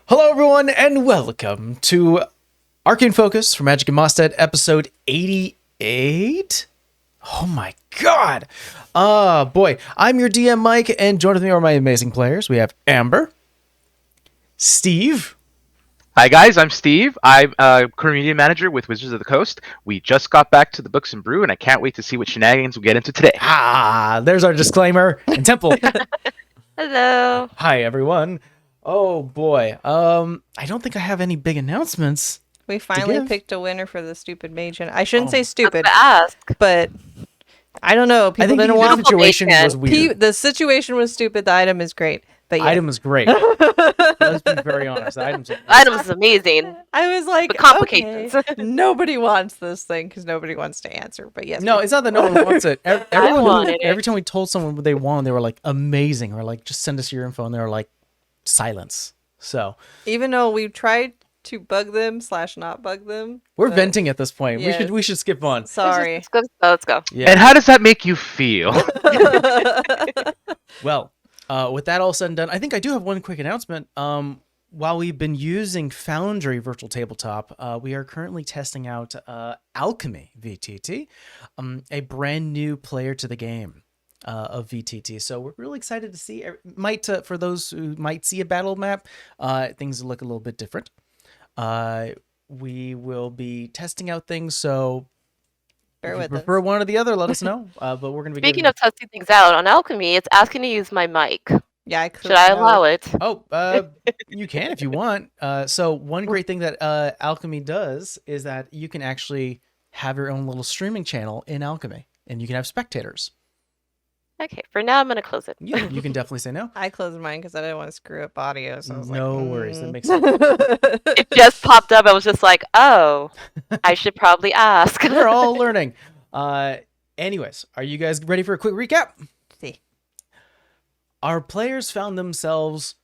Hello, everyone, and welcome to Arcane Focus for Magic and Mostead, episode 88. Oh my god! Boy, I'm your DM, Mike, and joining me are my amazing players. We have Amber, Steve, Hi guys, I'm Steve. I'm a community manager with Wizards of the Coast. We just got back to the Books and Brew, and I can't wait to see what shenanigans we'll get into today. there's our disclaimer, and Temple. Hello. Hi, everyone. Oh boy, I don't think I have any big announcements. We finally give. picked a winner for the stupid mage. I shouldn't say stupid, Ask. but I don't know. I People think didn't the want. situation was weird. The situation was stupid. The item is great, but yeah. Item is great. Let's be very honest. The items. Item is amazing. I was like, But complications. okay, nobody wants this thing because nobody wants to answer. But yes, No, it's not that no one wants it. Everyone, wanted it. every time we told someone what they wanted, they were like, amazing. Or like, just send us your info. And they were like, silence. So even though we tried to bug them / not bug them, we're but- venting at this point. Yes. We should skip on. Sorry. Let's go. Yeah. And how does that make you feel? Well, with that all said and done, I think I do have one quick announcement. While we've been using Foundry Virtual Tabletop, we are currently testing out Alchemy VTT, a brand new player to the game of VTT. So we're really excited to see. For those who might see a battle map, things look a little bit different. We will be testing out things, so Bear if you with prefer us. one or the other, let us know. But we're going to be Speaking of testing things out, on Alchemy, it's asking to use my mic. Yeah, Should I allow it? Oh, you can if you want. So one great thing that Alchemy does is that you can actually have your own little streaming channel in Alchemy, and you can have spectators. Okay, for now I'm going to close it. Yeah, you can definitely say no. I closed mine because I didn't want to screw up audio. So I was No like, worries, that makes sense. It just popped up. I was just like, oh, I should probably ask. We're all learning. Anyways, are you guys ready for a quick recap? See. Our players found themselves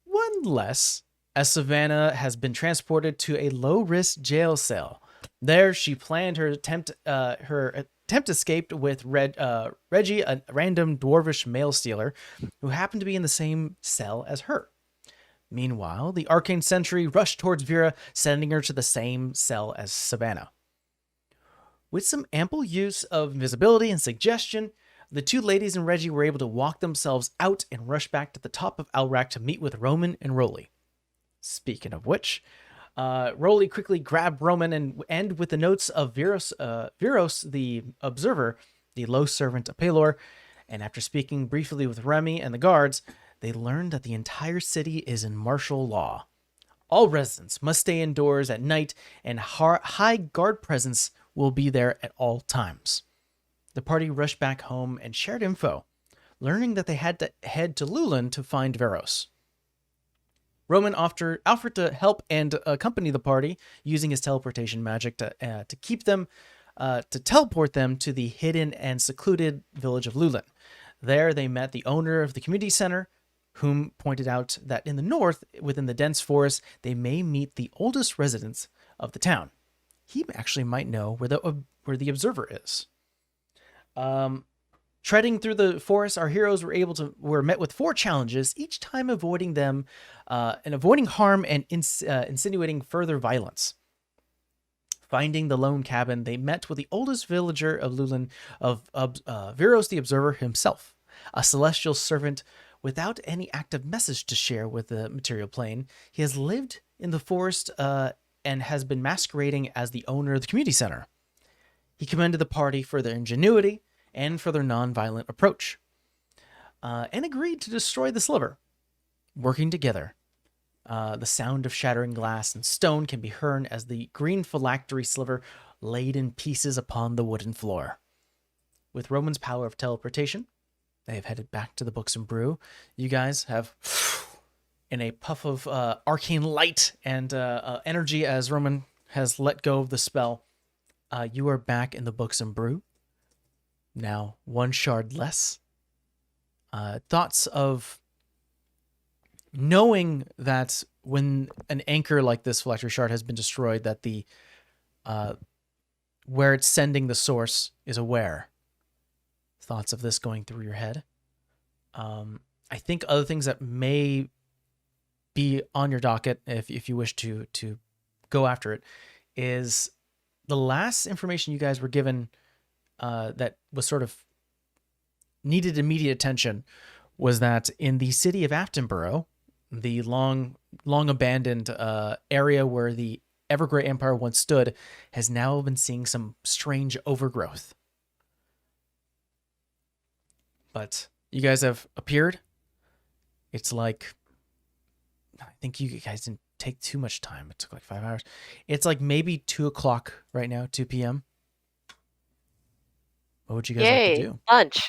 one less as Savannah has been transported to a low-risk jail cell. There, she planned her attempt escaped with Reggie, a random dwarvish mail stealer who happened to be in the same cell as her. Meanwhile, the Arcane Sentry rushed towards Vera, sending her to the same cell as Savannah. With some ample use of invisibility and suggestion, the two ladies and Reggie were able to walk themselves out and rush back to the top of Alrak to meet with Roman and Rolly. Speaking of which, Rolly quickly grabbed Roman and with the notes of Viros the Observer, the low servant of Pelor, and after speaking briefly with Remy and the guards, they learned that the entire city is in martial law. All residents must stay indoors at night, and high guard presence will be there at all times. The party rushed back home and shared info, learning that they had to head to Lulan to find Veros. Roman offered to help and accompany the party using his teleportation magic to keep them, to teleport them to the hidden and secluded village of Lulan. There, they met the owner of the community center, whom pointed out that in the north, within the dense forest, they may meet the oldest residents of the town. He actually might know where the observer is. Treading through the forest, our heroes were met with 4 challenges, each time avoiding them and avoiding harm and insinuating further violence. Finding the lone cabin, they met with the oldest villager of Lulan, of Viros the Observer himself, a celestial servant without any active message to share with the material plane. He has lived in the forest and has been masquerading as the owner of the community center. He commended the party for their ingenuity and for their non-violent approach, and agreed to destroy the sliver. Working together, the sound of shattering glass and stone can be heard as the green phylactery sliver laid in pieces upon the wooden floor. With Roman's power of teleportation, they have headed back to the Books and Brew. You guys have, in a puff of arcane light and energy as Roman has let go of the spell, you are back in the Books and Brew. Now, 1 shard less. Thoughts of knowing that when an anchor like this phylactery shard has been destroyed, that the where it's sending the source is aware. Thoughts of this going through your head. I think other things that may be on your docket if you wish to go after it is the last information you guys were given that was sort of needed immediate attention was that in the city of Aftonborough, the long abandoned area where the Evergrey Empire once stood has now been seeing some strange overgrowth. But you guys have appeared. It's like, I think you guys didn't take too much time. It took like 5 hours. It's like maybe 2 o'clock right now, 2 p.m. What would you guys like to do? Lunch.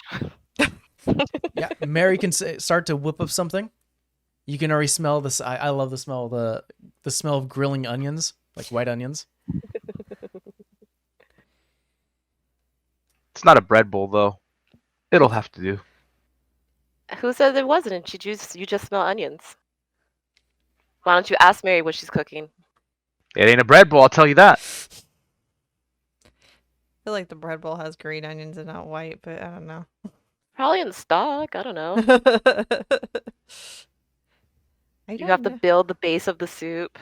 Yeah, Mary can start to whip up something. You can already smell this. I love the smell of the smell of grilling onions, like white onions. It's not a bread bowl though. It'll have to do. Who said it wasn't? You just smell onions. Why don't you ask Mary what she's cooking? It ain't a bread bowl, I'll tell you that. I feel like the bread bowl has green onions and not white, but I don't know. Probably in stock. I don't know. You I have don't to know. build the base of the soup.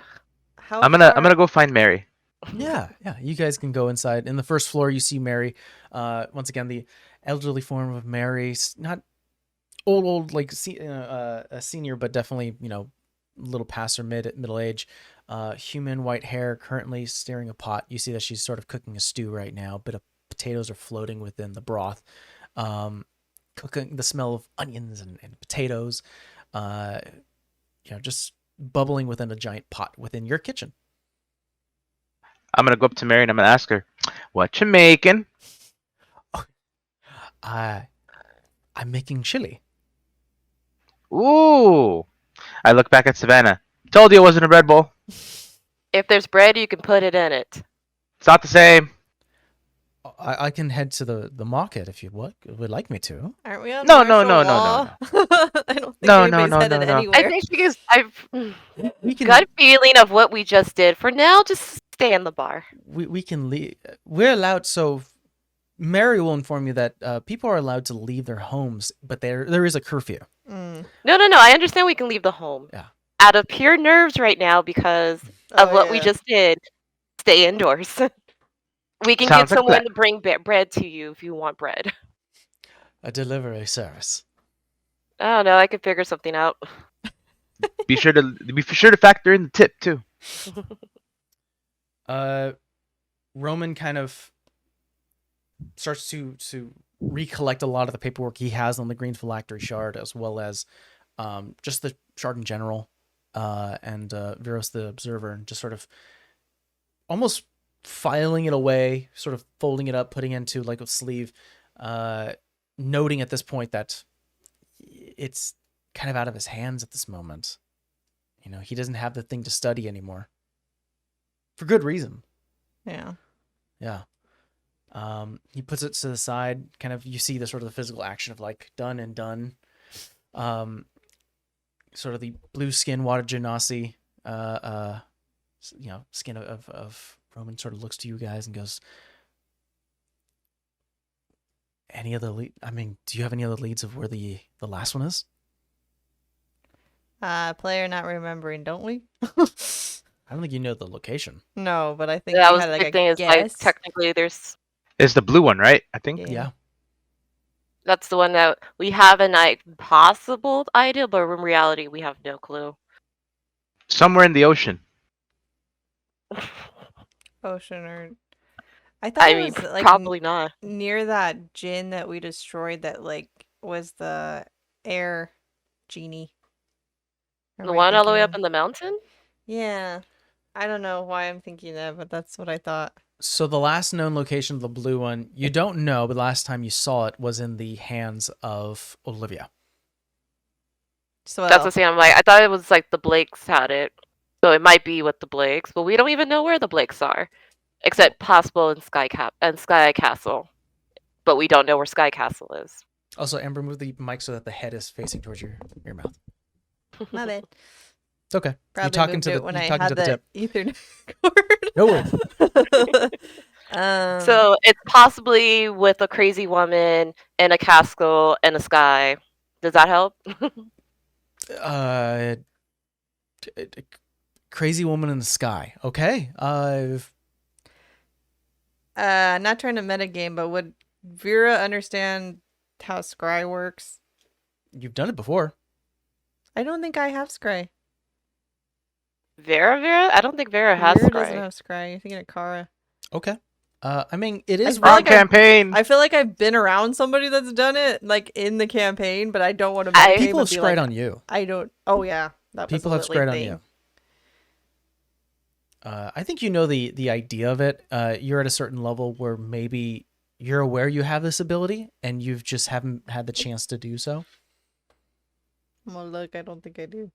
How I'm far- gonna go find Mary. Yeah. You guys can go inside. In the first floor, you see Mary. Once again, the elderly form of Mary, not old like a senior, but definitely a little past her middle age. Human white hair, currently stirring a pot. You see that she's sort of cooking a stew right now. A bit of potatoes are floating within the broth. Cooking, the smell of onions and potatoes. Just bubbling within a giant pot within your kitchen. I'm gonna go up to Mary and I'm gonna ask her, "What you making?" I'm making chili. Ooh. I look back at Savannah. Told you it wasn't a bread bowl. If there's bread, you can put it in it. It's not the same. I can head to the market if you would like me to. Aren't we on No, martial no. law? I don't think No, anybody's no, headed no, no. anywhere. I think because I've We can gut feeling of what we just did. For now, just stay in the bar. we can leave. We're allowed. So Mary will inform you that people are allowed to leave their homes, but there is a curfew. Mm. No. I understand we can leave the home. Yeah. Out of pure nerves right now because of Oh, what we yeah. just did. Stay indoors. We can Sounds get like someone that. to bring bread to you if you want bread. A delivery service. I don't know. I could figure something out. Be sure to factor in the tip too. Roman kind of starts to recollect a lot of the paperwork he has on the green phylactery shard, as well as just the shard in general, and Viros the Observer, and just sort of almost filing it away, sort of folding it up, putting it into like a sleeve, noting at this point that it's kind of out of his hands at this moment. He doesn't have the thing to study anymore. For good reason. Yeah. Yeah. He puts it to the side, kind of, you see the sort of the physical action of like done and done. Sort of the blue skin Wada Genasi, skin of Roman sort of looks to you guys and goes, any other lead? I mean, do you have any other leads of where the last one is? Player not remembering, don't we? I don't think you know the location. No, but I think That we was had the like big a thing. Is guess. like technically there's It's the blue one, right? I think. Yeah. Yeah. that's the one that we have an possible idea, but in reality we have no clue. Somewhere in the ocean. Ocean or I thought I it mean, was like probably not. near that djinn that we destroyed that like was the air genie. Or The am I one all the way thinking up of- in the mountain? Yeah. I don't know why I'm thinking that, but that's what I thought. So the last known location of the blue one, you don't know, but the last time you saw it was in the hands of Olivia. So That's the thing. I'm like, I thought it was like the Blakes had it. So it might be with the Blakes, but we don't even know where the Blakes are. Except possible in Sky Castle. But we don't know where Sky Castle is. Also, Amber, move the mic so that the head is facing towards your mouth. my bad. It's okay. Probably you're talking moved to it the when you're I talking had to the the tip. Ethernet cord. No worries. So it's possibly with a crazy woman and a castle and a sky. Does that help? Crazy woman in the sky. Okay. Not trying to metagame, but would Vera understand how scry works? You've done it before. I don't think I have scry. Vera? I don't think Vera has Vera doesn't scry. have scry. You're thinking of Kara. Okay. I mean, it is. feel like Wrong campaign. I feel like I've been around somebody that's done it, like in the campaign, but I don't want to I- metagame People and have be scried like, on you. I don't. Oh yeah, that was People a have Lily scried on thing. you. I think you know the idea of it. You're at a certain level where maybe you're aware you have this ability, and you've just haven't had the chance to do so. Well, look, I don't think I do.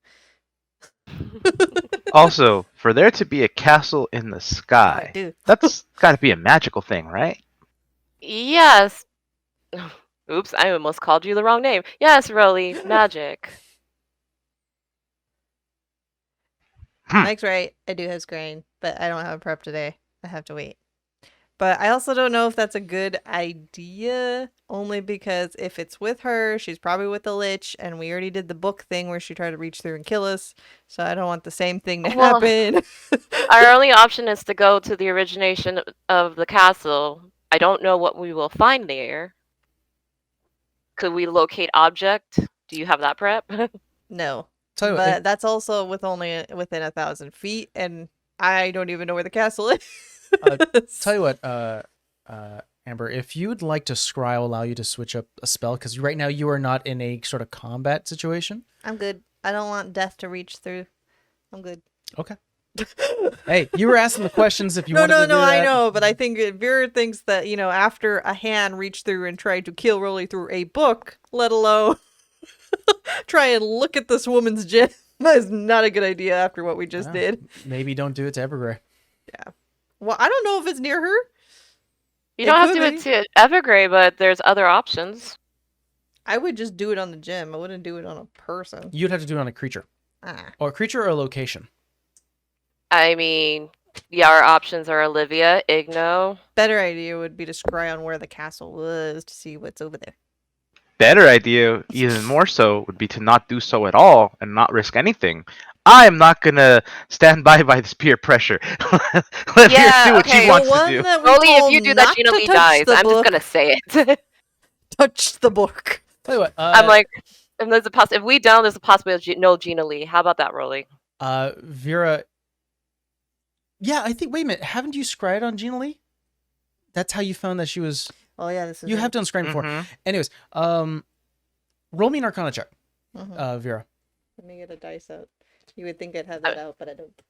Also, for there to be a castle in the I sky, do. that's got to be a magical thing, right? Yes. Oops, I almost called you the wrong name. Yes, Rolly, magic. Mike's right. I do have scrying, but I don't have a prep today. I have to wait. But I also don't know if that's a good idea, only because if it's with her, she's probably with the Lich, and we already did the book thing where she tried to reach through and kill us. So I don't want the same thing to Well, happen. Our only option is to go to the origination of the castle. I don't know what we will find there. Could we locate object? Do you have that prep? No, Tell you what, but that's also with only within 1,000 feet, and I don't even know where the castle is. tell you what, Amber, if you would like to scry, I'll allow you to switch up a spell because right now you are not in a sort of combat situation. I'm good. I don't want death to reach through. I'm good. Okay. Hey, you were asking the questions if you No, wanted no, to do no, I that. know, but I think Vera thinks that, after a hand reached through and tried to kill Rolly through a book, let alone try and look at this woman's gem, that is not a good idea after what we just Yeah. did. Maybe don't do it to Evergrey. Well, I don't know if it's near her. You It don't have to could do it to Evergrey, but there's other options. I would just do it on the gem. I wouldn't do it on a person. You'd have to do it on a creature. Or a creature or a location. I mean, yeah, our options are Olivia, Igno. Better idea would be to scry on where the castle was to see what's over there. Better idea, even more so, would be to not do so at all and not risk anything. I am not gonna stand by this peer pressure. Let Yeah, her do what okay. she wants The to one do. that we Rolly, if told you do that, not Gina to Lee touch dies. the I'm just book, gonna say it. touch the book. Tell you what, I'm like, if there's if we down, there's a possibility of no Gina Lee. How about that, Rolly? Vera. Yeah, I think. Wait a minute. Haven't you scried on Gina Lee? That's how you found that she was. Oh yeah, this is. You have done scrying before. Mhm. Anyways, roll me an Arcana check, Mhm. Vera. Let me get a dice out. You would think I'd have that out, but I don't.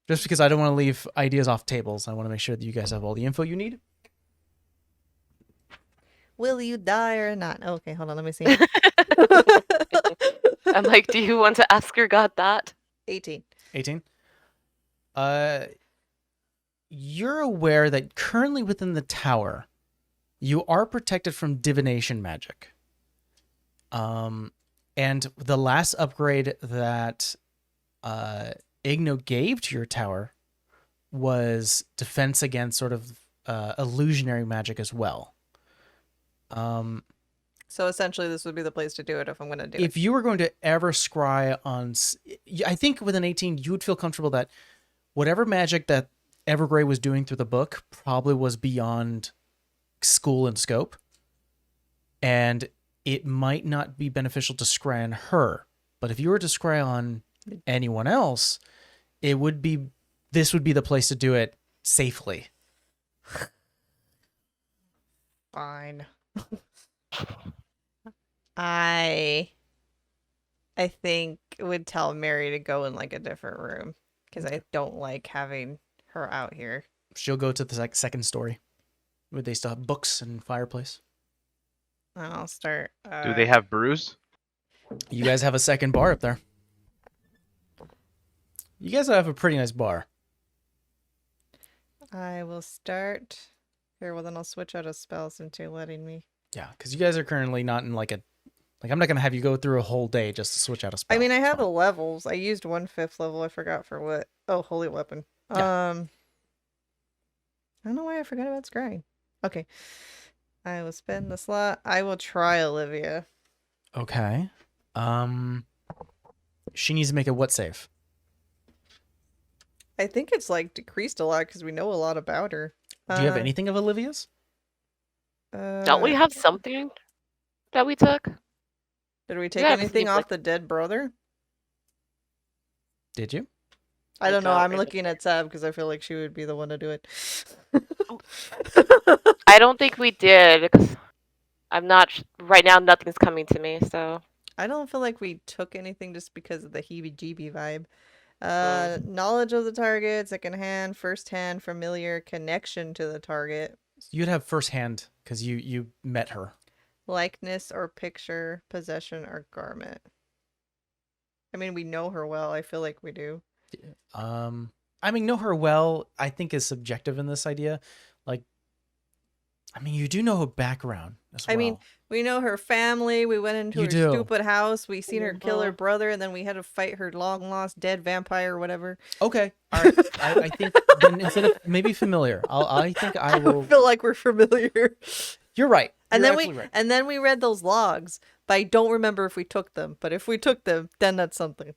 Just because I don't want to leave ideas off tables, I want to make sure that you guys have all the info you need. Will you die or not? Okay, hold on. Let me see. I'm like, do you want to ask your god that? 18. 18. You're aware that currently within the tower, you are protected from divination magic. And the last upgrade that Igno gave to your tower was defense against sort of illusionary magic as well. So essentially, this would be the place to do it if I'm going to do it. If you were going to ever scry on, I think with an 18, you would feel comfortable that whatever magic that Evergrey was doing through the book probably was beyond school and scope, and it might not be beneficial to scry on her. But if you were to scry on anyone else, this would be the place to do it safely. Fine. I think would tell Mary to go in like a different room because I don't like having her out here. She'll go to the second story, where they still have books and fireplace. And I'll start. Do they have brews? You guys have a second bar up there. You guys have a pretty nice bar. I will start. Here, well then I'll switch out a spell since you're letting me. Yeah, because you guys are currently not in like I'm not gonna have you go through a whole day just to switch out a spell. I mean, I It's have the fine. levels. I used 1/5 level. I forgot for what. Oh, holy weapon. Yeah. I don't know why I forgot about scrying. Okay. I will spend the slot. I will try Olivia. Okay. She needs to make a what save? I think it's like decreased a lot because we know a lot about her. Do you have anything of Olivia's? Don't we Uh, have something that we took? did we We take have anything like off the dead brother? Did you? I don't know. don't I'm remember. looking at Sab because I feel like she would be the one to do it. I don't think we did. 'Cause I'm not right now. Nothing's coming to me. So I don't feel like we took anything just because of the heebie-jeebie vibe. Knowledge of the target, second hand, first hand, familiar, connection to the target, You'd have first hand because you met her. likeness or picture, possession or garment. I mean, we know her well. I feel like we do. I mean, know her well, I think is subjective in this idea. Like, I mean, you do know her background as well. I mean, we know her family. We went into You her do. stupid house. We seen her kill her Mhm. brother, and then we had to fight her long lost dead vampire or whatever. Okay. All right. I think then instead of maybe familiar, I think I will. feel like we're familiar. You're right. And You're then absolutely right. and then we read those logs, but I don't remember if we took them. But if we took them, then that's something.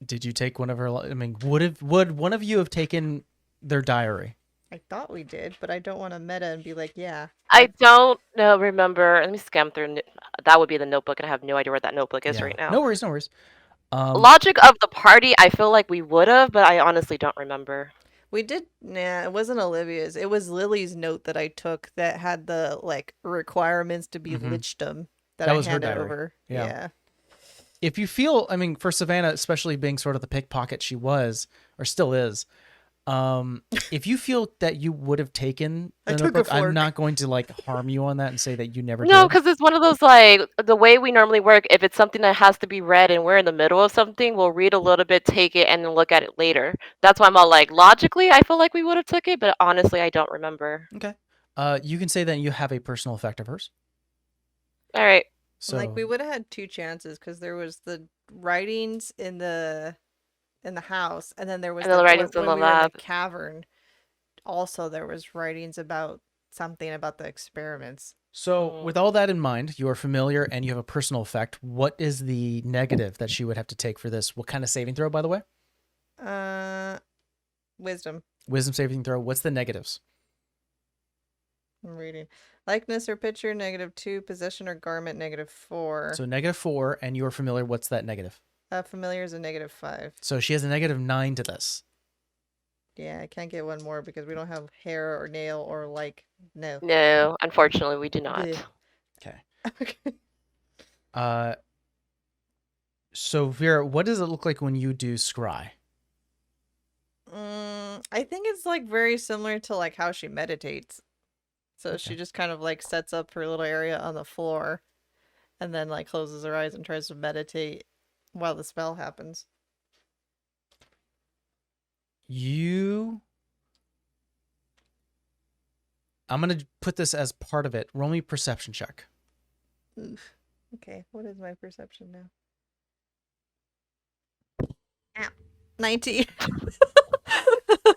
Did you take one of her? I mean, would one of you have taken their diary? I thought we did, but I don't want to meta and be like, yeah. I don't know. Remember? Let me scan through. That would be the notebook, and I have no idea where that notebook is Yeah. right now. No worries. No worries. Logic of the party. I feel like we would have, but I honestly don't remember. We did. Nah, it wasn't Olivia's. It was Lily's note that I took that had the like requirements to be Mhm. lichdom that That I was her handed diary. over. Yeah. Yeah. If you feel, I mean, for Savannah, especially being sort of the pickpocket she was or still is, if you feel that you would have taken I the took a notebook, I'm fork. not going to like harm you on that and say that you never No, did. because it's one of those like the way we normally work. If it's something that has to be read and we're in the middle of something, we'll read a little bit, take it, and then look at it later. That's why I'm all like, logically, I feel like we would have took it, but honestly, I don't remember. Okay. You can say that you have a personal effect of hers. All right. So Like we would have had two chances because there was the writings in the house, and then there was And then the writings in when the we were in lab. the cavern. Also, there was writings about something about the experiments. So, with all that in mind, you are familiar and you have a personal effect. What is the negative that she would have to take for this? What kind of saving throw, by the way? Wisdom. Wisdom saving throw. What's the negatives? I'm reading. Likeness or picture, -2. Possession or garment, -4. So -4, and you are familiar. What's that negative? Familiar is a -5. So she has a -9 to this. Yeah, I can't get one more because we don't have hair or nail or like no. No, unfortunately, we do not. Yeah. Okay. Okay. So Vera, what does it look like when you do scry? I think it's like very similar to like how she meditates. So Okay. she just kind of like sets up her little area on the floor and then like closes her eyes and tries to meditate while the spell happens. I'm gonna put this as part of it. Roll me a perception check. Oof. Okay, what is my perception now? Ow. 19.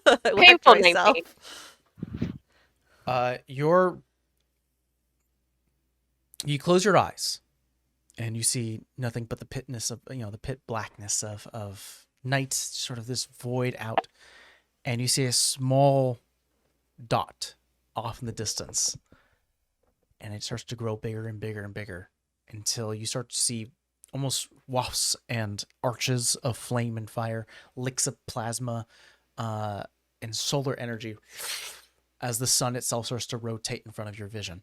I whacked Painful myself. 19. You close your eyes and you see nothing but the pitness of, the pit blackness of night, sort of this void out, and you see a small dot off in the distance, and it starts to grow bigger and bigger and bigger until you start to see almost wafts and arches of flame and fire, licks of plasma, and solar energy as the sun itself starts to rotate in front of your vision.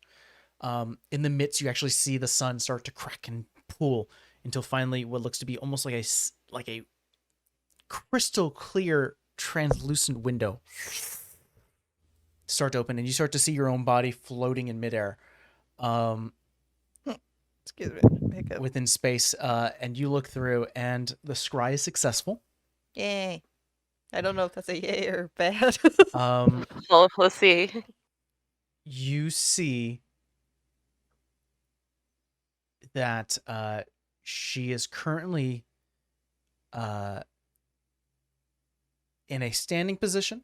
In the midst, you actually see the sun start to crack and pool until finally what looks to be almost like a crystal clear, translucent window start to open, and you start to see your own body floating in midair, Excuse me. Hiccup. within space. And you look through, and the scry is successful. Yay. I don't know if that's a yay or bad. Well, let's see. You see that she is currently in a standing position.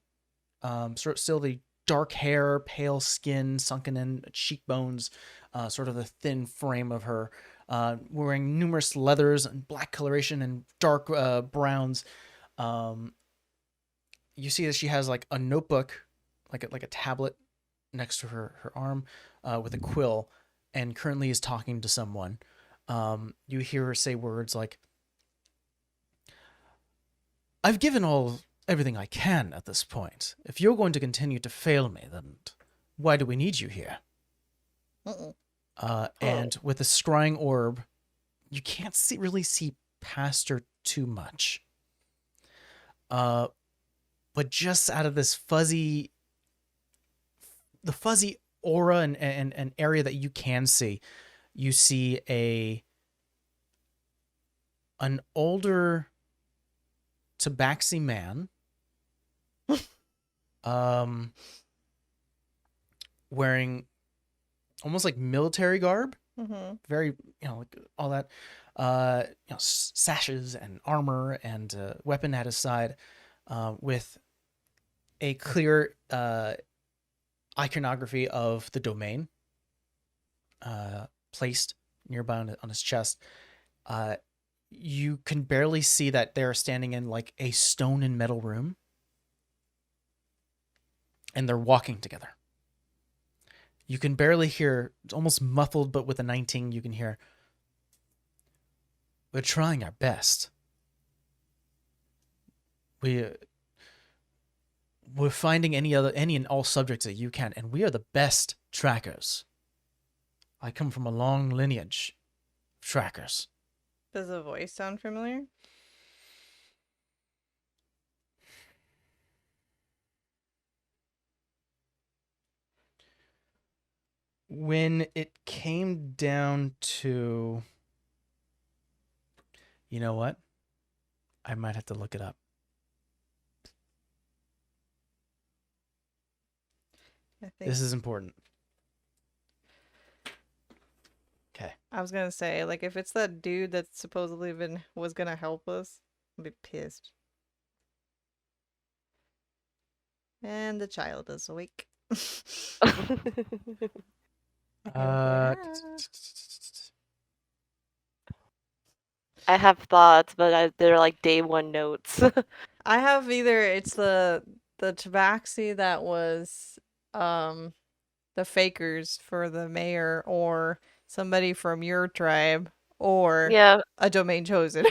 Sort of still the dark hair, pale skin, sunken in cheekbones, sort of the thin frame of her. wearing numerous leathers and black coloration and dark browns. You see that she has like a notebook, like a tablet next to her arm, with a quill, and currently is talking to someone. You hear her say words like, "I've given everything I can at this point. If you're going to continue to fail me, then why do we need you here?" And with the scrying orb, you can't really see past her too much. But just out of this fuzzy aura and area that you can see, you see an older tabaxi man, wearing almost like military garb, very, like all that, sashes and armor and weapon at his side, with a clear iconography of the domain placed nearby on his chest. You can barely see that they're standing in like a stone and metal room, and they're walking together. You can barely hear, it's almost muffled, but with a 19 you can hear, "We're trying our best. We're finding any and all subjects that you can, and we are the best trackers. I come from a long lineage of trackers." Does the voice sound familiar? When it came down to, you know what? I might have to look it up. I think This is important. Okay. I was gonna say, like, if it's that dude that supposedly was gonna help us, I'd be pissed. And the child is awake. Uh, I have thoughts, but they're like day one notes. I have either it's the tabaxi that was the fakers for the mayor, or somebody from your tribe, or Yeah, a domain chosen.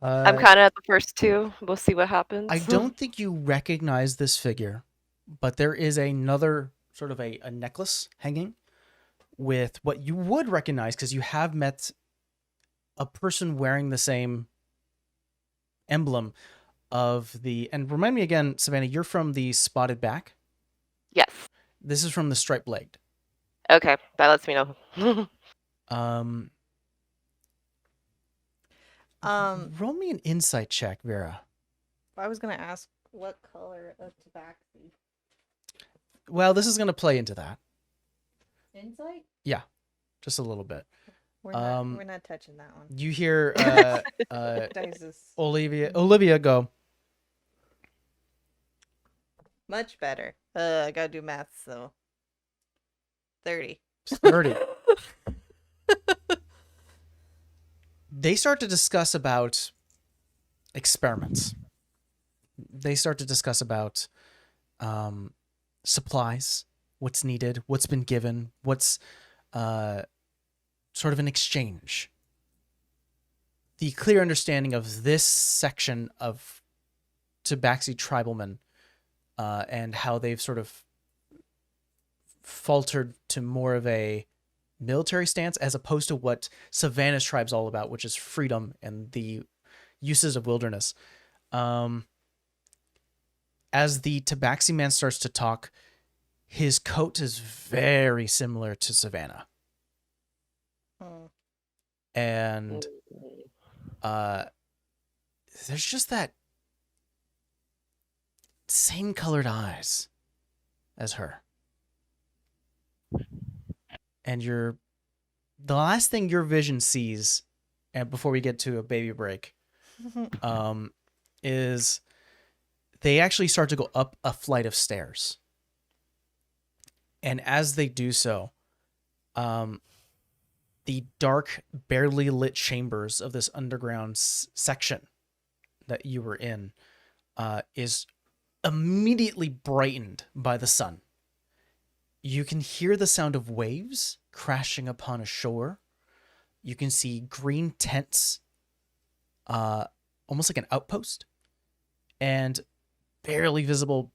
I'm kind of at the first two. We'll see what happens. I don't think you recognize this figure, but there is another sort of a necklace hanging with what you would recognize, because you have met a person wearing the same emblem of the, and remind me again, Savannah, you're from the spotted back? Yes. This is from the striped legged. Okay, that lets me know. Roll me an insight check, Vera. I was gonna ask what color of tabaxi. Well, this is going to play into that. Insight? Yeah, just a little bit. We're not touching that one. You hear Dices. Olivia go, Much better. I gotta do math, so 30. 30. They start to discuss about experiments. They start to discuss about supplies, what's needed, what's been given, what's sort of an exchange. The clear understanding of this section of Tabaxi tribalmen, and how they've sort of faltered to more of a military stance, as opposed to what Savannah's tribe's all about, which is freedom and the uses of wilderness. As the Tabaxi man starts to talk, his coat is very similar to Savannah. And there's just that same colored eyes as her. And the last thing your vision sees, and before we get to a baby break, is they actually start to go up a flight of stairs. And as they do so, the dark, barely lit chambers of this underground section that you were in is immediately brightened by the sun. You can hear the sound of waves crashing upon a shore. You can see green tents, almost like an outpost, and barely visible.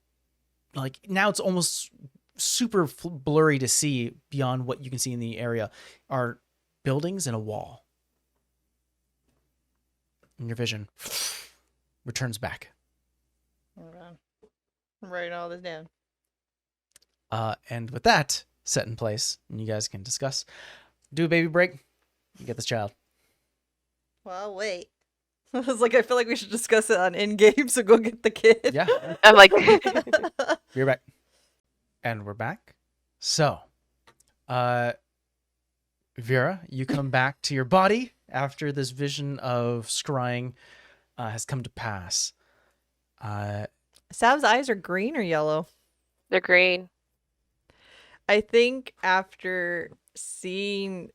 Like now, it's almost super blurry to see beyond what you can see in the area. Are buildings and a wall. And your vision returns back. Hold on. I'm writing all this down. And with that set in place, and you guys can discuss, do a baby break. You get this child. Well, wait. I was like, I feel like we should discuss it on in-game, so go get the kid. Yeah. I'm like, We're back. And we're back. So, Vera, you come back to your body after this vision of scrying has come to pass. Sav's eyes are green or yellow? they're green. I think after seeing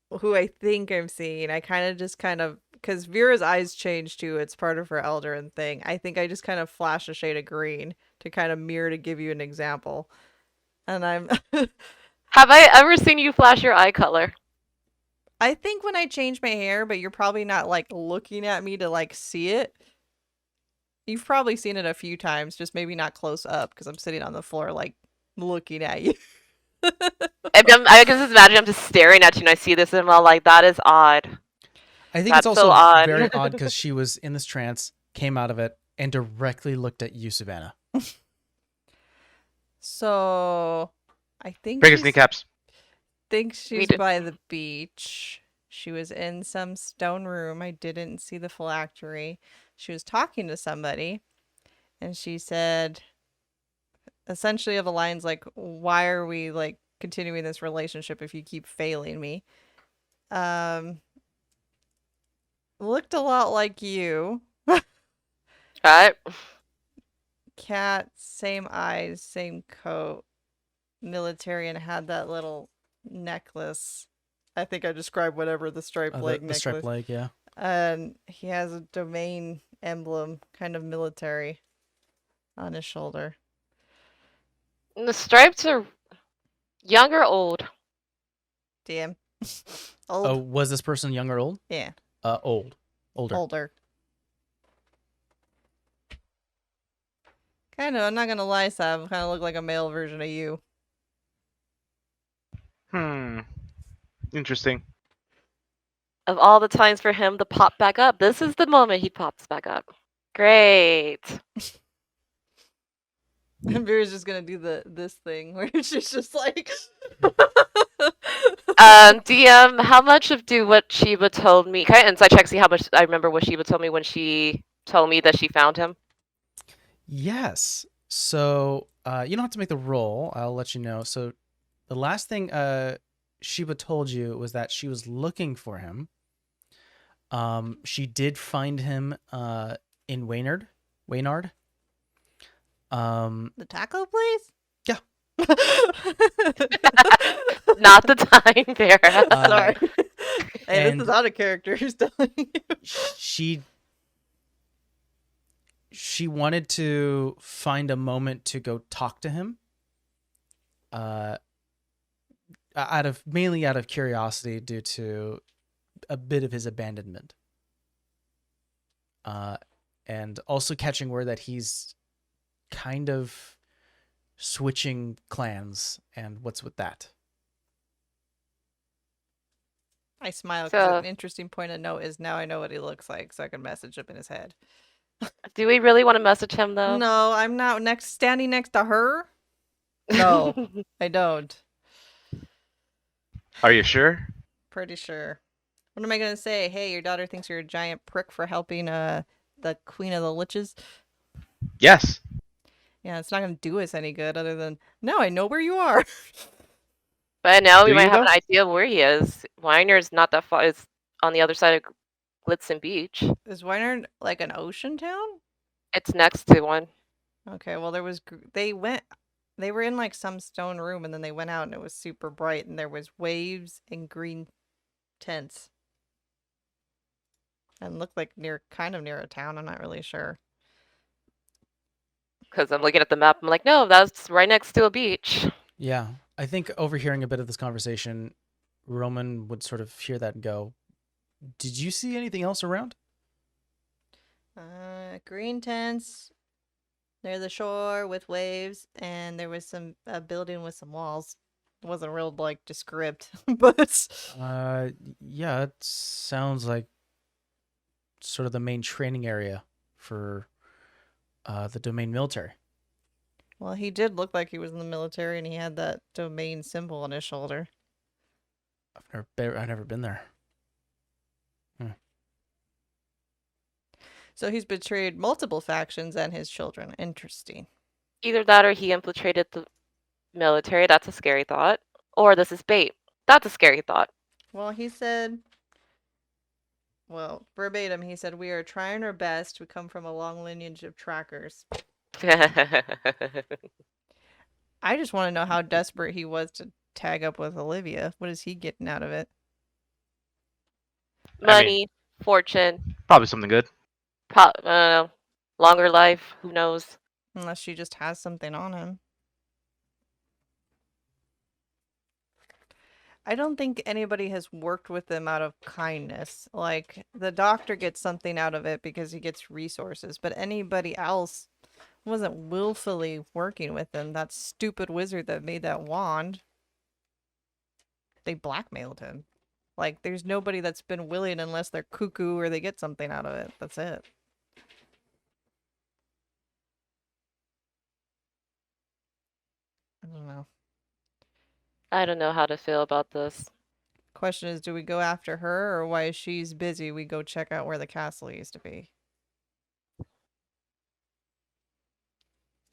who I think I'm seeing, I kind of, because Vera's eyes change too. It's part of her Eldarin thing. I think I just kind of flash a shade of green to kind of mirror to give you an example. And I'm, Have I ever seen you flash your eye color? I think when I change my hair, but you're probably not like looking at me to like see it. You've probably seen it a few times, just maybe not close up because I'm sitting on the floor like looking at you. I can just imagine I'm just staring at you and I see this and I'm all like, that is odd. I think That's it's so also odd. very odd because she was in this trance, came out of it, and directly looked at you, Savannah. So I think Break his she's- kneecaps. think she's did- by the beach. She was in some stone room. I didn't see the phylactery. She was talking to somebody, and she said, essentially, of the lines like, "Why are we like continuing this relationship if you keep failing me?" Looked a lot like you. Right? Cat, same eyes, same coat, military, and had that little necklace. I think I described whatever the striped leg The necklace. striped leg, yeah. And he has a domain emblem, kind of military, on his shoulder. And the stripes are young or old? Damn. Oh, Old. was this person young or old? Yeah, Old. Older. older. Kind of, I'm not gonna lie, Sav. Kind of look like a male version of you. Interesting. Of all the times for him to pop back up, this is the moment he pops back up. Great. And Vera's just gonna do this thing where she's just like. DM, how much of what Sheba told me? Can I insight check see how much I remember what Sheba told me when she told me that she found him? Yes. So you don't have to make the roll. I'll let you know. So the last thing Sheba told you was that she was looking for him. She did find him in Waynard. The taco place? Yeah. Not the time, Vera. Sorry. Hey, and- this is out of character. Who's telling you? she wanted to find a moment to go talk to him. Mainly out of curiosity due to a bit of his abandonment. And also catching word that he's kind of switching clans and what's with that. I smile because So- an interesting point of note is now I know what he looks like, so I can message him in his head. Do we really want to message him though? No, I'm not standing next to her. No, I don't. Are you sure? Pretty sure. What am I gonna say? Hey, your daughter thinks you're a giant prick for helping the Queen of the Liches. Yes. Yeah, it's not gonna do us any good other than no, I know where you are. But now we Do might you, have an though? idea of where he is. Weiner's not that far. It's on the other side of Blitzen Beach. Is Wynard like an ocean town? It's next to one. Okay, well there was they were in like some stone room and then they went out and it was super bright and there was waves and green tents. And looked like kind of near a town. I'm not really sure. Because I'm looking at the map. I'm like, no, that's right next to a beach. Yeah, I think overhearing a bit of this conversation, Roman would sort of hear that and go, "Did you see anything else around?" Green tents near the shore with waves, and there was a building with some walls. It wasn't real like descript, but Yeah, it sounds like sort of the main training area for the domain military. well, he did look like he was in the military, and he had that domain symbol on his shoulder. I've never been there. So he's betrayed multiple factions and his children. Interesting. Either that or he infiltrated the military. That's a scary thought. Or this is bait. That's a scary thought. Well, he said, well, verbatim, he said, "We are trying our best. We come from a long lineage of trackers." I just want to know how desperate he was to tag up with Olivia. What is he getting out of it? Money, fortune, Probably something good. longer life. Who knows? Unless she just has something on him. I don't think anybody has worked with them out of kindness. Like, the doctor gets something out of it because he gets resources, but anybody else wasn't willfully working with them. That stupid wizard that made that wand, they blackmailed him. Like, there's nobody that's been willing unless they're cuckoo or they get something out of it. That's it. I don't know. I don't know how to feel about this. Question is, do we go after her, or while she's busy, we go check out where the castle used to be?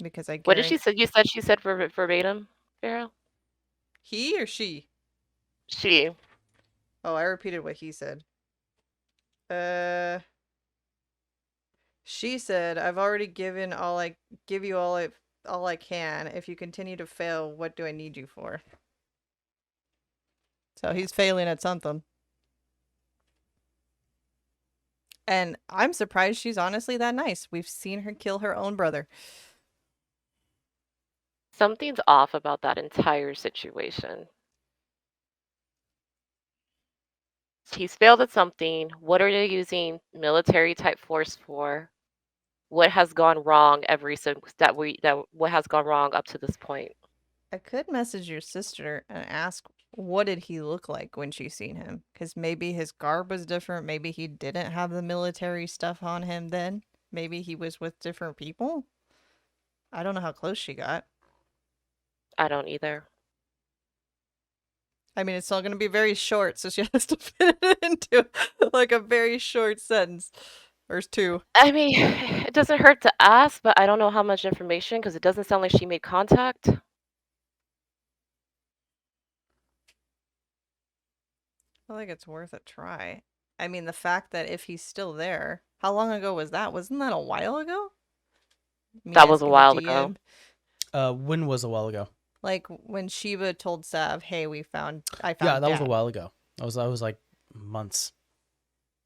Because I What did she guarantee... say? You said she said verbatim, Pharaoh? He or she? She. Oh, I repeated what he said. She said, "I've already given all I give you all I can. If you continue to fail, what do I need you for?" So he's failing at something. And I'm surprised she's honestly that nice. We've seen her kill her own brother. Something's off about that entire situation. He's failed at something. What are they using military type force for? What has gone wrong what has gone wrong up to this point? I could message your sister and ask, what did he look like when she seen him? Because maybe his garb was different. Maybe he didn't have the military stuff on him then. Maybe he was with different people. I don't know how close she got. I don't either. I mean, it's all going to be very short, so she has to fit it into like a very short sentence or two. I mean, it doesn't hurt to ask, but I don't know how much information because it doesn't sound like she made contact. I think it's worth a try. I mean, the fact that if he's still there, how long ago was that? Wasn't that a while ago? Me That was a asking the while ago. DM. When was a while ago? Like when Shiva told Sav, "Hey, I found Yeah, that was a Dad." while ago. That was like months.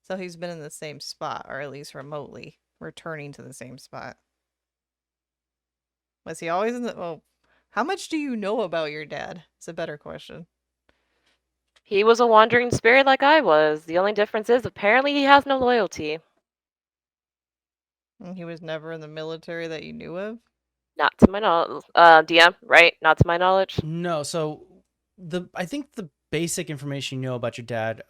So he's been in the same spot, or at least remotely returning to the same spot. Was he always in the... Well, how much do you know about your dad? It's a better question. He was a wandering spirit like I was. The only difference is apparently he has no loyalty. And he was never in the military that you knew of? Not to my knowledge. DM, right? Not to my knowledge. No, so I think the basic information you know about your dad,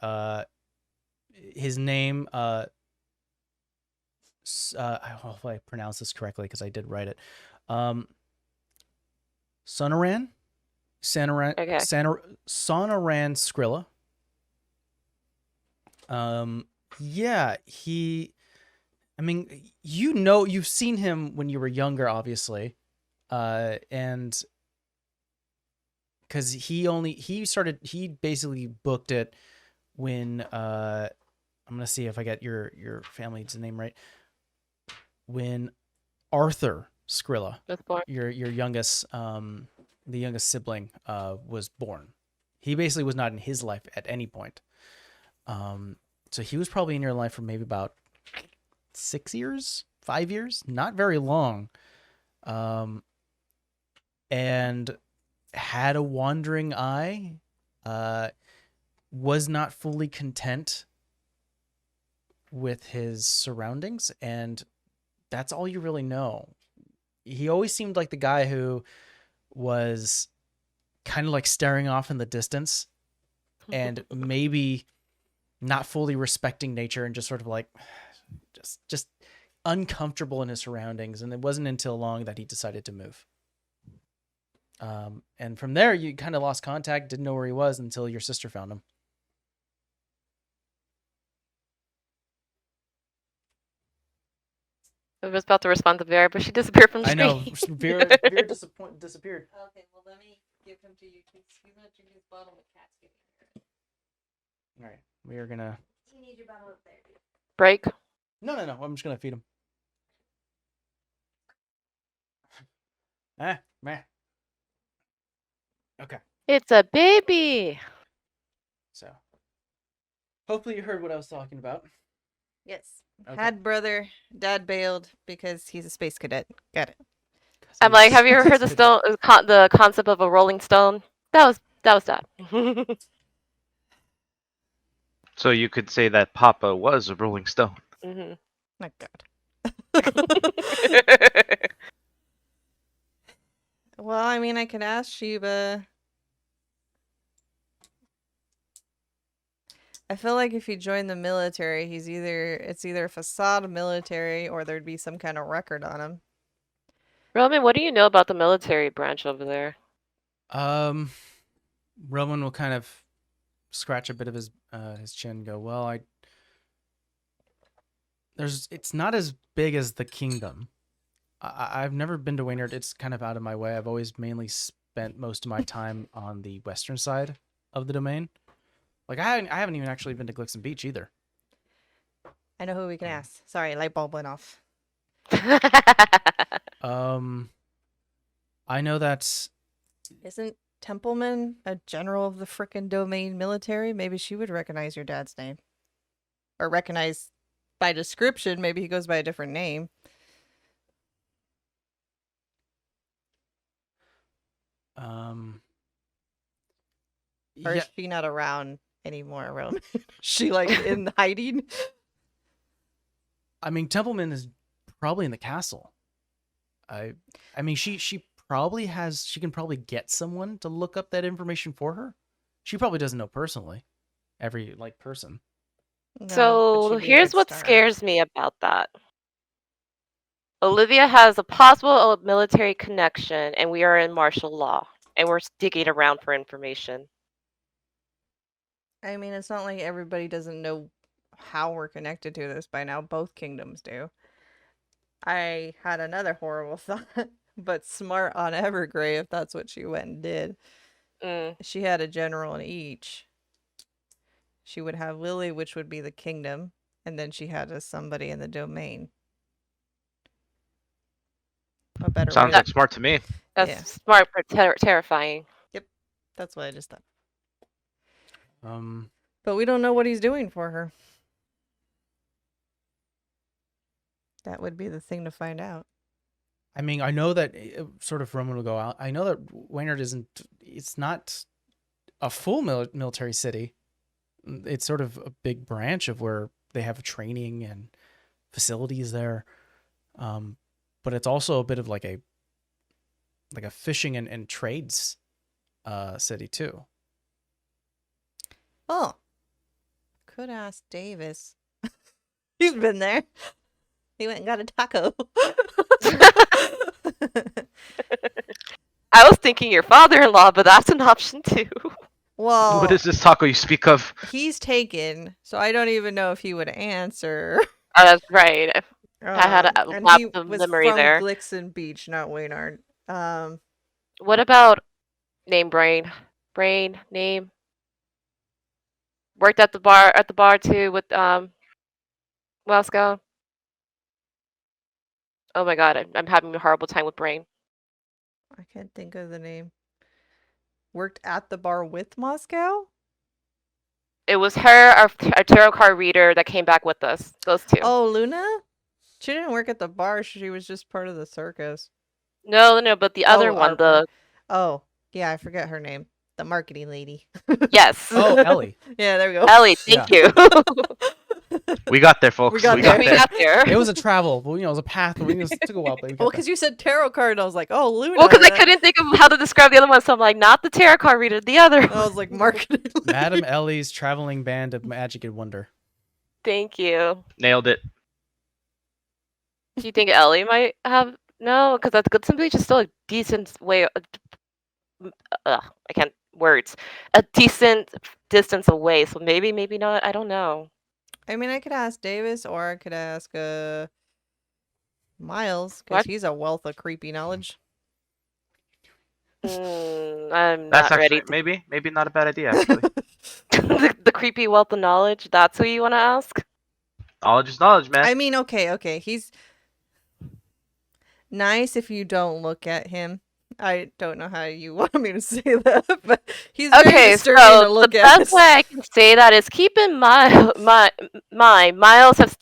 his name, hopefully I pronounce this correctly because I did write it. Sonoran Okay. Sonoran Skrilla. Yeah, I mean, you've seen him when you were younger, obviously, and because he basically booked it when I'm gonna see if I get your family's name right. When Arthur Skrilla, Was born. your youngest the youngest sibling, was born. He basically was not in his life at any point. So he was probably in your life for maybe about 6 years, 5 years, not very long. And had a wandering eye, was not fully content with his surroundings, and that's all you really know. He always seemed like the guy who was kind of like staring off in the distance and maybe not fully respecting nature and just sort of like just uncomfortable in his surroundings. And it wasn't until long that he decided to move. And from there, you kind of lost contact, didn't know where he was until your sister found him. I was about to respond to Vera, but she disappeared from the I know. screen. Vera disappeared. Okay, well, let me give him to you. He's not drinking his bottle of cat's getting here. All right. We are going to... You need your bottle up there, dude. Break. No. I'm just going to feed him. Meh. Okay. It's a baby. So, hopefully you heard what I was talking about. Yes. Okay. Had brother, dad bailed because he's a space cadet. Got it. I'm like, have you ever heard the concept of a rolling stone? That was that. So you could say that Papa was a Rolling Stone. Mm-hmm. My God. Well, I mean, I could ask Sheba. I feel like if he joined the military, it's either a facade military or there'd be some kind of record on him. Roman, what do you know about the military branch over there? Roman will kind of scratch a bit of his chin and go, well, it's not as big as the kingdom. I've never been to Waynard. It's kind of out of my way. I've always mainly spent most of my time on the western side of the domain. Like, I haven't even actually been to Glixon Beach either. I know who we can ask. Sorry, light bulb went off. I know that... Isn't Templeman a general of the frickin' domain military? Maybe she would recognize your dad's name. Or recognize by description. Maybe he goes by a different name. Or yeah, is she not around anymore, Roman? She like in hiding? I mean, Templeman is probably in the castle. I mean, she probably has. She can probably get someone to look up that information for her. She probably doesn't know personally, every person. No, but So she'd be a here's good what start. scares me about that. Olivia has a possible military connection, and we are in martial law, and we're digging around for information. I mean, it's not like everybody doesn't know how we're connected to this by now. Both kingdoms do. I had another horrible thought, but smart on Evergrey if that's what she went and did. She had a general in each. She would have Lily, which would be the kingdom, and then she had somebody in the domain. A better Sounds way. like smart to me. That's Yeah. smart but terrifying. That's what I just thought. Um, But we don't know what he's doing for her. That would be the thing to find out. I mean, I know that sort of Roman will go out. I know that Waynard isn't. It's not a full military city. It's sort of a big branch of where they have training and facilities there. But it's also a bit of like a fishing and trades city too. Oh. Could ask Davis. He's been there. He went and got a taco. I was thinking your father-in-law, but that's an option too. Well, What is this taco you speak of? he's taken, so I don't even know if he would answer. That's right. I had a and lapse he of was memory from there. Glixon Beach, not Waynard. What about name Brain? Brain name. Worked at the bar too with Moscow. Oh my god, I'm having a horrible time with Brain. I can't think of the name. Worked at the bar with Moscow? It was her, our tarot card reader that came back with us. Those two. Oh, Luna? She didn't work at the bar. She was just part of the circus. No, but the other one, Our Oh, yeah, I forget her name. The marketing lady. yes. Oh, Ellie. Yeah, there we go. Ellie, thank you. We got there, folks. We got we there. got there. It was a travel, but it was a path. But it took a while. But we got Well, there. because you said tarot card, and I was like, oh, Luna. Well, because I couldn't think of how to describe the other one, so I'm like, not the tarot card reader, the other I one. was like, marketing lady. Madam Ellie's traveling band of magic and wonder. Thank you. Nailed it. Do you think Ellie might have? No, because that's good. Simply just still a decent way. I can't words. A decent distance away. So maybe not. I don't know. I mean, I could ask Davis, or I could ask Miles, because What? he's a wealth of creepy knowledge. I'm That's not ready. actually maybe not a bad idea. Actually, The creepy wealth of knowledge. That's who you want to ask. knowledge is knowledge, man. I mean, okay. He's nice if you don't look at him. I don't know how you want me to say that, but he's very Okay, disturbing so to the look at. best way I can say that is keep in mind, Miles has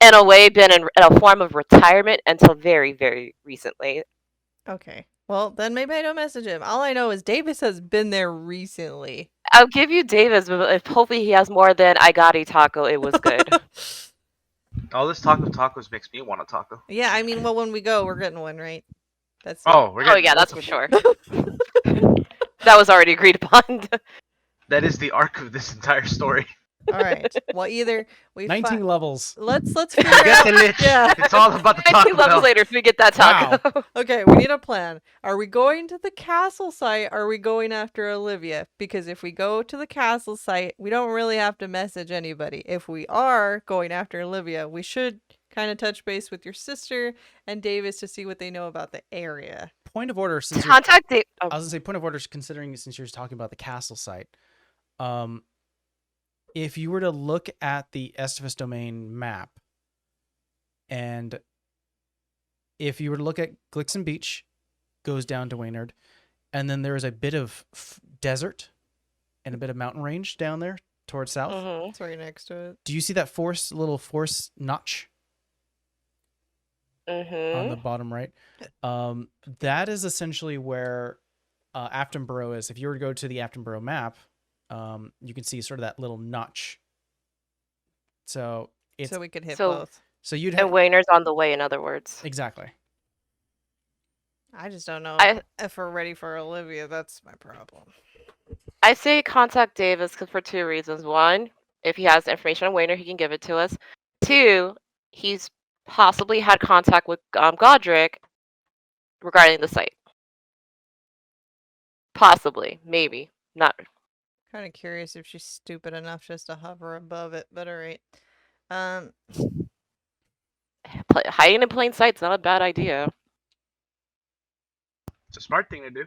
in a way been in a form of retirement until very, very recently. Okay. Well, then maybe I don't message him. All I know is Davis has been there recently. I'll give you Davis, but if hopefully he has more than I got a taco, it was good. All this talk of tacos makes me want a taco. Yeah, I mean, well, when we go, we're getting one, right? That's Oh, we're Oh getting yeah, that's for multiple. sure. That was already agreed upon. That is the arc of this entire story. all right. Well, either we 19 levels. let's figure Get the out. lich. Yeah. It's all about the 19 Taco levels Bell. later, if we get that taco. Okay, we need a plan. Are we going to the castle site? Or are we going after Olivia? Because if we go to the castle site, we don't really have to message anybody. If we are going after Olivia, we should kind of touch base with your sister and Davis to see what they know about the area. Point of order, since you're, Contact Dave. I was gonna say point of order, considering since you're talking about the castle site. If you were to look at the Estivus domain map, and if you were to look at Glixen Beach, goes down to Waynard, and then there is a bit of desert and a bit of mountain range down there towards south. Mhm. It's right next to it. Do you see that little force notch on the Mhm. bottom right? That is essentially where Aftonborough is. If you were to go to the Aftonborough map, you can see sort of that little notch. So it's So we could hit So- both. so you'd And have Wayner's on the way. In other words. exactly. I just don't know I- if we're ready for Olivia. That's my problem. I say contact Davis for two reasons. One, if he has information on Wayner, he can give it to us. Two, he's possibly had contact with Godric regarding the site. Possibly, maybe not. Kind of curious if she's stupid enough just to hover above it, but all right. Hiding in plain sight's not a bad idea. It's a smart thing to do.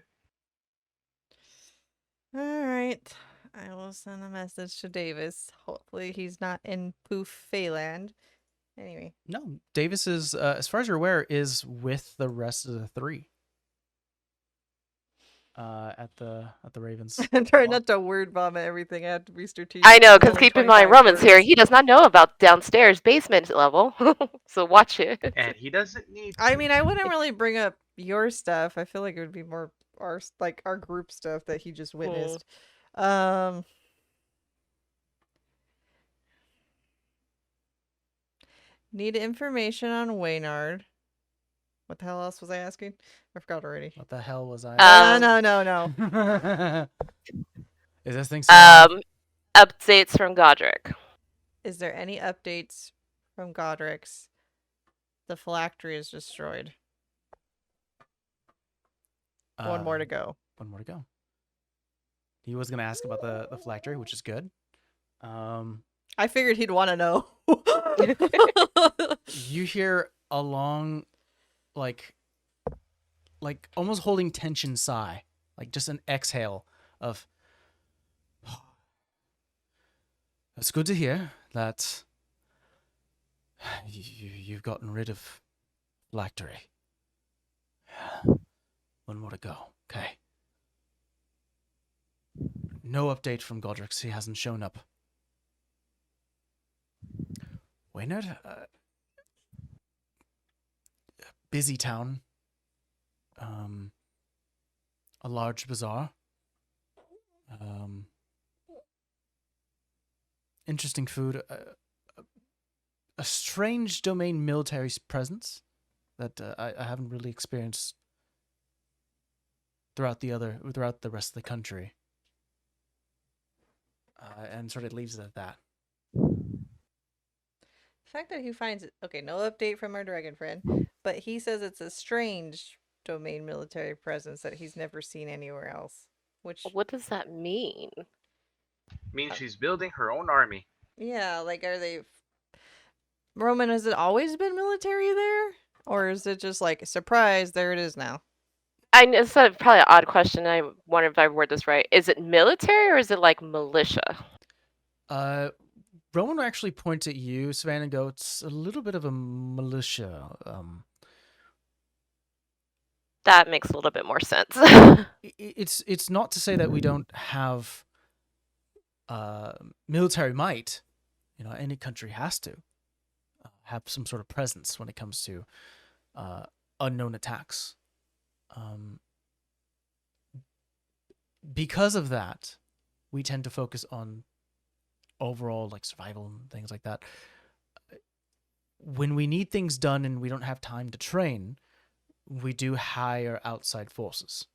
All right. I will send a message to Davis. Hopefully he's not in Poof Feyland. Anyway. No, Davis is, as far as you're aware, is with the rest of the three. At the Ravens. I'm trying not to word vomit everything. I have to be strategic. I know, There's because only keep in mind, 25 Roman's here. words. He does not know about downstairs basement level, so watch it. And he doesn't need. I mean, I wouldn't really bring up your stuff. I feel like it would be more our group stuff that he just witnessed. Need information on Waynard. What the hell else was I asking? I forgot already. What the hell was I? No. Is this thing still on? Updates from Godric. Is there any updates from Godric's? The phylactery is destroyed. One more to go. One more to go. He was gonna ask about the phylactery, which is good. I figured he'd want to know. You hear a long, like almost holding tension sigh, like just an exhale of. It's good to hear that you've gotten rid of phylactery. One more to go. Okay. No update from Godrix. He hasn't shown up Waynard, busy town. A large bazaar. Interesting food. A strange domain military presence that I haven't really experienced throughout the rest of the country. And sort of leaves it at that. The fact that he finds it, okay, no update from our dragon friend, but he says it's a strange domain military presence that he's never seen anywhere else. Which, What does that mean? Means she's building her own army. yeah, like, are they. Roman, has it always been military there? Or is it just like, surprise, there it is now? It's probably an odd question. I wonder if I word this right. Is it military or is it like militia? Rowan will actually point at you, Savannah, and go, it's a little bit of a militia. That makes a little bit more sense. It's not to say that we don't have military might. Any country has to have some sort of presence when it comes to unknown attacks. Because of that, we tend to focus on overall like survival and things like that. When we need things done and we don't have time to train, we do hire outside forces.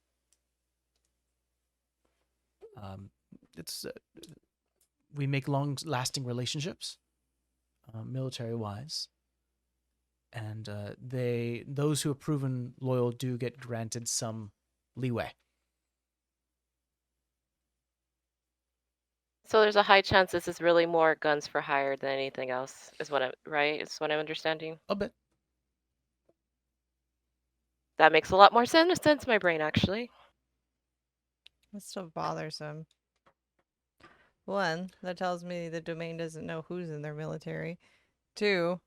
We make long-lasting relationships, military-wise, and those who have proven loyal do get granted some leeway. So there's a high chance this is really more guns for hire than anything else, is what right? Is what I'm understanding. A bit. That makes a lot more sense in my brain, actually. That's still bothersome. One, that tells me the domain doesn't know who's in their military. Two,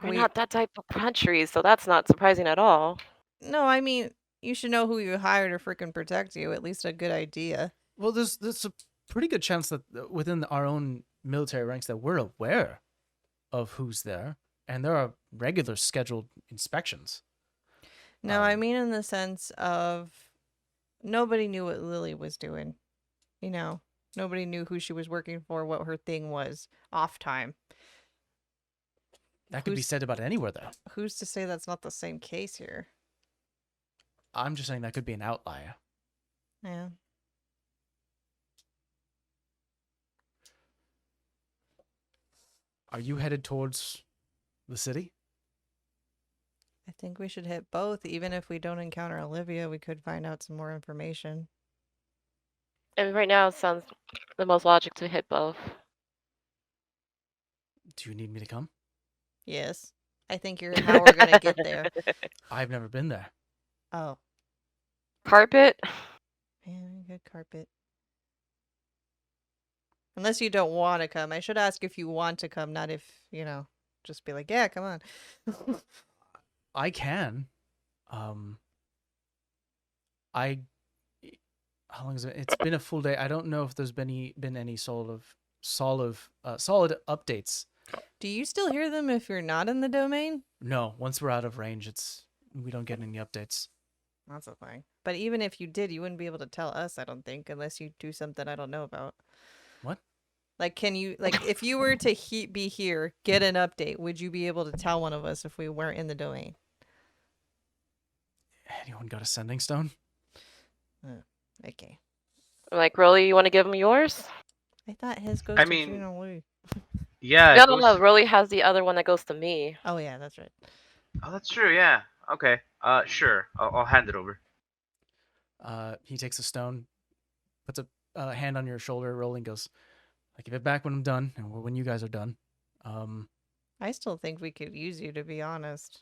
We're not that type of country, so that's not surprising at all. No, I mean, you should know who you hired to freaking protect you. At least a good idea. Well, there's a pretty good chance that within our own military ranks that we're aware of who's there, and there are regular scheduled inspections. No, I mean in the sense of nobody knew what Lily was doing. Nobody knew who she was working for, what her thing was off time. That could be said about anywhere, though. Who's to say that's not the same case here? I'm just saying that could be an outlier. Yeah. Are you headed towards the city? I think we should hit both. Even if we don't encounter Olivia, we could find out some more information. And right now it sounds the most logic to hit both. Do you need me to come? Yes. I think you're how we're going to get there. I've never been there. Oh. Carpet? Man, good carpet. Unless you don't want to come. I should ask if you want to come, not if, just be like, yeah, come on. I can. How long has it been? It's been a full day. I don't know if there's been any solid updates. Do you still hear them if you're not in the domain? No, once we're out of range, we don't get any updates. That's a thing. But even if you did, you wouldn't be able to tell us, I don't think, unless you do something I don't know about. What? Like, can you, if you were to be here, get an update, would you be able to tell one of us if we weren't in the domain? Anyone got a sending stone? Okay. Like, really, you want to give him yours? I thought his goes I to mean- Juno Lee. Yeah. No, Rolly has the other one that goes to me. Oh, yeah, that's right. Oh, that's true. Yeah. Okay. Sure. I'll hand it over. He takes a stone, puts a hand on your shoulder, rolling, goes, I give it back when I'm done, and when you guys are done. I still think we could use you, to be honest.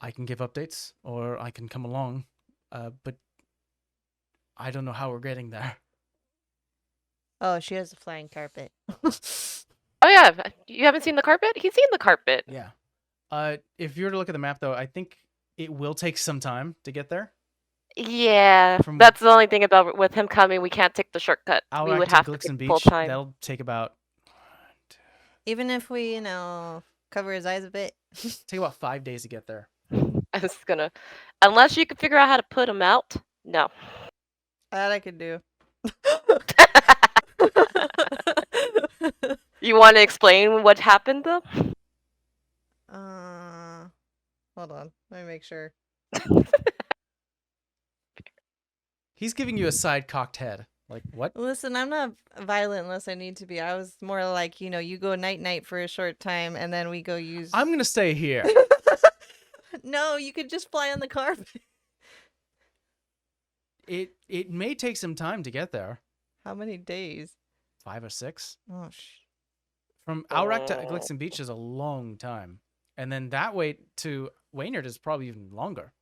I can give updates, or I can come along, but I don't know how we're getting there. Oh, she has a flying carpet. Oh, yeah. You haven't seen the carpet? He's seen the carpet. Yeah. If you were to look at the map, though, I think it will take some time to get there. Yeah. From- That's the only thing about with him coming. We can't take the shortcut. Our We would to have Glixen to Beach, full time. that'll take about Even if we, cover his eyes a bit. Take about 5 days to get there. I was gonna, unless you can figure out how to put him out. No. That I could do. You want to explain what happened though? Hold on. Let me make sure. He's giving you a side cocked head. Like, what? Listen, I'm not violent unless I need to be. I was more like, you go night-night for a short time, and then we go use... I'm going to stay here. No, you could just fly on the carpet. It may take some time to get there. How many days? 5 or 6. Oh, From Alrak to Glixen Beach is a long time. And then that way to Waynard is probably even longer.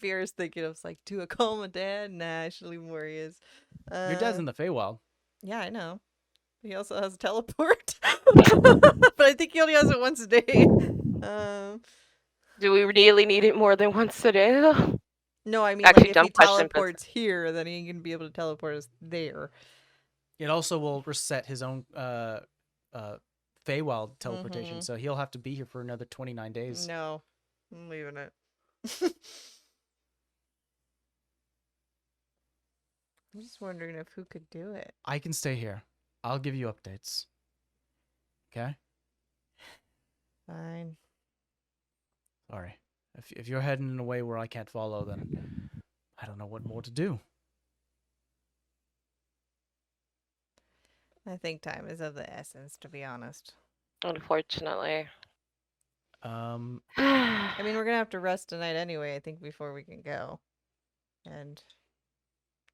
Vera's thinking of like, do I call my dad? Nah, I should leave him where he is. Your dad's in the Feywild. Yeah, I know. He also has a teleport. But I think he only has it once a day. Do we really need it more than once a day though? No, I mean, Actually, like, if dumb he question, but- teleports here, then he can be able to teleport us there. It also will reset his own Feywild teleportation, so he'll have to be here for another 29 days. No, I'm leaving it. I'm just wondering if who could do it. I can stay here. I'll give you updates. Okay? Fine. Sorry. If you're heading in a way where I can't follow, then I don't know what more to do. I think time is of the essence, to be honest. Unfortunately. I mean, we're gonna have to rest tonight anyway, I think, before we can go. And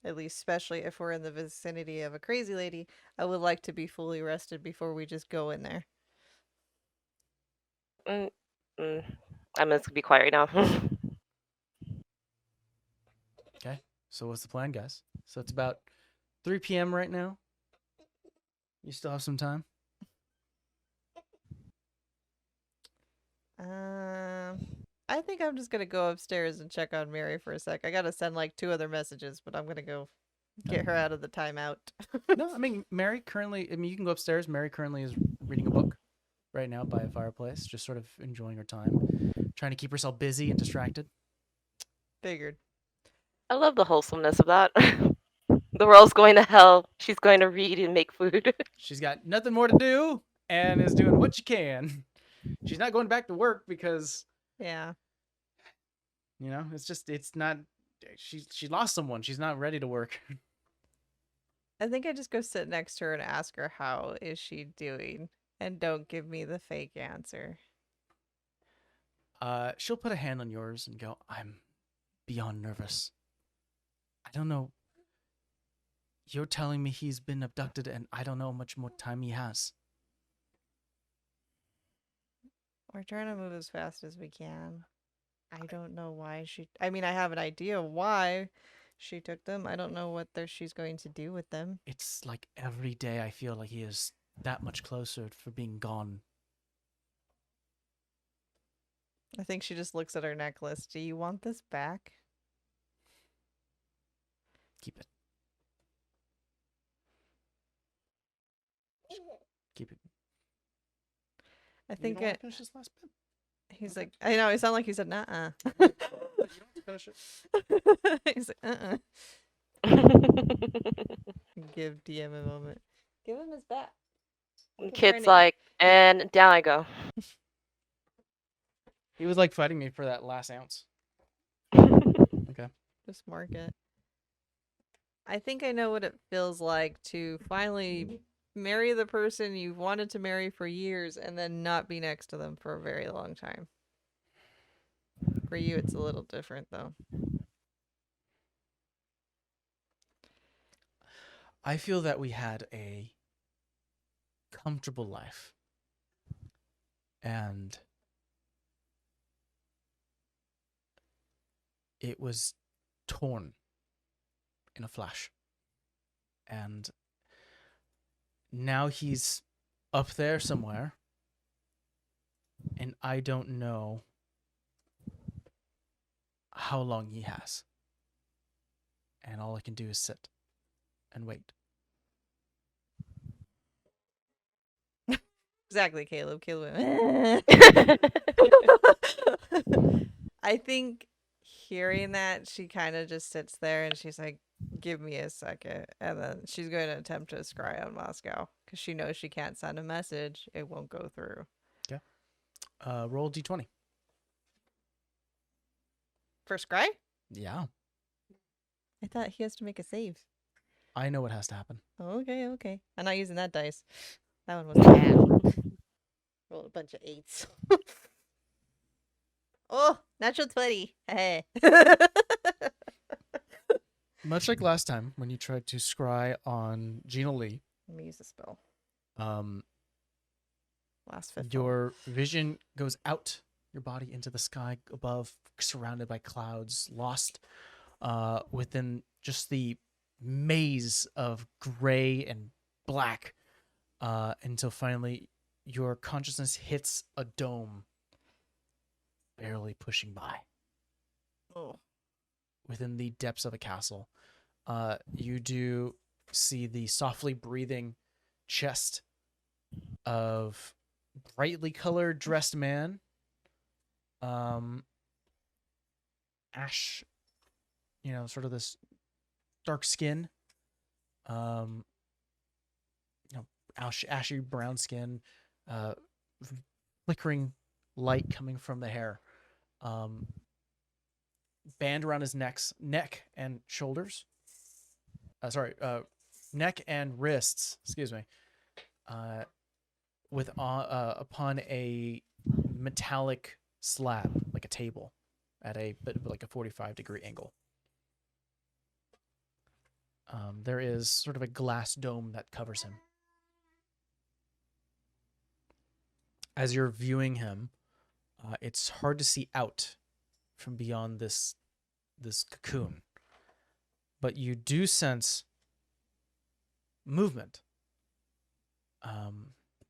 at least, especially if we're in the vicinity of a crazy lady, I would like to be fully rested before we just go in there. I'm just gonna be quiet right now. Okay? So what's the plan, guys? So it's about 3 p.m. right now. You still have some time? I think I'm just gonna go upstairs and check on Mary for a sec. I gotta send like 2 other messages, but I'm gonna go get her out of the timeout. No, I mean, Mary currently, you can go upstairs. Mary currently is reading a book right now by a fireplace, just sort of enjoying her time, trying to keep herself busy and distracted. Figured. I love the wholesomeness of that. The world's going to hell. She's going to read and make food. She's got nothing more to do and is doing what she can. She's not going back to work because, Yeah. it's not, she lost someone. She's not ready to work. I think I just go sit next to her and ask her how is she doing, and don't give me the fake answer. She'll put a hand on yours and go, I'm beyond nervous. I don't know. You're telling me he's been abducted and I don't know how much more time he has. We're trying to move as fast as we can. I don't know why I mean, I have an idea why she took them. I don't know what she's going to do with them. It's like every day I feel like he is that much closer for being gone. I think she just looks at her necklace. Do you want this back? Keep it. Keep it. I think you don't finish this last bit. he's like, I know, it sounded like he said, nuh-uh. You don't have to finish it. He's like, uh-uh. Give DM a moment. Give him his back. Kid's like, and down I go. He was like fighting me for that last ounce. Okay. Just mark it. I think I know what it feels like to finally marry the person you've wanted to marry for years and then not be next to them for a very long time. For you, it's a little different, though. I feel that we had a comfortable life. And it was torn in a flash. And now he's up there somewhere. And I don't know how long he has. And all I can do is sit and wait. Exactly, Caleb. Caleb. I think hearing that, she kind of just sits there and she's like, "Give me a second," and then she's going to attempt to scry on Moscow because she knows she can't send a message; it won't go through. Roll d20. For scry, Yeah, I thought he has to make a save. I know what has to happen. Okay. I'm not using that dice. That one was bad. Rolled a bunch of 8s. Oh, natural 20. Hey. Much like last time when you tried to scry on Gina Lee, Let me use the spell. um, Last fifth. your vision goes out your body into the sky above, surrounded by clouds, lost within just the maze of gray and black, until finally your consciousness hits a dome, barely pushing by. Oh. Within the depths of a castle. You do see the softly breathing chest of brightly colored dressed man. Ash, sort of this dark skin. Ashy brown skin, flickering light coming from the hair. Band around his neck and shoulders. Neck and wrists. Excuse me. With upon a metallic slab, like a table, at a bit of like a 45-degree angle. There is sort of a glass dome that covers him. As you're viewing him, it's hard to see out from beyond this cocoon, but you do sense movement,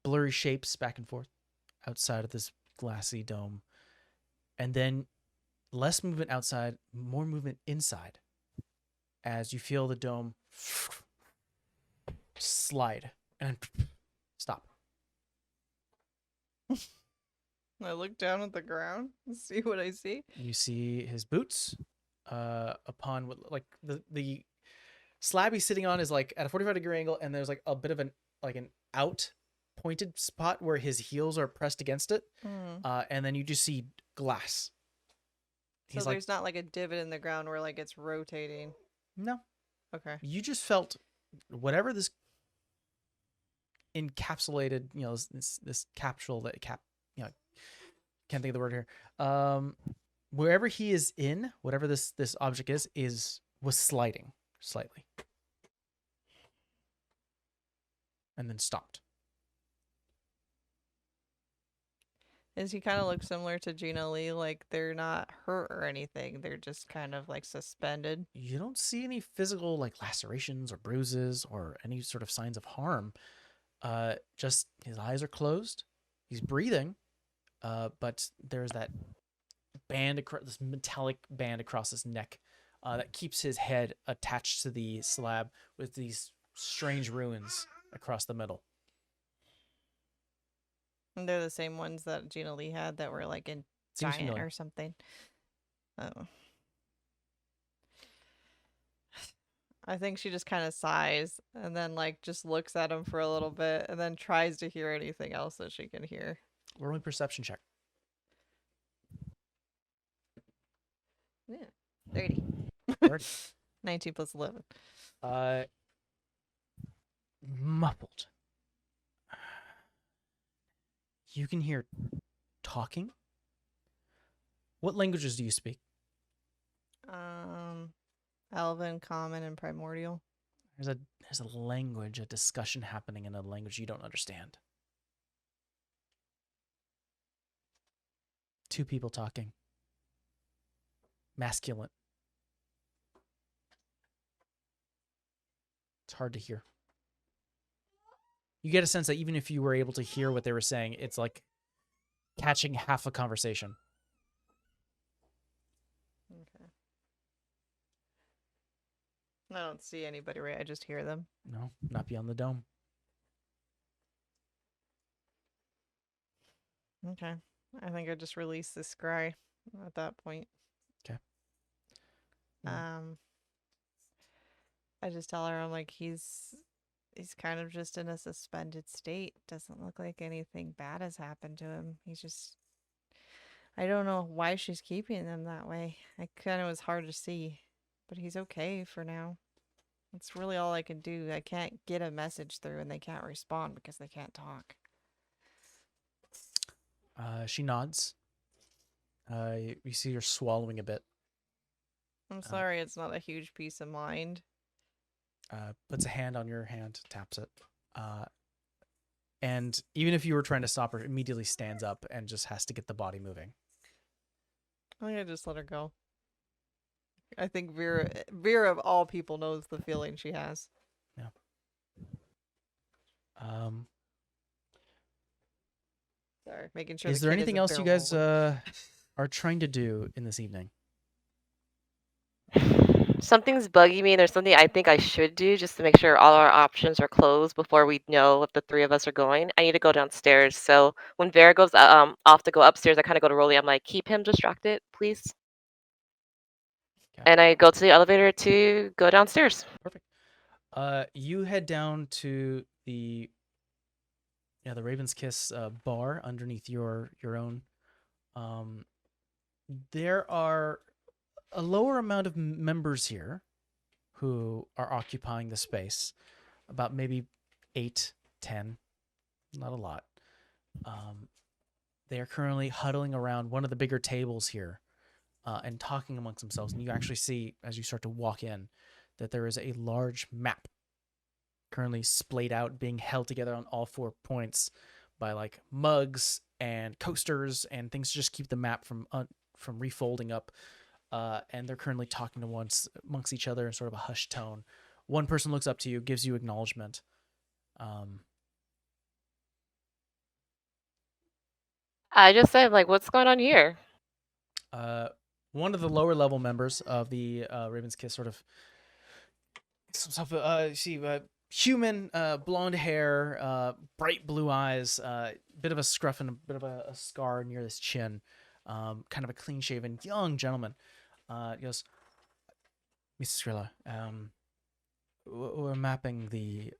blurry shapes back and forth outside of this glassy dome, and then less movement outside, more movement inside, as you feel the dome slide and stop. I look down at the ground and see what I see. You see his boots, upon what, like the slab he's sitting on is like at a 45-degree angle, and there's like a bit of an out pointed spot where his heels are pressed against it, and then you just see glass. So there's not like a divot in the ground where like it's rotating. No. Okay. You just felt whatever this encapsulated, this capsule that can't think of the word here. Wherever he is in, whatever this object was sliding slightly, and then stopped. Does he kind of look similar to Gina Lee? Like they're not hurt or anything. They're just kind of like suspended. You don't see any physical like lacerations or bruises or any sort of signs of harm. Just his eyes are closed. He's breathing, but there's that band this metallic band across his neck that keeps his head attached to the slab with these strange runes across the middle. And they're the same ones that Gina Lee had that were like in Seems giant familiar. or something. Oh. I think she just kind of sighs and then like just looks at him for a little bit and then tries to hear anything else that she can hear. Roll a perception check. Yeah. 30. 30. 19 plus 11. Muffled. You can hear talking. What languages do you speak? Elven, Common, and Primordial. There's a language, a discussion happening in a language you don't understand. Two people talking. Masculine. It's hard to hear. You get a sense that even if you were able to hear what they were saying, it's like catching half a conversation. Okay. I don't see anybody, right? I just hear them. No, not beyond the dome. Okay. I think I just release this scry at that point. 'Kay. Um, I just tell her I'm like he's kind of just in a suspended state. Doesn't look like anything bad has happened to him. He's just I don't know why she's keeping him that way. I kind of was hard to see, but he's okay for now. That's really all I can do. I can't get a message through and they can't respond because they can't talk. She nods. You see her swallowing a bit. I'm sorry it's not a huge peace of mind. Puts a hand on your hand, taps it. And even if you were trying to stop her, immediately stands up and just has to get the body moving. I'm gonna just let her go. I think Vera of all people knows the feeling she has. Yeah. Sorry, making sure. Is the there kid anything isn't else you barrel guys rolling. are trying to do in this evening? Something's bugging me. There's something I think I should do just to make sure all our options are closed before we know if the three of us are going. I need to go downstairs. So when Vera goes off to go upstairs, I kind of go to Rolly. I'm like, keep him distracted, please. Okay. And I go to the elevator to go downstairs. Perfect. You head down to the Raven's Kiss bar underneath your own. There are a lower amount of members here who are occupying the space, about maybe 8, 10, not a lot. They are currently huddling around one of the bigger tables here and talking amongst themselves. And you actually see, as you start to walk in, that there is a large map currently splayed out, being held together on all 4 points by like mugs and coasters and things to just keep the map from refolding up. And they're currently talking to amongst each other in sort of a hushed tone. One person looks up to you, gives you acknowledgement. I just said, like, what's going on here? One of the lower level members of the Raven's Kiss sort of human, blonde hair, bright blue eyes, bit of a scruff and a bit of a scar near his chin, kind of a clean-shaven young gentleman. He goes, Mrs. Skrilla, we're mapping the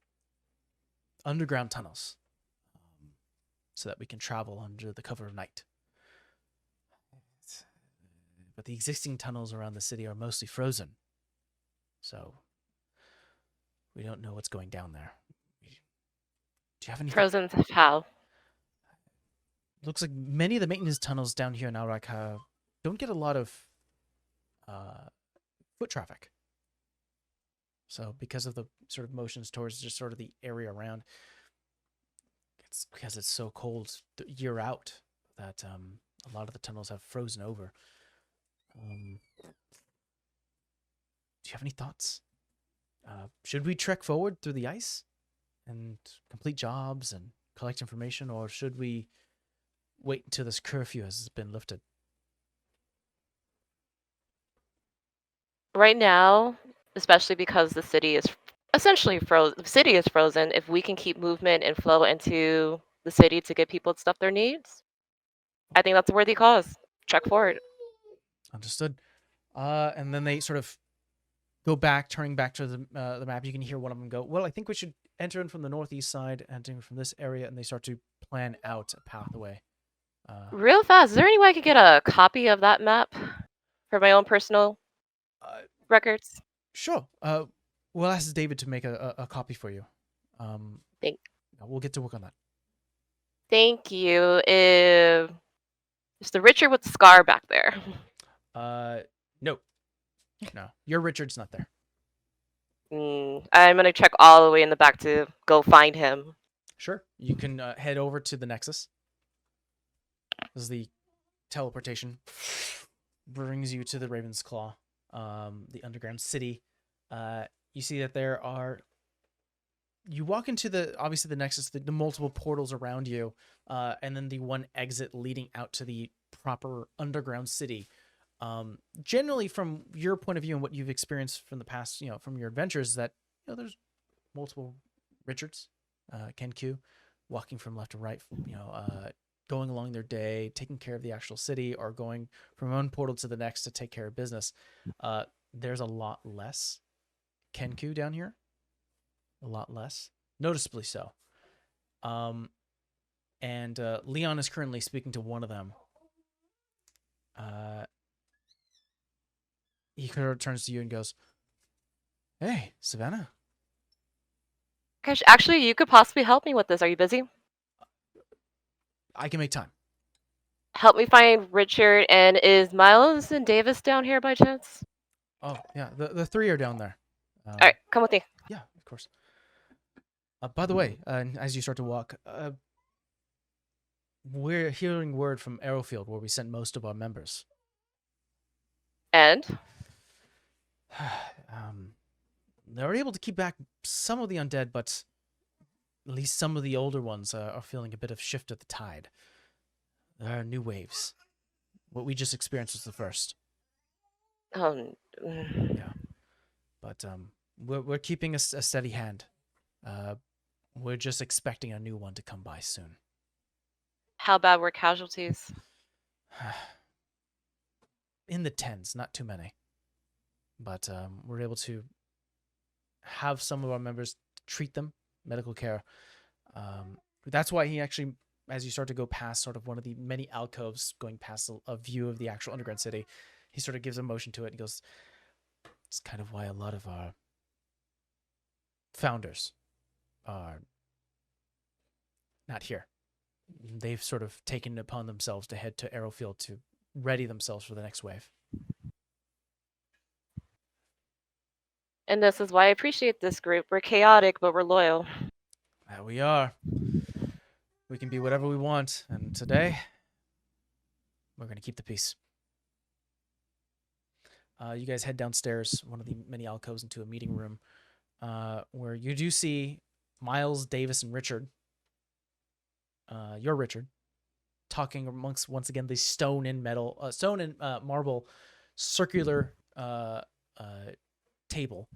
underground tunnels so that we can travel under the cover of night. But the existing tunnels around the city are mostly frozen, so we don't know what's going down there. Do you have any? Frozen how? Looks like many of the maintenance tunnels down here in Alraka don't get a lot of foot traffic. So because of the sort of motions towards just sort of the area around, it's because it's so cold year out that a lot of the tunnels have frozen over. Do you have any thoughts? Should we trek forward through the ice and complete jobs and collect information, or should we wait until this curfew has been lifted? Right now, especially because the city is essentially frozen. The city is frozen. If we can keep movement and flow into the city to get people stuff their needs, I think that's a worthy cause. Trek forward. Understood. And then they sort of go back, turning back to the map. You can hear one of them go, well, I think we should enter in from the northeast side, entering from this area, and they start to plan out a pathway. Real fast, is there any way I could get a copy of that map for my own personal records? Sure. We'll ask David to make a copy for you. We'll get to work on that. Thank you. Is the Richard with the scar back there? No. No. Your Richard's not there. I'm going to check all the way in the back to go find him. Sure. You can head over to the Nexus. This is the teleportation. Brings you to the Raven's Claw, the underground city. You see that there are... You walk into the Nexus, the multiple portals around you, and then the one exit leading out to the proper underground city. Generally, from your point of view and what you've experienced from the past, from your adventures, is that there's multiple Richards, Ken Q, walking from left to right. going along their day, taking care of the actual city, or going from one portal to the next to take care of business, there's a lot less Kenku down here. A lot less, noticeably so. And Leon is currently speaking to one of them. He turns to you and goes, "Hey, Savannah." Gosh, actually, you could possibly help me with this. Are you busy? I can make time. Help me find Richard. And is Miles and Davis down here by chance? Oh, yeah. The three are down there. All right, come with me. Yeah, of course. By the way, as you start to walk, we're hearing word from Arrowfield, where we sent most of our members. And They were able to keep back some of the undead, but at least some of the older ones are feeling a bit of shift of the tide. There are new waves. What we just experienced was the first. Yeah, but we're keeping a steady hand. We're just expecting a new one to come by soon. How bad were casualties? In the tens, not too many. But we're able to have some of our members treat them, medical care. That's why he actually, as you start to go past sort of one of the many alcoves going past a view of the actual underground city, he sort of gives a motion to it and goes, it's kind of why a lot of our founders are not here. They've sort of taken it upon themselves to head to Arrowfield to ready themselves for the next wave. And this is why I appreciate this group. We're chaotic, but we're loyal. We are. We can be whatever we want, and today, we're going to keep the peace. You guys head downstairs, one of the many alcoves, into a meeting room, where you do see Miles, Davis, and Richard. You're Richard, talking amongst, once again, the stone and marble circular table.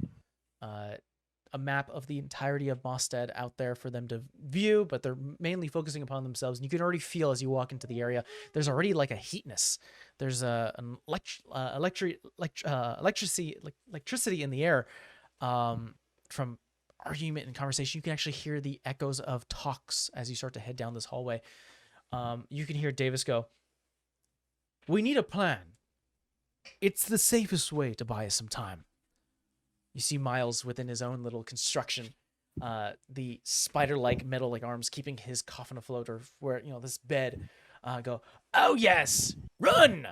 A map of the entirety of Mostead out there for them to view, but they're mainly focusing upon themselves. And you can already feel as you walk into the area, there's already like a heatness. There's an electricity in the air from argument and conversation. You can actually hear the echoes of talks as you start to head down this hallway. You can hear Davis go, "We need a plan. It's the safest way to buy us some time." You see Miles within his own little construction, the spider-like metal-like arms keeping his coffin afloat, or where, this bed, go, "Oh yes, run!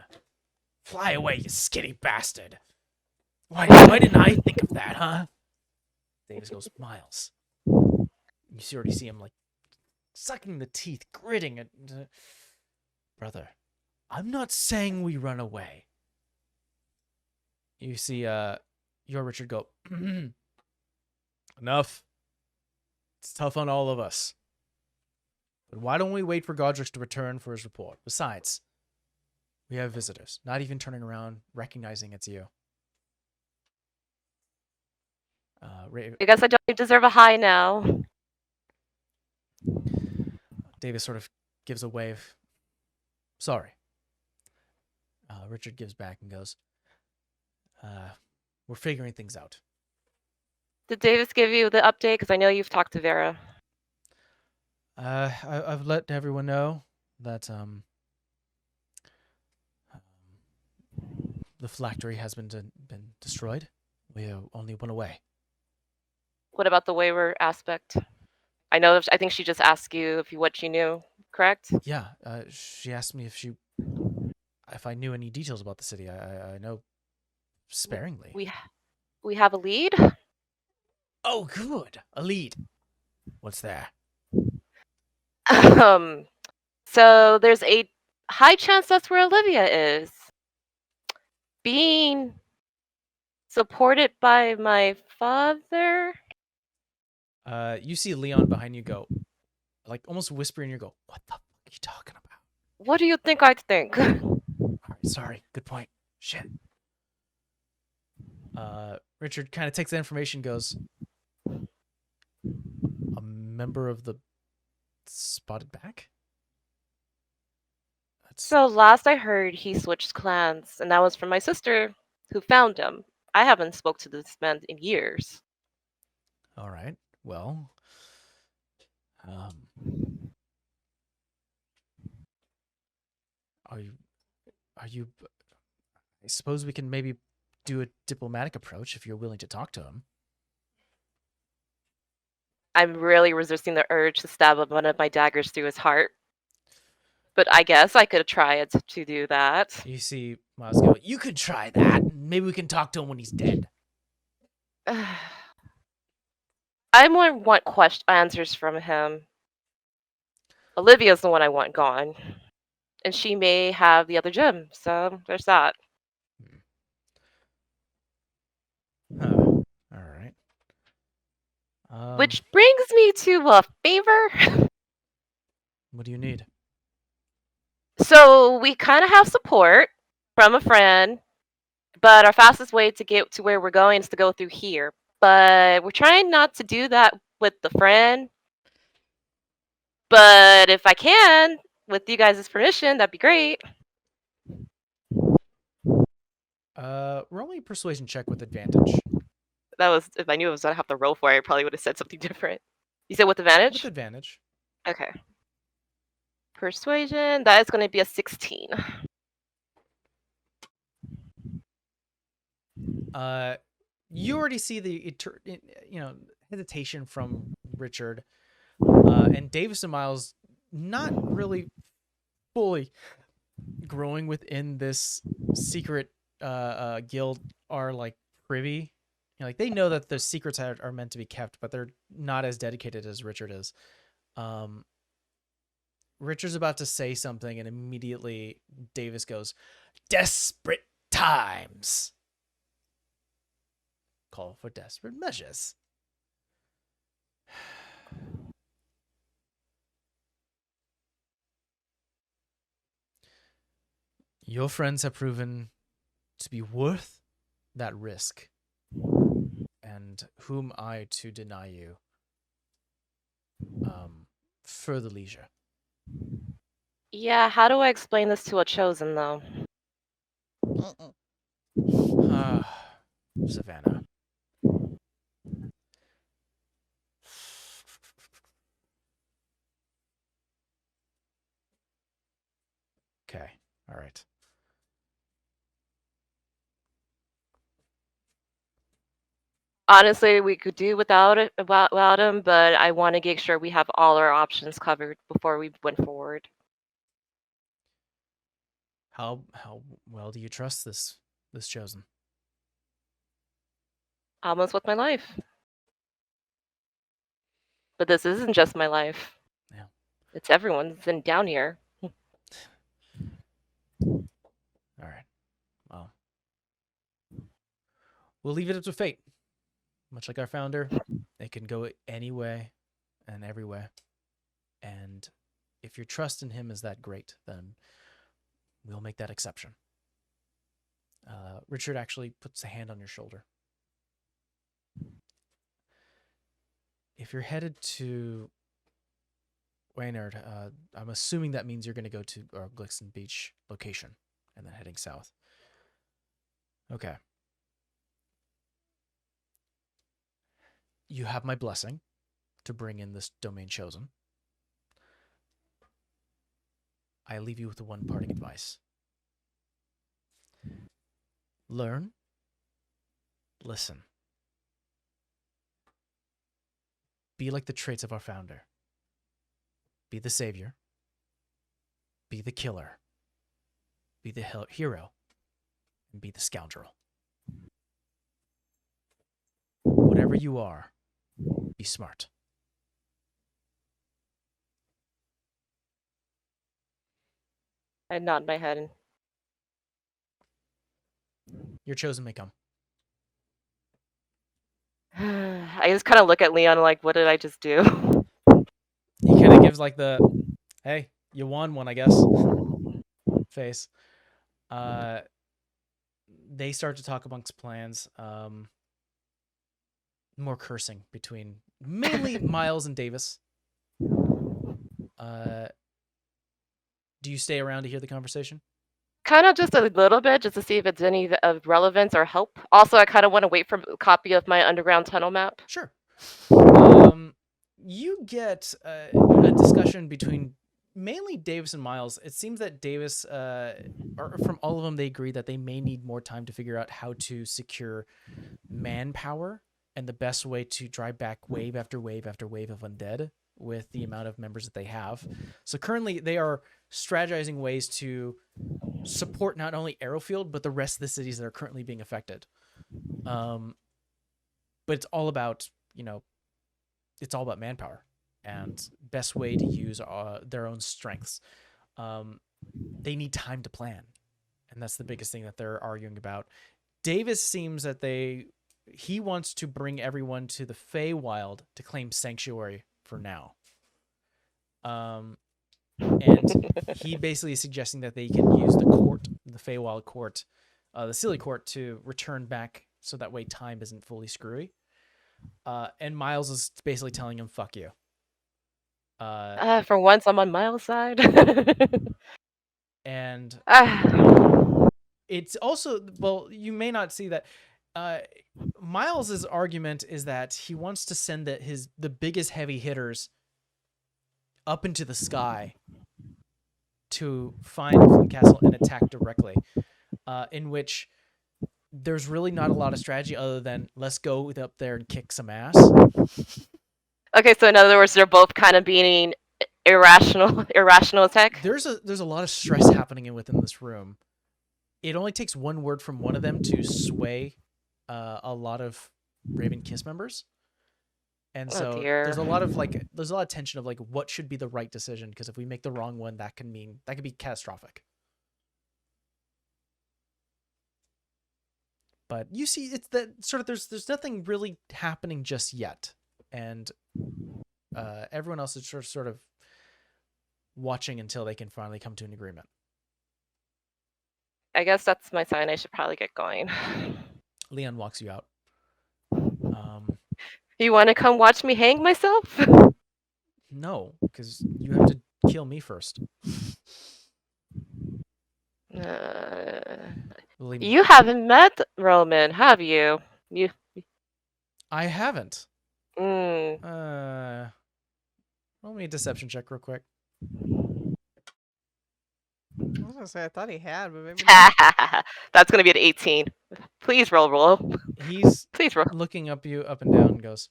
Fly away, you skinny bastard! Why didn't I think of that, huh?" Davis goes, "Miles." You already see him, like, sucking the teeth, gritting it. "Brother, I'm not saying we run away." You see, your Richard go, "Enough. It's tough on all of us. But why don't we wait for Godrich to return for his report? Besides, we have visitors." Not even turning around, recognizing it's you. I guess I don't deserve a high now. Davis sort of gives a wave. "Sorry." Richard gives back and goes, "We're figuring things out." Did Davis give you the update? Because I know you've talked to Vera. I've let everyone know that the phylactery has been destroyed. We only went away. What about the wayward aspect? I think she just asked you what you knew, correct? Yeah, she asked me if I knew any details about the city. I know sparingly. We have a lead? Oh, good. A lead. What's there? So there's a high chance that's where Olivia is. Being supported by my father? You see Leon behind you go, like almost whispering, you go, "What the fuck are you talking about?" What do you think I'd think? All right, sorry. Good point. Shit. Richard kind of takes that information, goes, "A member of the Spotted Back?" That's So last I heard, he switched clans, and that was from my sister, who found him. I haven't spoke to this man in years. all right. Well, um, are you? Are you? I suppose we can maybe do a diplomatic approach if you're willing to talk to him. I'm really resisting the urge to stab one of my daggers through his heart. But I guess I could try it to do that. You see Miles go, you could try that. Maybe we can talk to him when he's dead. I more want answers from him. Olivia's the one I want gone. And she may have the other gem, so there's that. Huh. All right. Which brings me to a favor. What do you need? So we kind of have support from a friend, but our fastest way to get to where we're going is to go through here. But we're trying not to do that with the friend. But if I can, with you guys' permission, that'd be great. Roll me a persuasion check with advantage. That was, if I knew I was gonna have to roll for it, I probably would have said something different. You said with advantage? With advantage. Okay. Persuasion, that is gonna be a 16. You already see the hesitation from Richard, and Davis and Miles not really fully growing within this secret guild are like privy. Like they know that the secrets are meant to be kept, but they're not as dedicated as Richard is. Richard's about to say something, and immediately Davis goes, "Desperate times call for desperate measures." Your friends have proven to be worth that risk. And whom I to deny you further leisure. Yeah, how do I explain this to a chosen, though? Savannah. Okay, all right. Honestly, we could do without him, but I want to make sure we have all our options covered before we went forward. How well do you trust this chosen? Almost with my life. But this isn't just my life. Yeah. It's everyone's in down here. All right. Well, we'll leave it up to fate. Much like our founder, it can go any way and every way. And if your trust in him is that great, then we'll make that exception. Richard actually puts a hand on your shoulder. If you're headed to Waynard, I'm assuming that means you're going to go to our Glixon Beach location and then heading south. Okay. You have my blessing to bring in this domain chosen. I leave you with the one parting advice. Learn. Listen. Be like the traits of our founder. Be the savior. Be the killer. Be the hero. And be the scoundrel. Whatever you are, be smart. I nod my head. Your chosen may come. I just kind of look at Leon like, what did I just do? He kind of gives like the, hey, you won one, I guess, face. They start to talk amongst plans. More cursing between mainly Miles and Davis. Do you stay around to hear the conversation? Kind of just a little bit, just to see if it's any of relevance or help. Also, I kind of want to wait for a copy of my underground tunnel map. Sure. You get a discussion between mainly Davis and Miles. It seems that Davis, or from all of them, they agree that they may need more time to figure out how to secure manpower and the best way to drive back wave after wave after wave of undead with the amount of members that they have. So currently they are strategizing ways to support not only Arrowfield, but the rest of the cities that are currently being affected. But it's all about, it's all about manpower and best way to use their own strengths. They need time to plan. And that's the biggest thing that they're arguing about. Davis seems that he wants to bring everyone to the Feywild to claim sanctuary for now. And he basically is suggesting that they can use the court, the Feywild court, the Silly court, to return back so that way time isn't fully screwy. And Miles is basically telling him, fuck you. For once, I'm on Miles' side. And Ah, it's also, well, you may not see that. Miles's argument is that he wants to send the biggest heavy hitters up into the sky to find Flint Castle and attack directly, in which there's really not a lot of strategy other than let's go up there and kick some ass. okay, so in other words, they're both kind of being irrational attack. There's a lot of stress happening within this room. It only takes one word from one of them to sway a lot of Raven Kiss members. And so there's a lot of tension of like what should be the right decision, because if we make the wrong one, that could be catastrophic. But you see, it's that sort of there's nothing really happening just yet, and everyone else is sort of watching until they can finally come to an agreement. I guess that's my sign. I should probably get going. Leon walks you out. You want to come watch me hang myself? No, because you have to kill me first. You haven't met Roman, have you? I haven't. Mm. Roll me a deception check real quick. I was gonna say I thought he had, but maybe not. That's gonna be an 18. Please roll. He's Please roll. looking up and down and goes,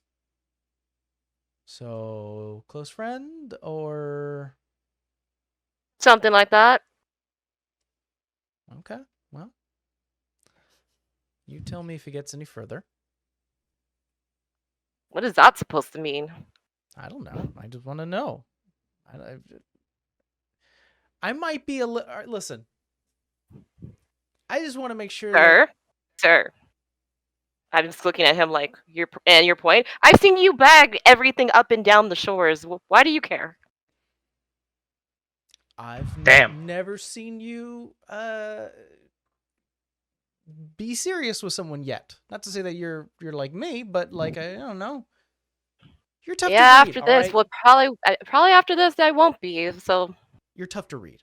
so close friend or Something like that. okay, well, you tell me if it gets any further. What is that supposed to mean? I don't know. I just want to know. I might be listen. I just want to make sure. Sir. I'm just looking at him like your point. I've seen you bag everything up and down the shores. Why do you care? I've Damn. never seen you be serious with someone yet. Not to say that you're like me, but like I don't know. You're tough to read. After this, right? well, probably after this, I won't be. So you're tough to read.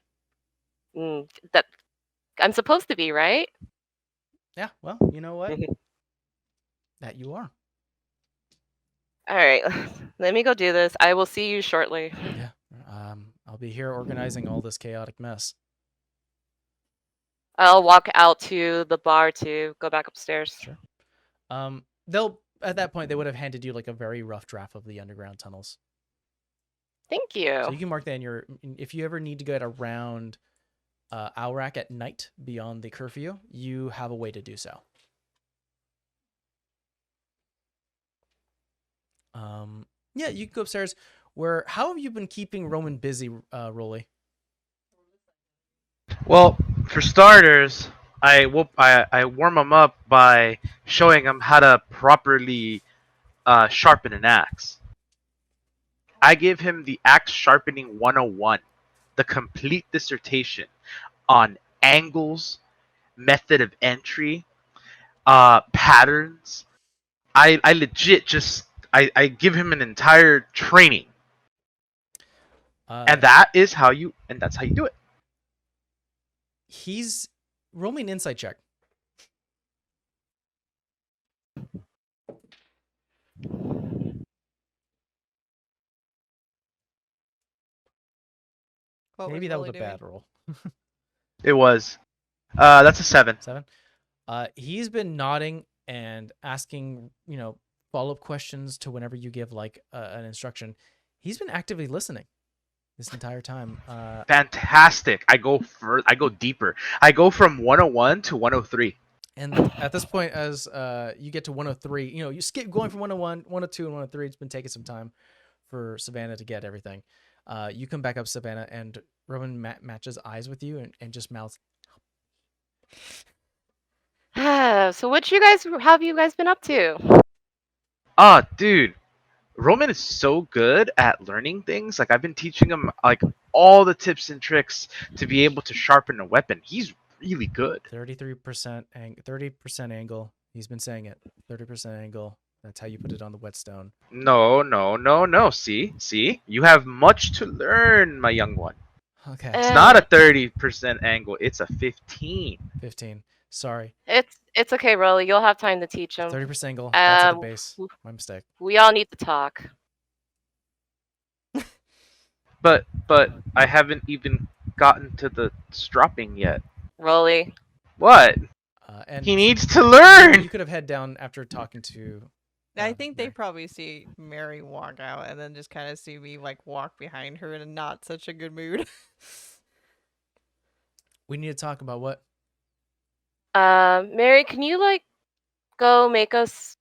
That I'm supposed to be, right? Yeah. Well, you know what? That you are. All right. Let me go do this. I will see you shortly. Yeah. I'll be here organizing all this chaotic mess. I'll walk out to the bar to go back upstairs. Sure. They'll at that point they would have handed you like a very rough draft of the underground tunnels. Thank you. So you can mark that if you ever need to get around Aurak at night beyond the curfew, you have a way to do so. Yeah, you can go upstairs. How have you been keeping Roman busy, Rolly? Well, for starters, I warm him up by showing him how to properly sharpen an axe. I give him the Axe Sharpening 101, the complete dissertation on angles, method of entry, patterns. I legit just I give him an entire training, and that's how you do it. He's roll me an insight check. What Maybe that was Rolly a doing? bad roll. It was. That's a 7. 7. He's been nodding and asking, follow-up questions to whenever you give like an instruction. He's been actively listening this entire time. Fantastic. I go deeper. I go from 101 to 103. And at this point, as you get to 103, you skip going from 101, 102, and 103. It's been taking some time for Savannah to get everything. You come back up, Savannah, and Roman matches eyes with you and just mouths, So what have you guys been up to? Dude, Roman is so good at learning things. Like I've been teaching him like all the tips and tricks to be able to sharpen a weapon. He's really good. 33% 30% angle. He's been saying it. 30% angle. That's how you put it on the whetstone. No. See, you have much to learn, my young one. Okay. It's not a 30% angle. It's a 15. 15. Sorry. It's okay, Rolly. You'll have time to teach him. 30% angle. That's at the Um, base. My mistake. We all need to talk. But I haven't even gotten to the stropping yet. Rolly. What? And He needs to learn. you could have head down after talking to. I think they Mary. probably see Mary walk out and then just kind of see me like walk behind her in a not such a good mood. We need to talk about what? Mary, can you like go make us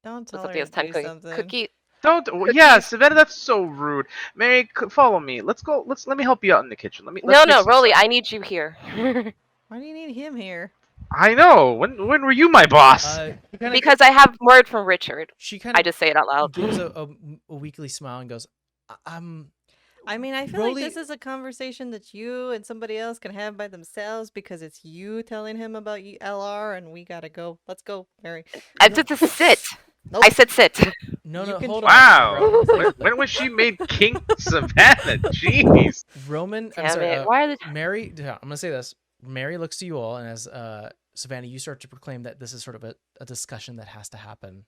Don't tell something her that's to do technically something. cookie? Don't. Yeah, Savannah, that's so rude. Mary, follow me. Let's go. Let me help you out in the kitchen. Let's make some Rolly, stuff. I need you here. Why do you need him here? I know. When were you my boss? Because I have word from Richard. She kind I of just say it out loud. gives a weakly smile and goes, I mean, I feel Rolly- like this is a conversation that you and somebody else can have by themselves because it's you telling him about LR and we gotta go. Let's go, Mary. I said to sit. Nope. I said sit. No, You can hold Wow. on. Roman, when was she made King Savannah? Jeez. Roman, I'm Damn sorry. it. Why are the Mary, I'm going to say this. Mary looks to you all, and as Savannah, you start to proclaim that this is sort of a discussion that has to happen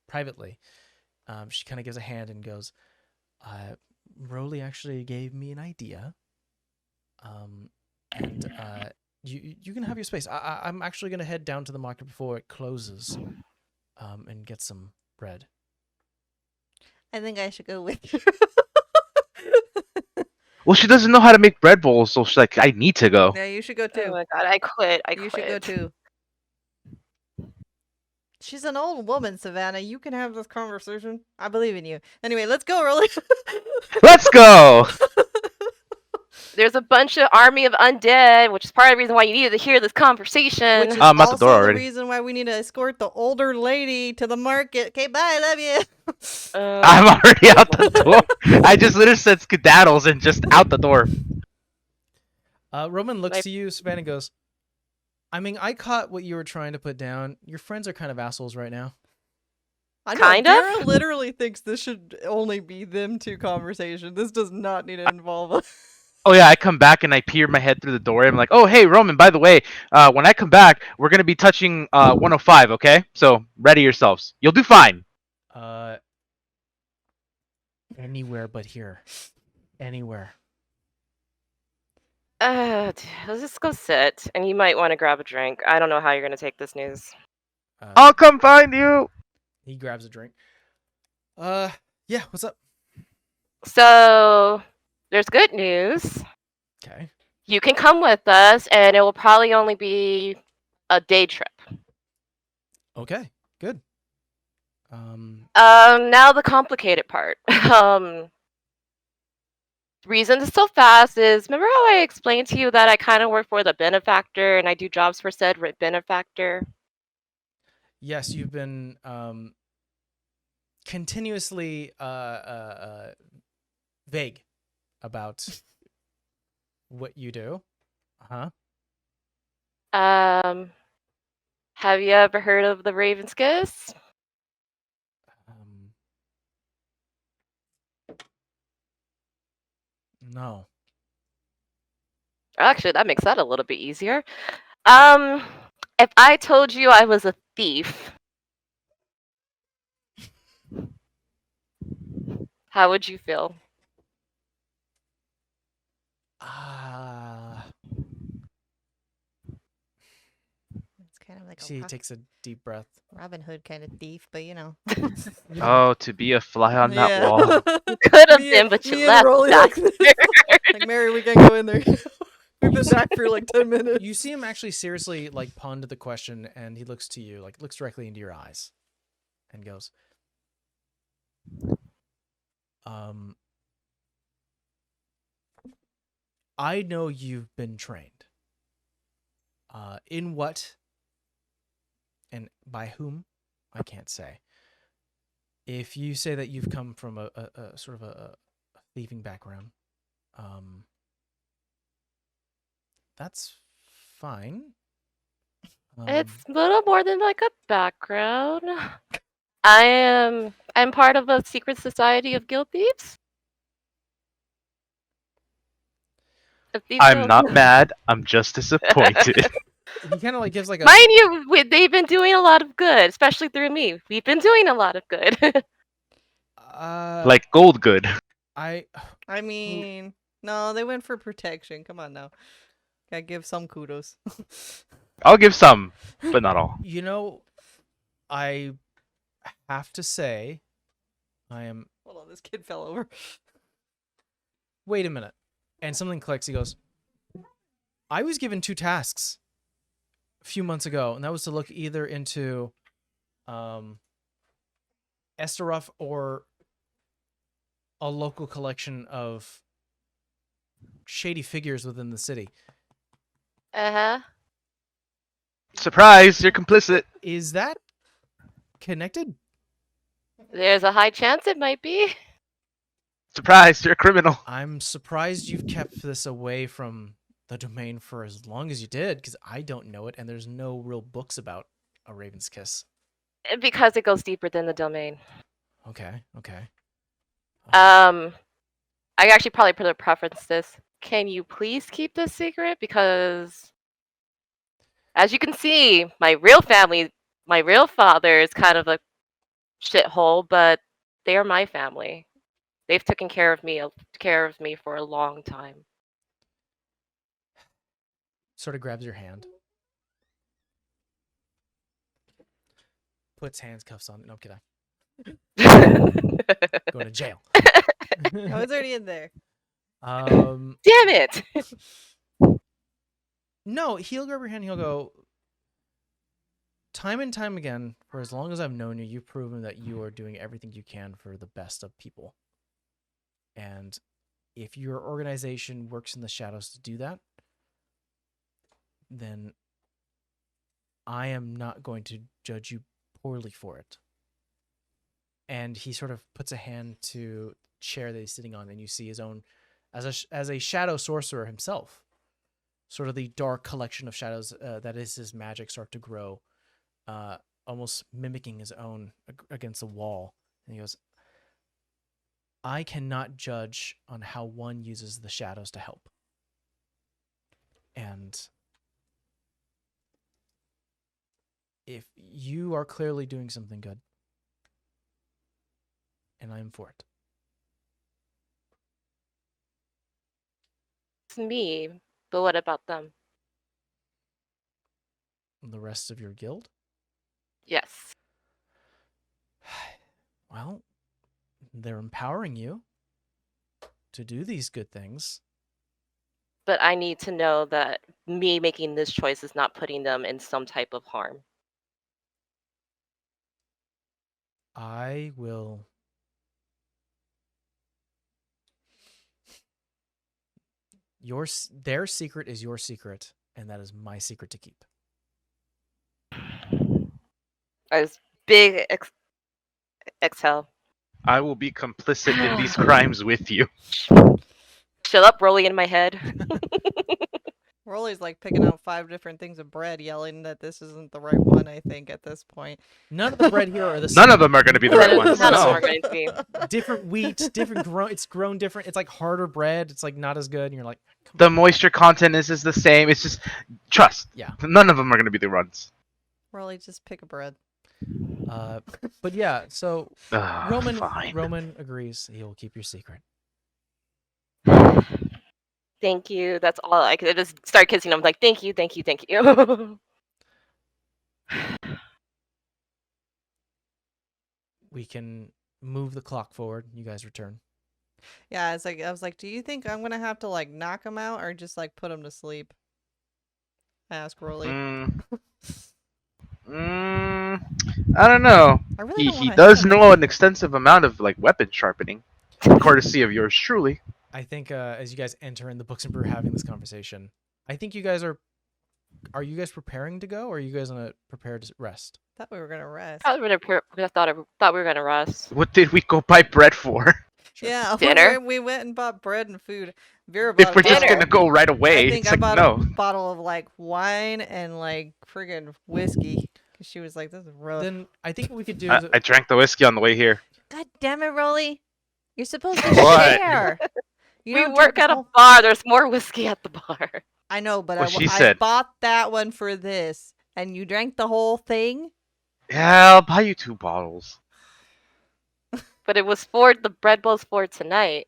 privately. She kind of gives a hand and goes, Rolly actually gave me an idea. And you can have your space. I'm actually going to head down to the market before it closes and get some bread. I think I should go with you. Well, she doesn't know how to make bread bowls, so she's like, I need to go. Yeah, you should go Oh too. my god, I quit. I You quit. should go too. She's an old woman, Savannah. You can have this conversation. I believe in you. Anyway, let's go, Rolly. Let's go. There's a bunch of army of undead, which is part of the reason why you needed to hear this conversation. Which is I'm at the also door already. the reason why we need to escort the older lady to the market. Okay, bye. Love you. I'm already out the door. I just literally said skedaddles and just out the door. Roman looks My- to you, Savannah, and goes, I mean, I caught what you were trying to put down. Your friends are kind of assholes right now. I know, Kind of? Dara literally thinks this should only be them two conversation. This does not need to involve us. Oh yeah, I come back and I peer my head through the door. I'm like, oh hey Roman, by the way, when I come back, we're gonna be touching 105, okay? So ready yourselves. You'll do fine. Anywhere but here. Anywhere. Let's just go sit, and you might want to grab a drink. I don't know how you're gonna take this news. I'll come find you. He grabs a drink. Yeah, what's up? So, there's good news. Okay. You can come with us, and it will probably only be a day trip. Okay, good. Now the complicated part. Reason it's so fast is, remember how I explained to you that I kind of work for the benefactor and I do jobs for said benefactor? Yes, you've been continuously vague about what you do. Uh-huh. Have you ever heard of the Raven's Kiss? No. Actually, that makes that a little bit easier. Um, if I told you I was a thief, how would you feel? It's kind of like See, he a takes a deep breath. Robin Hood kind of thief, but you know. Oh, to be a fly on that Yeah. wall. Could have Me been, and- but you me and left. Rolly like this. Like, Mary, we can't go in there. We've been back for like 10 minutes. You see him actually seriously like ponder the question, and he looks to you, like looks directly into your eyes, and goes, I know you've been trained. In what and by whom, I can't say. If you say that you've come from a sort of a thieving background, that's fine. It's a little more than like a background. I'm part of a secret society of guild thieves. Of thieves I'm guild. not mad. I'm just disappointed. He kind of like gives like a. Mind you, they've been doing a lot of good, especially through me. We've been doing a lot of good. Like gold good. I mean, no, they went for protection. Come on now. Gotta give some kudos. I'll give some, but not all. You know, I have to say, I am. Hold on, this kid fell over. Wait a minute. And something clicks. He goes, I was given 2 tasks a few months ago, and that was to look either into Esteroth or a local collection of shady figures within the city. Uh-huh. Surprise, you're complicit. Is that connected? There's a high chance it might be. Surprise, you're a criminal. I'm surprised you've kept this away from the domain for as long as you did, because I don't know it, and there's no real books about a Raven's Kiss. Because it goes deeper than the domain. Okay. I actually probably put a preference this. Can you please keep this secret? Because as you can see, my real family, my real father is kind of a shithole, but they are my family. They've taken care of me for a long time. Sort of grabs your hand. Puts handcuffs on. No, kidding. Going to jail. I was already in there. Damn it! No, he'll grab your hand. He'll go. Time and time again, for as long as I've known you, you've proven that you are doing everything you can for the best of people. And if your organization works in the shadows to do that, then I am not going to judge you poorly for it. And he sort of puts a hand to the chair that he's sitting on, and you see his own, as a shadow sorcerer himself, sort of the dark collection of shadows that is his magic start to grow, almost mimicking his own against the wall. And he goes, I cannot judge on how one uses the shadows to help. And if you are clearly doing something good, and I am for it. It's me, but what about them? The rest of your guild? Yes. Well, they're empowering you to do these good things. But I need to know that me making this choice is not putting them in some type of harm. I will. Their secret is your secret, and that is my secret to keep. I was big exhale. I will be complicit in these crimes with you. Shut up, Rolly in my head. Rolly's like picking out 5 different things of bread, yelling that this isn't the right one, I think, at this point. None of the bread here are the None same. of them are going to be the right ones. None of them No. are going to be. Different wheat, different grown. It's grown different. It's like harder bread. It's like not as good. And you're like, come The on. moisture content is the same. It's just trust. Yeah. None of them are going to be the ones. Rolly, just pick a bread. But yeah, so Fine. Roman agrees he will keep your secret. Thank you. That's all I could just start kissing him. Like, thank you, thank you, thank you. We can move the clock forward. You guys return. Yeah, it's like I was like, do you think I'm gonna have to like knock him out or just like put him to sleep? I asked Rolly. I don't know. I really He don't wanna does hit him. know an extensive amount of like weapon sharpening, courtesy of yours truly. I think as you guys enter in the Books and Brew having this conversation, I think you guys are you guys preparing to go or are you guys gonna prepare to rest? Thought we were gonna rest. I thought we were gonna rest. What did we go buy bread for? Yeah, Dinner? we went and bought bread and food. Vera bought If we're a just bottle. gonna go right away, I think it's I like bought no. a bottle of like wine and like friggin' whiskey. 'Cause she was like, "This is rough." Then I think what we could do. I drank the whiskey on the way here. God damn it, Rolly! You're supposed to What? share. You We don't work drink the at a whole- bar. There's more whiskey at the bar. I know, but Well, I she I said- bought that one for this, and you drank the whole thing. Yeah, I'll buy you 2 bottles. But it was for the bread bowls for tonight.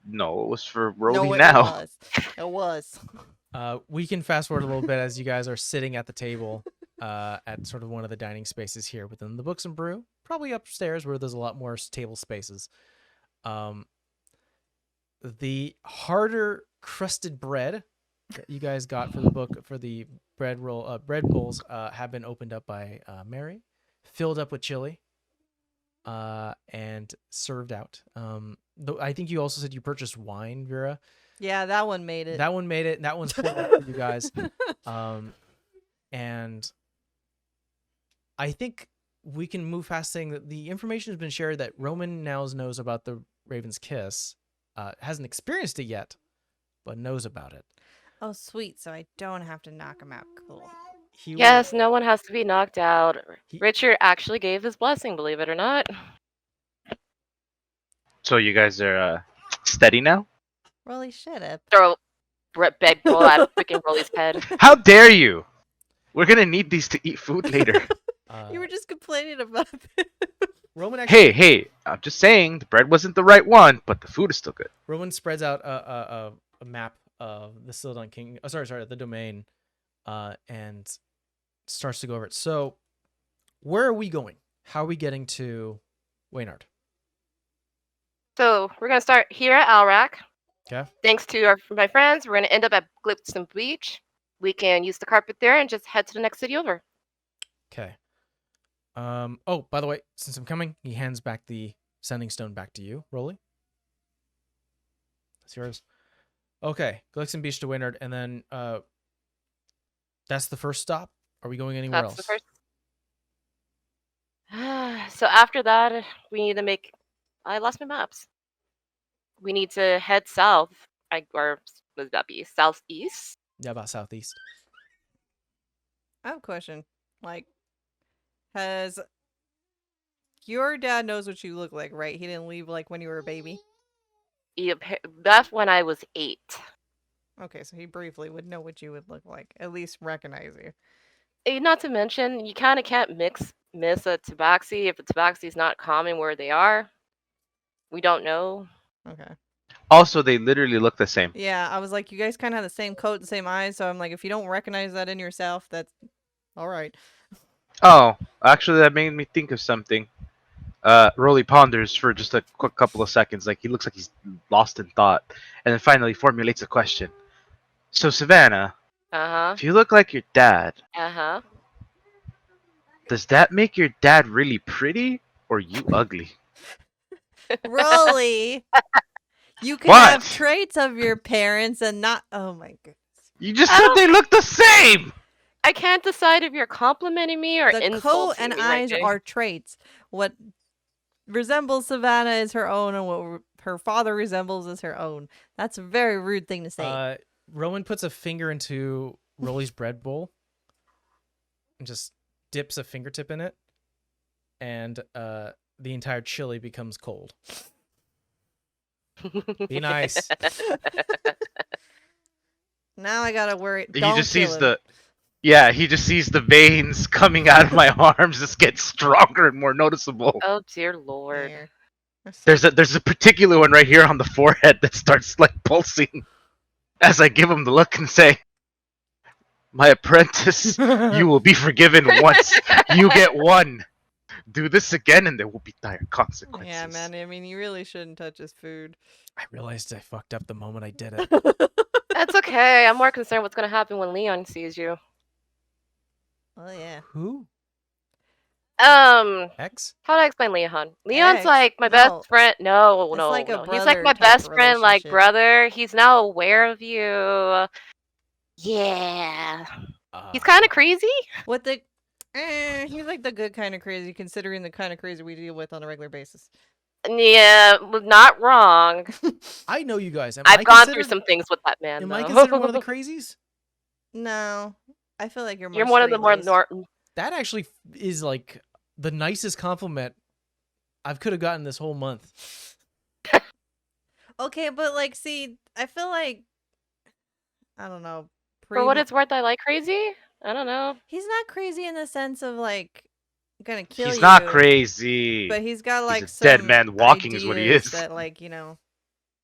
No, it was for No, rolling it now. was. It was. We can fast forward a little bit as you guys are sitting at the table at sort of one of the dining spaces here within the Books and Brew, probably upstairs where there's a lot more table spaces. The harder crusted bread that you guys got for the bread bowls have been opened up by Mary, filled up with chili, and served out. Though I think you also said you purchased wine, Vera. Yeah, that one made it. That one made it. And that one's poured out for you guys. And I think we can move past saying that the information has been shared that Roman now knows about the Raven's Kiss. Hasn't experienced it yet, but knows about it. Oh, sweet. So I don't have to knock him out. Cool. He will- Yes, no one has to be knocked out. He- Richard actually gave his blessing, believe it or not. So you guys are steady now? Rolly, shut up. Throw a bed bowl at freaking Rolly's head. How dare you? We're gonna need these to eat food later. You were just complaining about it. Roman actually. hey, I'm just saying the bread wasn't the right one, but the food is still good. Roman spreads out a map of the Sildon King. Oh, sorry, the domain, and starts to go over it. So, where are we going? How are we getting to Waynard? So we're gonna start here at Alrac. Okay. Thanks to my friends, we're gonna end up at Glipson Beach. We can use the carpet there and just head to the next city over. Okay. Oh, by the way, since I'm coming, he hands back the sending stone back to you, Rolly. That's yours. Okay, Glixon Beach to Waynard, and then that's the first stop. Are we going anywhere That's else? the first. So after that, we need to make. I lost my maps. We need to head south. Or would that be southeast? Yeah, about southeast. I have a question. Like, has your dad knows what you look like, right? He didn't leave like when you were a baby. That's when I was 8. Okay, so he briefly would know what you would look like, at least recognize you. Not to mention, you kind of can't miss a tabaxi if the tabaxi is not common where they are. We don't know. Okay. Also, they literally look the same. Yeah, I was like, you guys kind of have the same coat, the same eyes, so I'm like, if you don't recognize that in yourself, that's all right. Oh, actually, that made me think of something. Rolly ponders for just a quick couple of seconds, like he looks like he's lost in thought, and then finally formulates a question. So, Savannah, Uh if you look like your dad, huh. does that make your dad really pretty or you ugly? Rolly, you can What? have traits of your parents and not. Oh my goodness. You just I said don't- they look the same. I can't decide if you're complimenting me or The coat insulting and me right eyes now. are traits. What resembles Savannah is her own, and what her father resembles is her own. That's a very rude thing to say. Rowan puts a finger into Rolly's bread bowl and just dips a fingertip in it, and the entire chili becomes cold. Be nice. Now I gotta worry. He Don't just kill sees him. he just sees the veins coming out of my arms just get stronger and more noticeable. Oh dear lord. Here. There's a particular one right here on the forehead that starts like pulsing as I give him the look and say, "My apprentice, you will be forgiven once. You get one. Do this again and there will be dire consequences." Yeah, man. I mean, you really shouldn't touch his food. I realized I fucked up the moment I did it. That's okay. I'm more concerned what's gonna happen when Leon sees you. Oh yeah. Who? X? How do I explain Leon? Leon's Ex? like my No. best friend. No, It's no, like a no. He's like brother my type best of friend, like relationship. brother. He's now aware of you. Yeah. He's kind of crazy. What the? He's like the good kind of crazy, considering the kind of crazy we deal with on a regular basis. Yeah, not wrong. I know you guys. I've gone through some things with that man. Am though. I considered one of the crazies? No, I feel like you're more. You're one of the more straight-laced. That actually is like the nicest compliment I could have gotten this whole month. Okay, but like, see, I feel like I don't know. For what it's worth, I like crazy. I don't know. He's not crazy in the sense of like gonna kill you. He's not crazy. But he's got like a some dead man walking is what he ideas is. That like, you know,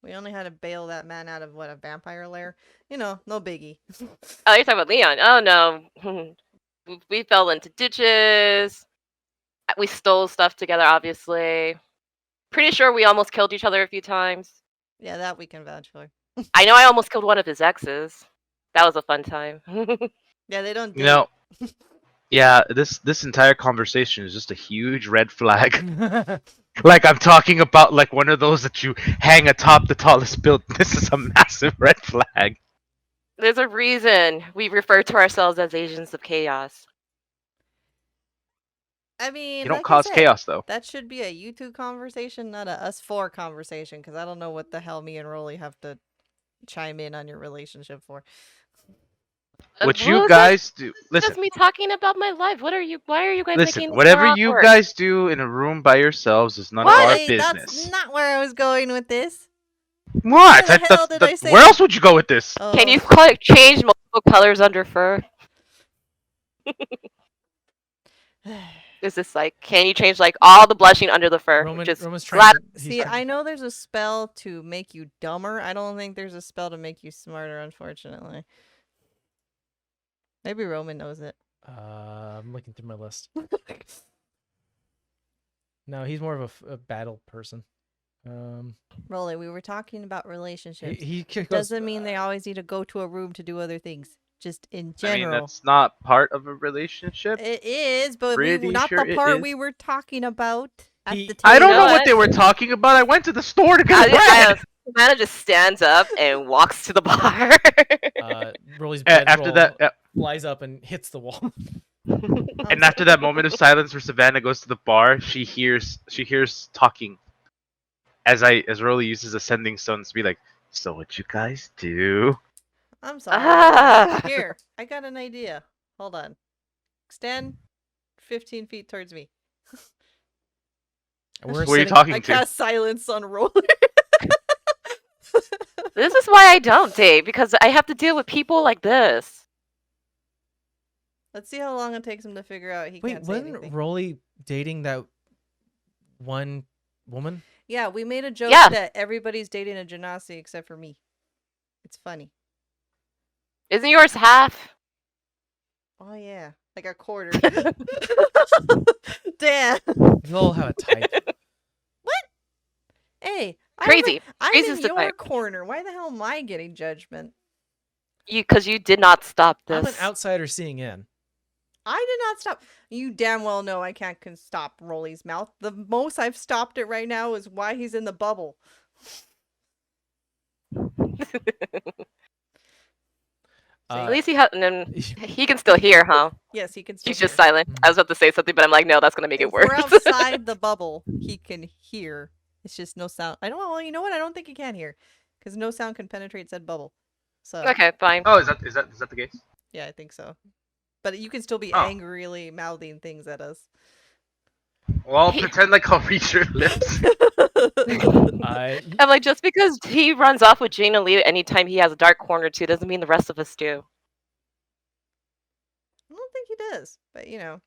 we only had to bail that man out of a vampire lair. You know, no biggie. Oh, you're talking about Leon. Oh no. We fell into ditches. We stole stuff together, obviously. Pretty sure we almost killed each other a few times. Yeah, that we can vouch for. I know I almost killed one of his exes. That was a fun time. Yeah, they don't. You know, yeah, this entire conversation is just a huge red flag. Like I'm talking about like one of those that you hang atop the tallest building. This is a massive red flag. There's a reason we refer to ourselves as agents of chaos. I mean, You don't like cause said, chaos though. That should be a you two conversation, not a us four conversation, because I don't know what the hell me and Rolly have to chime in on your relationship for. What you guys do? That's Listen, me talking about my life. Why are you guys making listen. this Whatever more you awkward? guys do in a room by yourselves is none of our Wait, business. that's not where I was going with this. What? Where the hell did I say Where that? else would you go with this? Oh. Can you change multiple colors under fur? Is this like, can you change like all the blushing under the fur? Roman's trying to, See, I know there's a spell to make you dumber. I don't think there's a spell to make you smarter, unfortunately. Maybe Roman knows it. I'm looking through my list. No, he's more of a battle person. Rolly, we were talking about relationships. He goes, doesn't mean they always need to go to a room to do other things. Just in general. I mean, that's not part of a relationship. It is, but Pretty not sure the it part is. we were talking about at the table. I don't know know what what? they were talking about. I went to the store to get bread. Savannah just stands up and walks to the bar. Rolly's bread After roll that, flies up and hits the wall. and after that moment of silence where Savannah goes to the bar, she hears talking. As Rolly uses ascending stones to be like, "So what you guys do?" I'm sorry. Ah. Here, I got an idea. Hold on. Stand 15 feet towards me. Who are you talking I to? cast silence on Roller. This is why I don't date, because I have to deal with people like this. Let's see how long it takes him to figure out he can't say wasn't anything. Rolly dating that one woman? Yeah, we made a joke Yeah. that everybody's dating a Genasi except for me. It's funny. Isn't yours half? Oh yeah, like a quarter. Damn. You all have a type. Hey, Crazy. I'm Crazy's in the your type. corner. Why the hell am I getting judgment? Because you did not stop I'm this. an outsider seeing in. I did not stop. You damn well know I can't stop Rolly's mouth. The most I've stopped it right now is why he's in the bubble. At least he can still hear, huh? Yes, he can still He's just hear. silent. I was about to say something, but I'm like, no, that's gonna make it If worse. we're outside the bubble, he can hear. It's just no sound. I don't. Well, you know what? I don't think he can hear, because no sound can penetrate said bubble. So Okay, fine. Oh, is that the case? yeah, I think so. But you can still be Oh. angrily mouthing things at us. Well, He- pretend like I'll read your lips. I I'm like, just because he runs off with Jane and Leah anytime he has a dark corner too, doesn't mean the rest of us do. I don't think he does, but you know.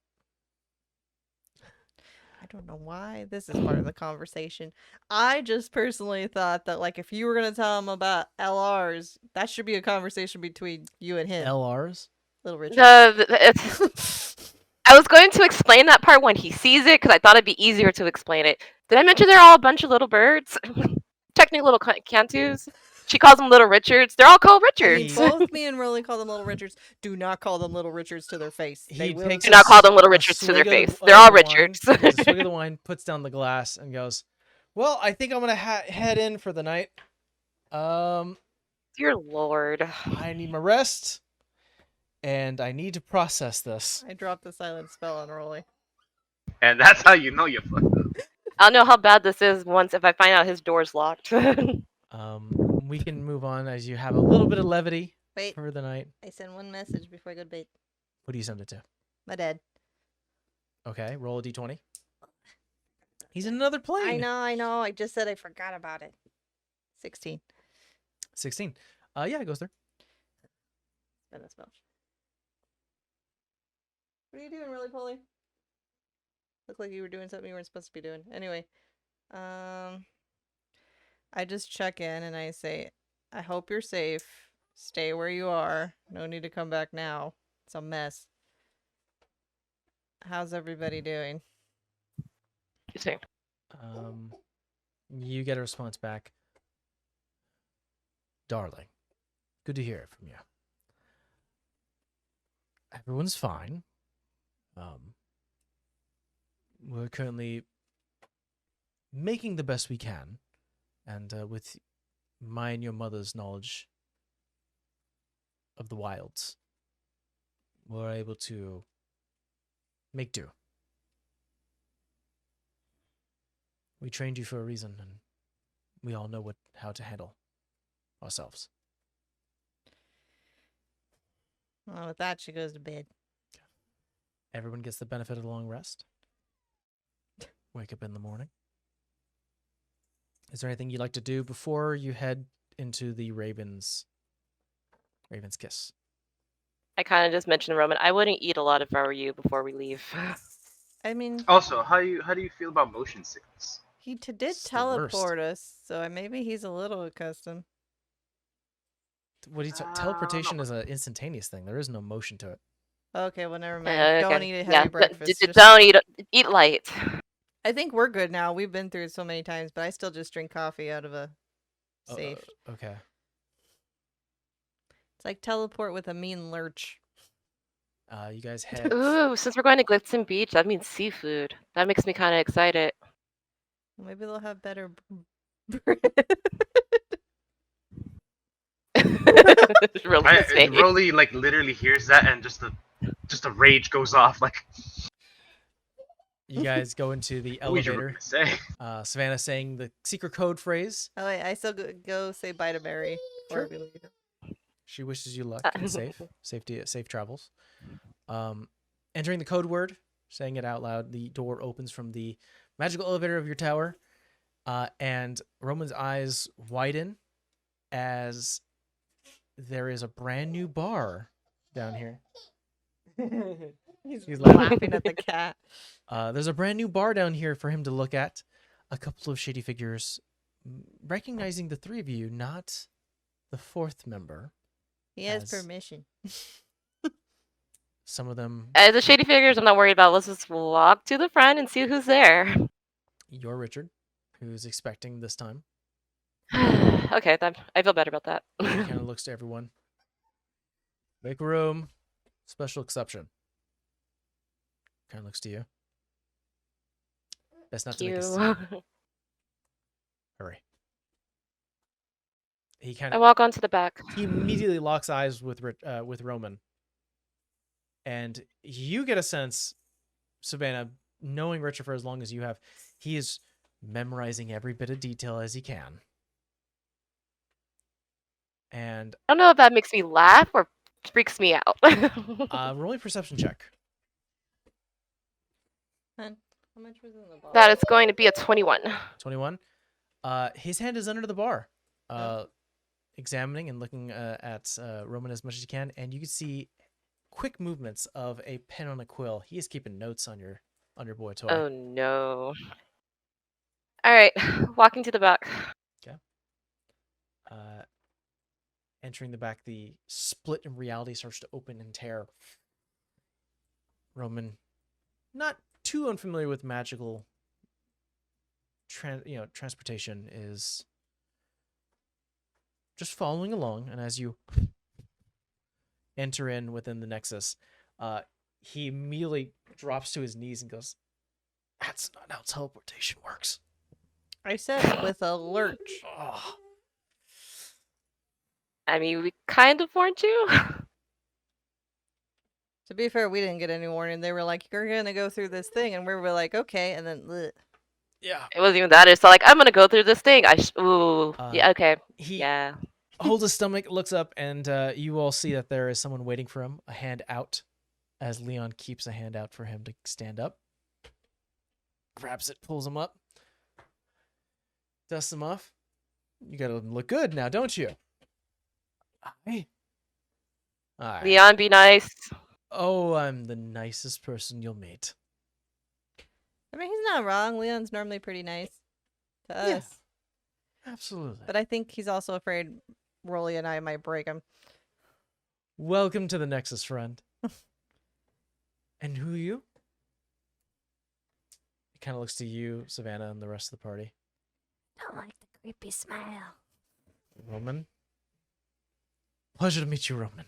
I don't know why this is part of the conversation. I just personally thought that, like, if you were going to tell him about LRs, that should be a conversation between you and him. LRs. Little Richard. I was going to explain that part when he sees it because I thought it'd be easier to explain it. Did I mention they're all a bunch of little birds? Technically little cantus. She calls them little Richards. They're all called I mean, Richards. both me and Rolly call them Little Richards. Do not call them Little Richards to their face. They He will. takes Do not call them Little a Richards to their swig of the- face. of They're all the wine, Richards. takes a swig of the wine, puts down the glass, and goes, "Well, I think I'm gonna head in for the night. Dear Lord. I need my rest, and I need to process this." I dropped the silent spell on Rolly. And that's how you know you fucked up. I'll know how bad this is once if I find out his door's locked. We can move on as you have a little bit of levity Wait, for the night. I send one message before I go to bed. What do you send it to? My dad. Okay, roll a d20. He's in another plane. I know. I just said I forgot about it. 16. 16. Yeah, it goes there. Spend a spell. What are you doing, Rolly Poly? Looked like you were doing something you weren't supposed to be doing. Anyway, I just check in and I say, I hope you're safe. Stay where you are. No need to come back now. It's a mess. How's everybody doing? You get a response back. Darling, good to hear it from you. Everyone's fine. We're currently making the best we can, and with my and your mother's knowledge of the wilds, we're able to make do. We trained you for a reason, and we all know how to handle ourselves. Well, with that, she goes to bed. Everyone gets the benefit of a long rest. Wake up in the morning. Is there anything you'd like to do before you head into the Raven's Kiss? I kind of just mentioned to Roman, I wouldn't eat a lot if I were you before we leave. I mean, Also, how do you feel about motion sickness? he did It's the teleport us, so maybe he's a little accustomed. What do you teleportation is an instantaneous thing. There is no motion to it. Okay, well, never mind. Don't Okay. eat a heavy Yeah, breakfast. Just- don't eat light. I think we're good now. We've been through it so many times, but I still just drink coffee out of a safe. Okay. It's like teleport with a mean lurch. You guys head. Ooh, since we're going to Glitson Beach, that means seafood. That makes me kind of excited. Maybe they'll have better bread. Really insane. Rolly like literally hears that and just a rage goes off. Like, You guys go into the what were you elevator. gonna say? Savannah saying the secret code phrase. Oh wait, I still go say bye to Mary before we leave. She wishes you luck and safe travels. Entering the code word, saying it out loud, the door opens from the magical elevator of your tower, and Roman's eyes widen as there is a brand new bar down here. He's laughing. laughing at the cat. There's a brand new bar down here for him to look at. A couple of shady figures, recognizing the three of you, not the fourth member. He has As- permission. Some of them, The shady figures, I'm not worried about. Let's just walk to the front and see who's there. you're Richard, who's expecting this time. Okay, I feel better about that. He kind of looks to everyone. Make room. Special exception. Kind of looks to you. Best not to make a scene. Hurry. He kind I of walk onto the back. he immediately locks eyes with Roman, and you get a sense, Savannah, knowing Richard for as long as you have, he is memorizing every bit of detail as he can. And I don't know if that makes me laugh or freaks me out. roll a perception check. Hun, how much was in the bottle? That is going to be a 21. 21. His hand is under the bar, Oh. examining and looking at Roman as much as you can, and you can see quick movements of a pen on a quill. He is keeping notes on your boy toy. Oh no. Alright, walking to the back. Entering the back, the split in reality starts to open and tear. Roman, not too unfamiliar with magical transportation, is just following along, and as you enter in within the Nexus, he immediately drops to his knees and goes, "That's not how teleportation works." I said with a lurch. Oh. I mean, we kind of warned you. To be fair, we didn't get any warning. They were like, "You're gonna go through this thing," and we were like, "Okay," and then. Bleh. Yeah. It wasn't even that. It's like, I'm gonna go through this thing. Ooh. Yeah, okay. He Yeah. holds his stomach, looks up, and you all see that there is someone waiting for him, a hand out, as Leon keeps a hand out for him to stand up. Grabs it, pulls him up, dusts him off. You gotta look good now, don't you? Aye. All right. Leon, be nice. Oh, I'm the nicest person you'll meet. I mean, he's not wrong. Leon's normally pretty nice to us. Yeah. Absolutely. But I think he's also afraid Rolly and I might break him. Welcome to the Nexus, friend. And who are you? He kind of looks to you, Savannah, and the rest of the party. Don't like the creepy smile. Roman. Pleasure to meet you, Roman.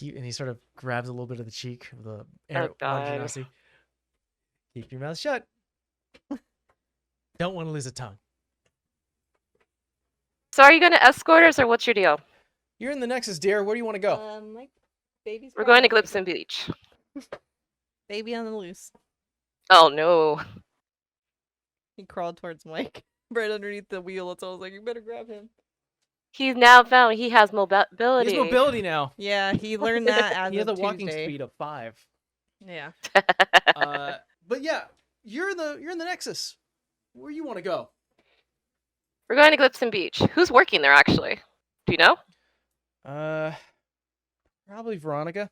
And he sort of grabs a little bit of the cheek of the God. generosity. Keep your mouth shut. Don't want to lose a tongue. So are you gonna escort us or what's your deal? You're in the Nexus, dear. Where do you want to go? Like, baby's We're going to crying. Glipson Beach. Baby on the loose. Oh no. He crawled towards Mike, right underneath the wheel. So I was like, "You better grab him." He's now found he has He mobility. has mobility now. Yeah, he learned that as He has of a walking Tuesday. speed of 5. Yeah. But yeah, you're in the Nexus. Where you want to go? We're going to Glipson Beach. Who's working there actually? Do you know? Probably Veronica.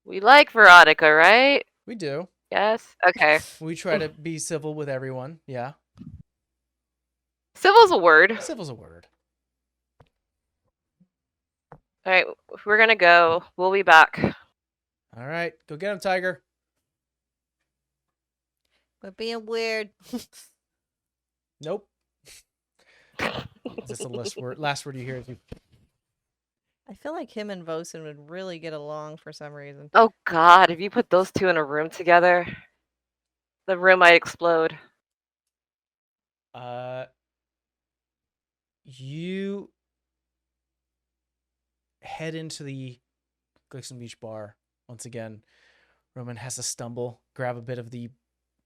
We like Veronica, right? We do. Yes? Okay. We try to be civil with everyone. Yeah. Civil's a word. Civil's a word. Alright, we're gonna go. We'll be back. All right, go get him, Tiger. We're being weird. Nope. Is this the last word you hear? I feel like him and Vosen would really get along for some reason. Oh god, if you put those two in a room together, the room might explode. You head into the Glixon Beach bar once again. Roman has to stumble, grab a bit of the,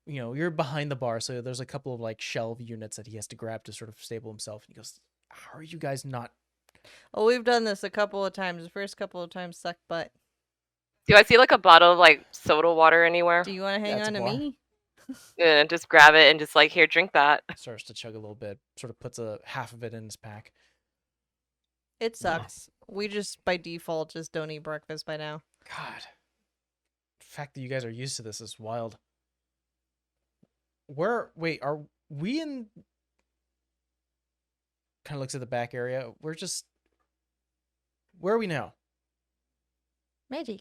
you're behind the bar, so there's a couple of like shelf units that he has to grab to sort of stable himself. And he goes, "How are you guys not?" Oh, we've done this a couple of times. The first couple of times sucked butt. Do I see like a bottle of like soda water anywhere? Do you want to hang That's on a to bar. me? And just grab it and just like, here, drink that. Starts to chug a little bit, sort of puts a half of it in his pack. It sucks. We just by default just don't eat breakfast by now. God, the fact that you guys are used to this is wild. Wait, are we in? Kind of looks at the back area. Where are we now? Magic.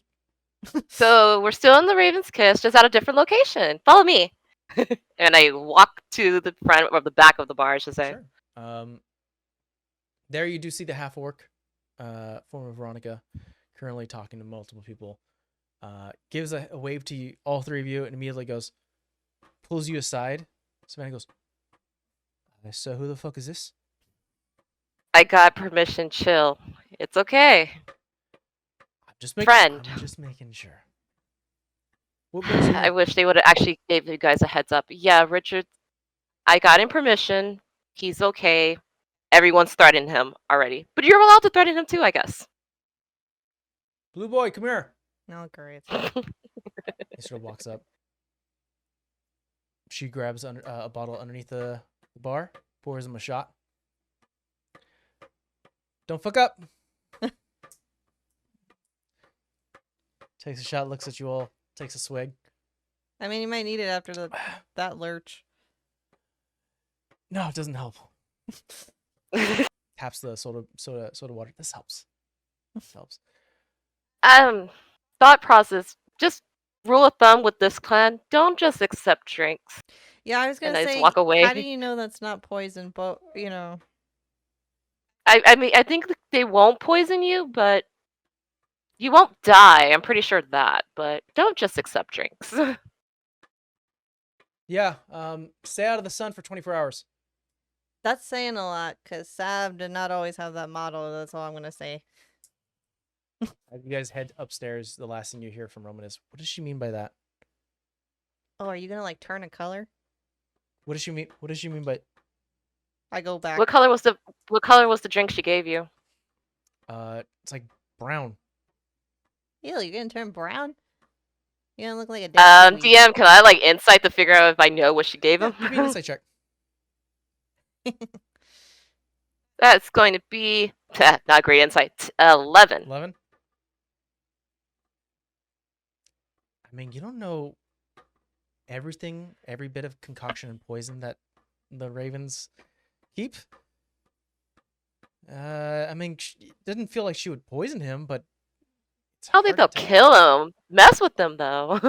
So we're still in the Raven's Kiss, just at a different location. Follow me. And I walk to the front or the back of the bar, I should say. Sure. There you do see the half orc, form of Veronica, currently talking to multiple people. Gives a wave to you, all three of you, and immediately pulls you aside. Savannah goes, "So who the fuck is this?" I got permission, chill. It's okay. Friend. I'm just making sure. What brings you I here? wish they would have actually gave you guys a heads up. Yeah, Richard, I got him permission. He's okay. Everyone's threatening him already. But you're allowed to threaten him too, I guess. Blue boy, come here. No, great. He sort of walks up. She grabs a bottle underneath the bar, pours him a shot. Don't fuck up. Takes a shot, looks at you all, takes a swig. I mean, you might need it after that lurch. No, it doesn't help. Taps the soda water. This helps. This helps. Thought process. Just rule of thumb with this clan: don't just accept drinks. Yeah, I was And gonna I just say, walk away. how do you know that's not poison? But I mean, I think they won't poison you, but you won't die. I'm pretty sure that. But don't just accept drinks. Yeah. Stay out of the sun for 24 hours. that's saying a lot. Cause Sav did not always have that model. That's all I'm gonna say. You guys head upstairs. The last thing you hear from Roman is, "What does she mean by that? Oh, are you gonna like turn a color? What does she mean? What does she mean by?" I go back. What color was the drink she gave you? It's like brown. Ew, you're gonna turn brown? You gonna look like a dead kiwi. DM, can I like insight to figure out if I know what she gave him? Yeah, give me an insight check. That's going to be not great insight. 11. 11. I mean, you don't know everything, every bit of concoction and poison that the ravens keep. I mean, it didn't feel like she would poison him, but it's I don't think they'll hard to tell. kill him. Mess with them though.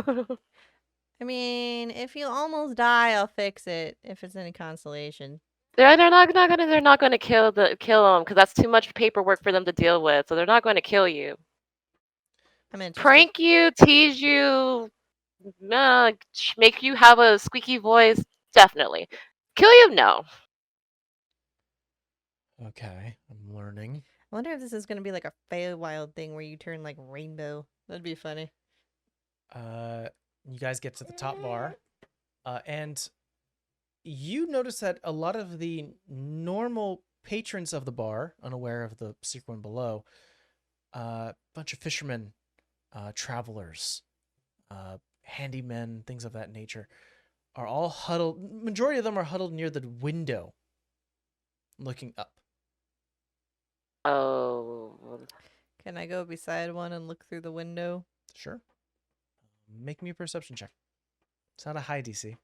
I mean, if you almost die, I'll fix it. If it's any consolation. they're not gonna kill him because that's too much paperwork for them to deal with. So they're not going to kill you. I'm interested. Prank you, tease you, make you have a squeaky voice. Definitely. Kill you? No. Okay, I'm learning. I wonder if this is gonna be like a Feywild thing where you turn like rainbow. That'd be funny. You guys get to the top bar, and you notice that a lot of the normal patrons of the bar, unaware of the secret one below, bunch of fishermen, travelers, handymen, things of that nature, are all huddled. Majority of them are huddled near the window, looking up. Oh. Can I go beside one and look through the window? Sure. Make me a perception check. It's not a high DC.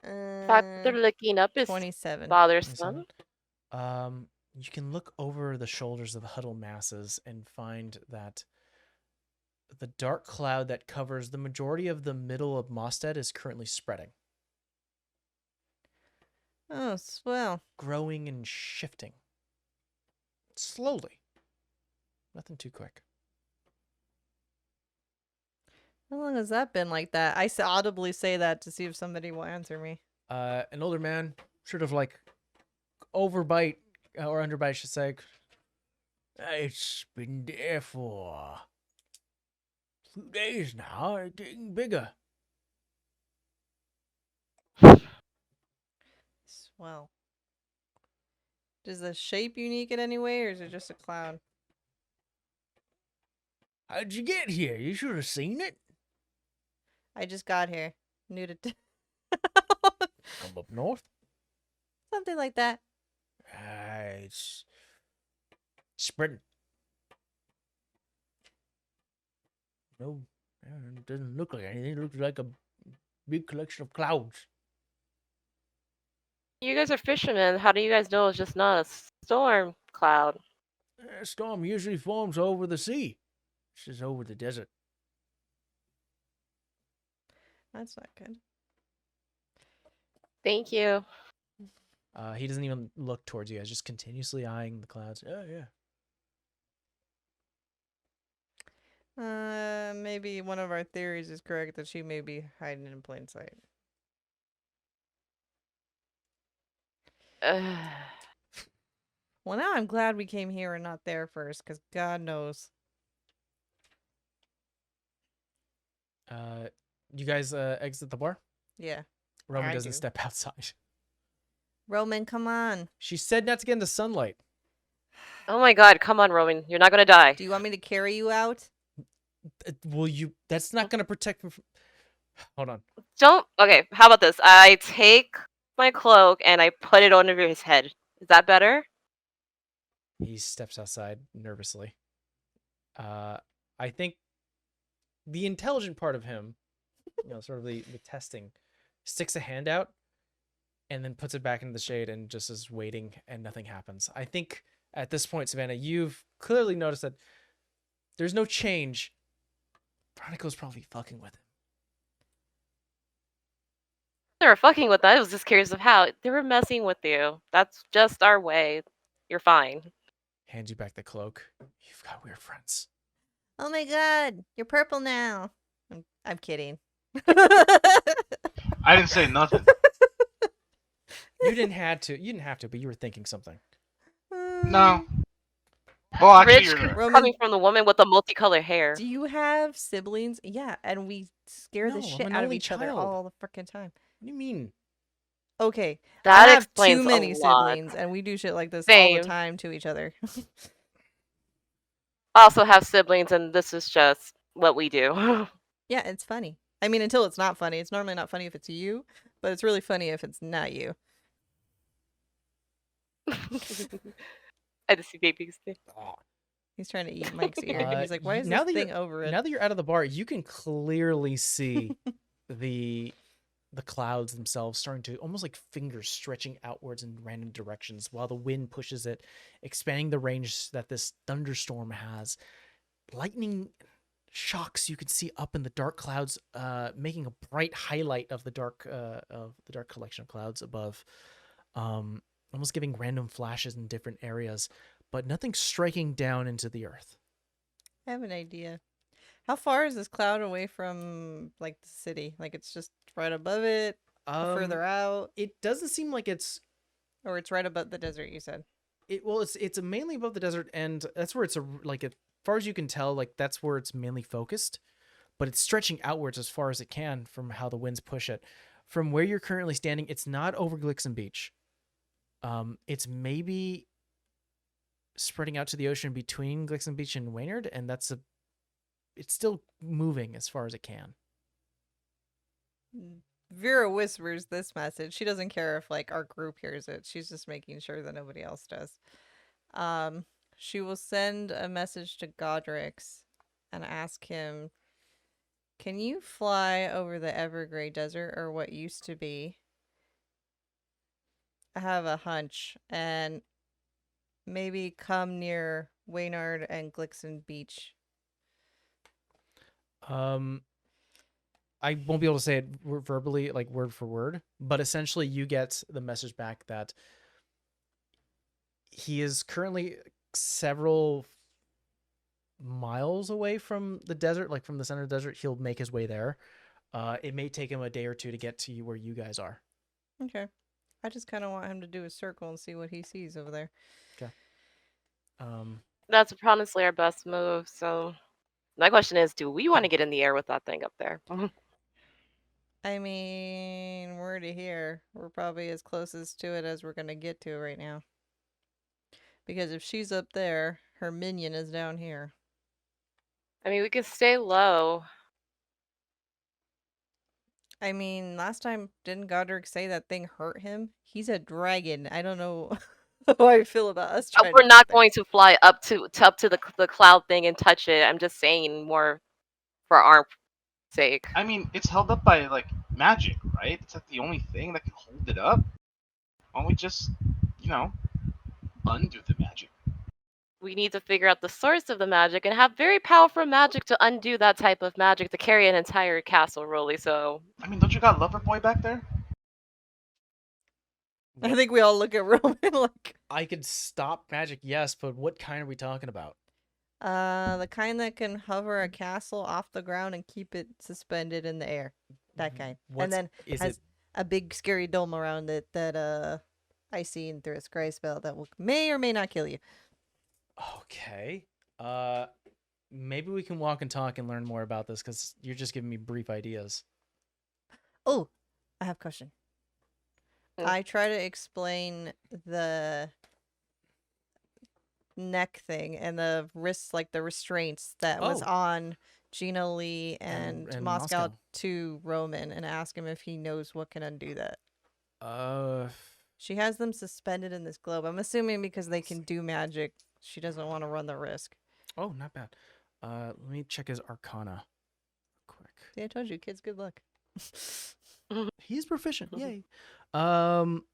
Fact they're looking up is 27. bothersome. You can look over the shoulders of the huddled masses and find that the dark cloud that covers the majority of the middle of Mostead is currently spreading, Oh, swell. growing and shifting. Slowly. Nothing too quick. How long has that been like that? I audibly say that to see if somebody will answer me. An older man, sort of like overbite, or underbite, I should say. It's been there for 2 days now. It's getting bigger. Swell. Is the shape unique in any way, or is it just a cloud? How'd you get here? You should have seen it. I just got here. New to Come up north. something like that. It's spreading. No, it doesn't look like anything. It looks like a big collection of clouds. You guys are fishermen. How do you guys know it's just not a storm cloud? A storm usually forms over the sea. This is over the desert. That's not good. Thank you. He doesn't even look towards you guys, just continuously eyeing the clouds. Oh, yeah. Maybe one of our theories is correct that she may be hiding in plain sight. Well, now I'm glad we came here and not there first, because God knows. You guys exit the bar? Yeah. Roman I doesn't do. step outside. Roman, come on. She said not to get into sunlight. Oh my god, come on, Roman. You're not gonna die. Do you want me to carry you out? Will you? That's not gonna protect me from. Hold on. Don't. Okay, how about this? I take my cloak and I put it under his head. Is that better? He steps outside nervously. I think the intelligent part of him, sort of the testing, sticks a hand out and then puts it back into the shade and just is waiting and nothing happens. I think at this point, Savannah, you've clearly noticed that there's no change. Veronica's probably fucking with him. They were fucking with that. I was just curious of how. They were messing with you. That's just our way. You're fine. Hands you back the cloak. You've got weird friends. Oh my god, you're purple now. I'm kidding. I didn't say nothing. You didn't have to, but you were thinking something. No. Well, actually, Rich you're right. Roman, coming from the woman with the multicolored hair. do you have siblings? Yeah, and we scare the No, shit I'm an out of only each other child. all the freaking time. What do you mean? Okay, That I have explains too many a lot. siblings, and we do shit like this all Same. the time to each other. I also have siblings, and this is just what we do. Yeah, it's funny. I mean, until it's not funny. It's normally not funny if it's you, but it's really funny if it's not you. I just see babies. He's trying to eat Mike's ear. and He's like, "Why is now this that thing over it?" Now that you're out of the bar, you can clearly see the clouds themselves starting to almost like fingers stretching outwards in random directions while the wind pushes it, expanding the range that this thunderstorm has. Lightning shocks you can see up in the dark clouds, making a bright highlight of the dark collection of clouds above, almost giving random flashes in different areas, but nothing striking down into the earth. I have an idea. How far is this cloud away from like the city? Like it's just right above it, further out, It doesn't seem like it's or it's right above the desert? You said. it's mainly above the desert, and that's where it's as far as you can tell, like that's where it's mainly focused, but it's stretching outwards as far as it can from how the winds push it. From where you're currently standing, it's not over Glixen Beach. It's maybe spreading out to the ocean between Glixen Beach and Waynard, and it's still moving as far as it can. Vera whispers this message. She doesn't care if like our group hears it. She's just making sure that nobody else does. She will send a message to Godrix and ask him, "Can you fly over the Evergrey Desert, or what used to be? I have a hunch, and maybe come near Waynard and Glixen Beach." I won't be able to say it verbally, like word for word, but essentially you get the message back that he is currently several miles away from the desert, like from the center of the desert. He'll make his way there. It may take him a day or two to get to where you guys are. Okay. I just kind of want him to do a circle and see what he sees over there. Okay. That's honestly our best move. So, my question is, do we want to get in the air with that thing up there? I mean, word to here, we're probably as closest to it as we're going to get to right now. Because if she's up there, her minion is down here. I mean, we could stay low. I mean, last time, didn't Godric say that thing hurt him? He's a dragon. I don't know how I feel about us trying We're to not get there. going to fly up to the cloud thing and touch it. I'm just saying more for our sake. I mean, it's held up by like magic, right? It's like the only thing that can hold it up. Why don't we just, undo the magic? We need to figure out the source of the magic and have very powerful magic to undo that type of magic to carry an entire castle, really. So I mean, don't you got Loverboy back there? I think we all look at Roman like, I could stop magic, yes, but what kind are we talking about? the kind that can hover a castle off the ground and keep it suspended in the air. That kind. And then has a big scary dome around it that I seen through a scry spell that may or may not kill you. Okay. Maybe we can walk and talk and learn more about this because you're just giving me brief ideas. Oh, I have a question. Mm. I try to explain the neck thing and the wrists, like the restraints that was Oh. on Gina Lee and, And Moscow Moscow. to Roman and ask him if he knows what can undo that. Uh, She has them suspended in this globe. I'm assuming because they can do magic, she doesn't want to run the risk. oh, not bad. Let me check his Arcana quick. See, I told you, kids, good luck. He's proficient. Yay. Um,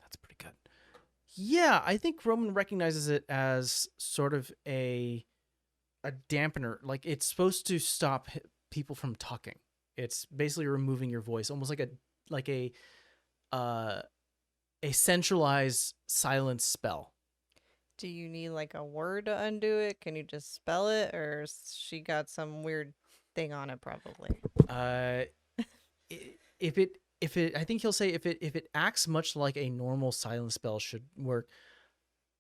that's pretty good. Yeah, I think Roman recognizes it as sort of a dampener. Like it's supposed to stop people from talking. It's basically removing your voice, almost like a centralized silence spell. Do you need like a word to undo it? Can you just spell it, or she got some weird thing on it? Probably. If it, I think he'll say if it acts much like a normal silence spell should work,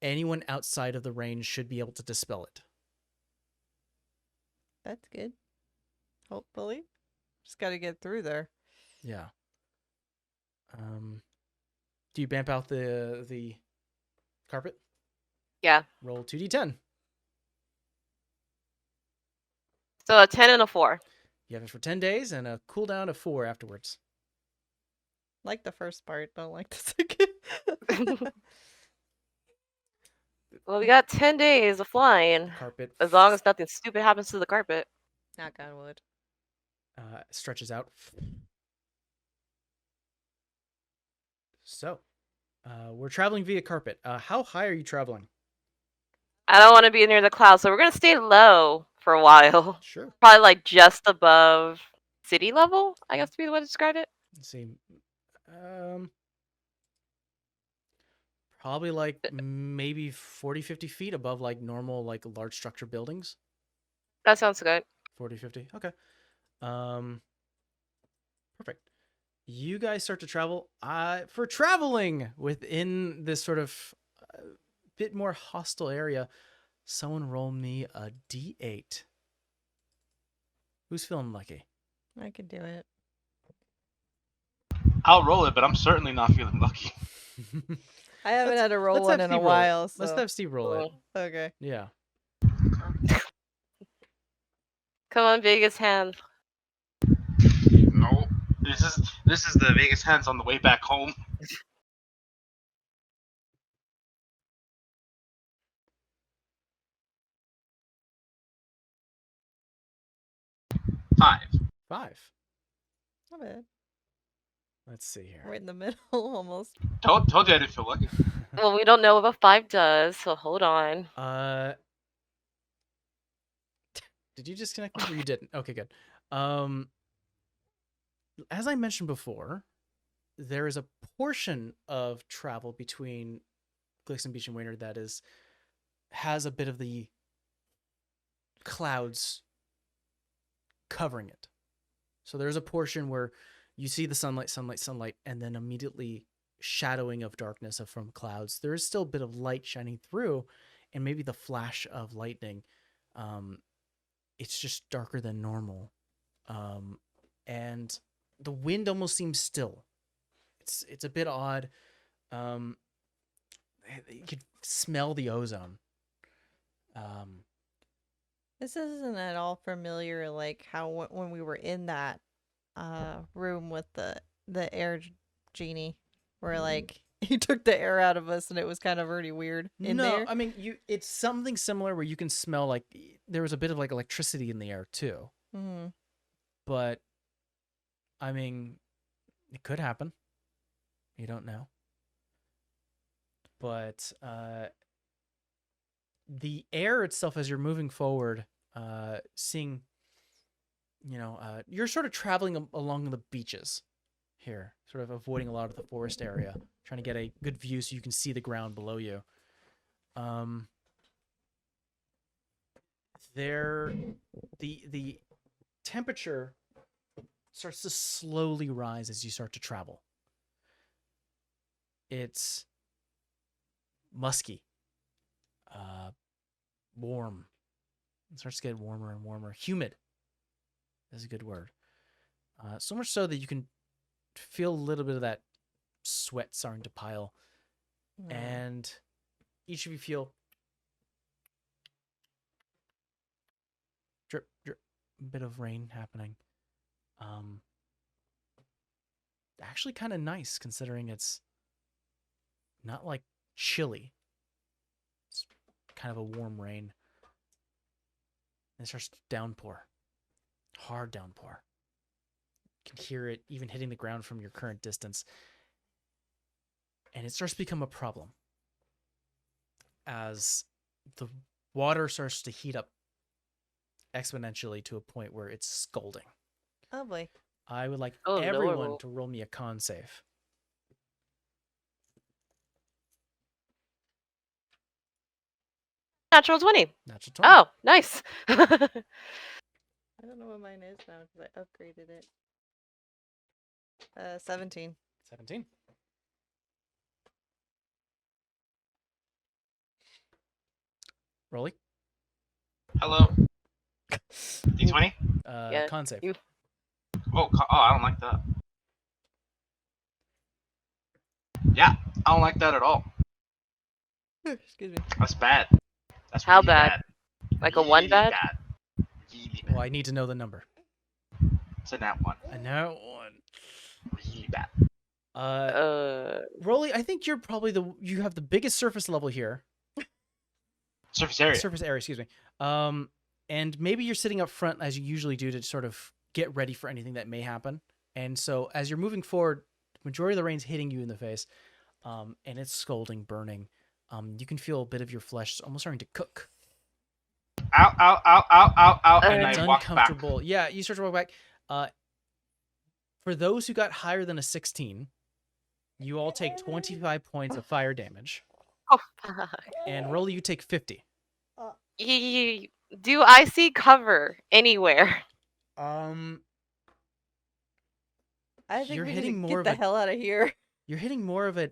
anyone outside of the range should be able to dispel it. That's good. Hopefully, just got to get through there. Yeah. Do you bamp out the carpet? Yeah. Roll 2d10. So a 10 and a 4. You have it for 10 days and a cooldown of 4 afterwards. Like the first part, don't like the second. Well, we got 10 days of flying. Carpet As long as nothing stupid happens to the carpet. Knock on wood. stretches out. So, we're traveling via carpet. How high are you traveling? I don't want to be near the clouds, so we're going to stay low for a while. Sure. Probably like just above city level, I guess to be the way to describe it. Let's see. Probably like maybe 40, 50 feet above like normal, like large structure buildings. That sounds good. 40, 50. Okay. Perfect. You guys start to travel. For traveling within this sort of bit more hostile area, someone roll me a d8. Who's feeling lucky? I could do it. I'll roll it, but I'm certainly not feeling lucky. I haven't had to roll let's one have in a Steve roll it. while. So. Let's have Steve roll it. Okay. Yeah. Come on, Vegas hand. No, this is the Vegas hands on the way back home. Five. 5. Not bad. Let's see here. Right in the middle, almost. Told you I didn't feel lucky. Well, we don't know what a 5 does, so hold on. Did you disconnect me or you didn't? Okay, good. As I mentioned before, there is a portion of travel between Glixen Beach and Waynard that has a bit of the clouds covering it. So there's a portion where you see the sunlight, and then immediately shadowing of darkness from clouds. There is still a bit of light shining through, and maybe the flash of lightning. It's just darker than normal, and the wind almost seems still. It's a bit odd. You could smell the ozone. This isn't at all familiar, like how when we were in that room with the air genie, where like he took the air out of us and it was kind of really weird in there. I mean it's something similar where you can smell like there was a bit of like electricity in the air too. Mm-hmm. But I mean, it could happen. You don't know. But the air itself, as you're moving forward, seeing, you're sort of traveling along the beaches here, sort of avoiding a lot of the forest area, trying to get a good view so you can see the ground below you. The temperature starts to slowly rise as you start to travel. It's musky, warm. It starts to get warmer and warmer. Humid is a good word. So much so that you can feel a little bit of that sweat starting to pile. Mm. And each of you feel drip, drip, a bit of rain happening. Actually kind of nice considering it's not like chilly. It's kind of a warm rain. And it starts to downpour. Hard downpour. You can hear it even hitting the ground from your current distance. And it starts to become a problem as the water starts to heat up exponentially to a point where it's scalding. Oh boy. I would like Oh, everyone no. to roll me a con save. Natural 20. Natural 20. Oh, nice. I don't know what mine is now because I upgraded it. 17. 17. Rolly. Hello. D20? Yeah, Con save. you- Oh, I don't like that. Yeah, I don't like that at all. Excuse me. That's bad. That's How really bad? Like a one Really bad? Really Well, bad. I need to know the number. It's a nat one. A nat 1. Really bad. Rolly, I think you're probably you have the biggest surface level here. Surface area. Surface area, excuse me. And maybe you're sitting up front as you usually do to sort of get ready for anything that may happen. And so as you're moving forward, majority of the rain's hitting you in the face, and it's scalding, burning. You can feel a bit of your flesh almost starting to cook. Ow, ow, ow, ow, ow, ow. And It's I walk back. uncomfortable. Yeah, you start to walk back. For those who got higher than a 16, you all take 25 points of fire damage. Oh, fuck. And Rolly, you take 50. Do I see cover anywhere? I think You're we hitting need to more get of the a- hell out of here. You're hitting more of a.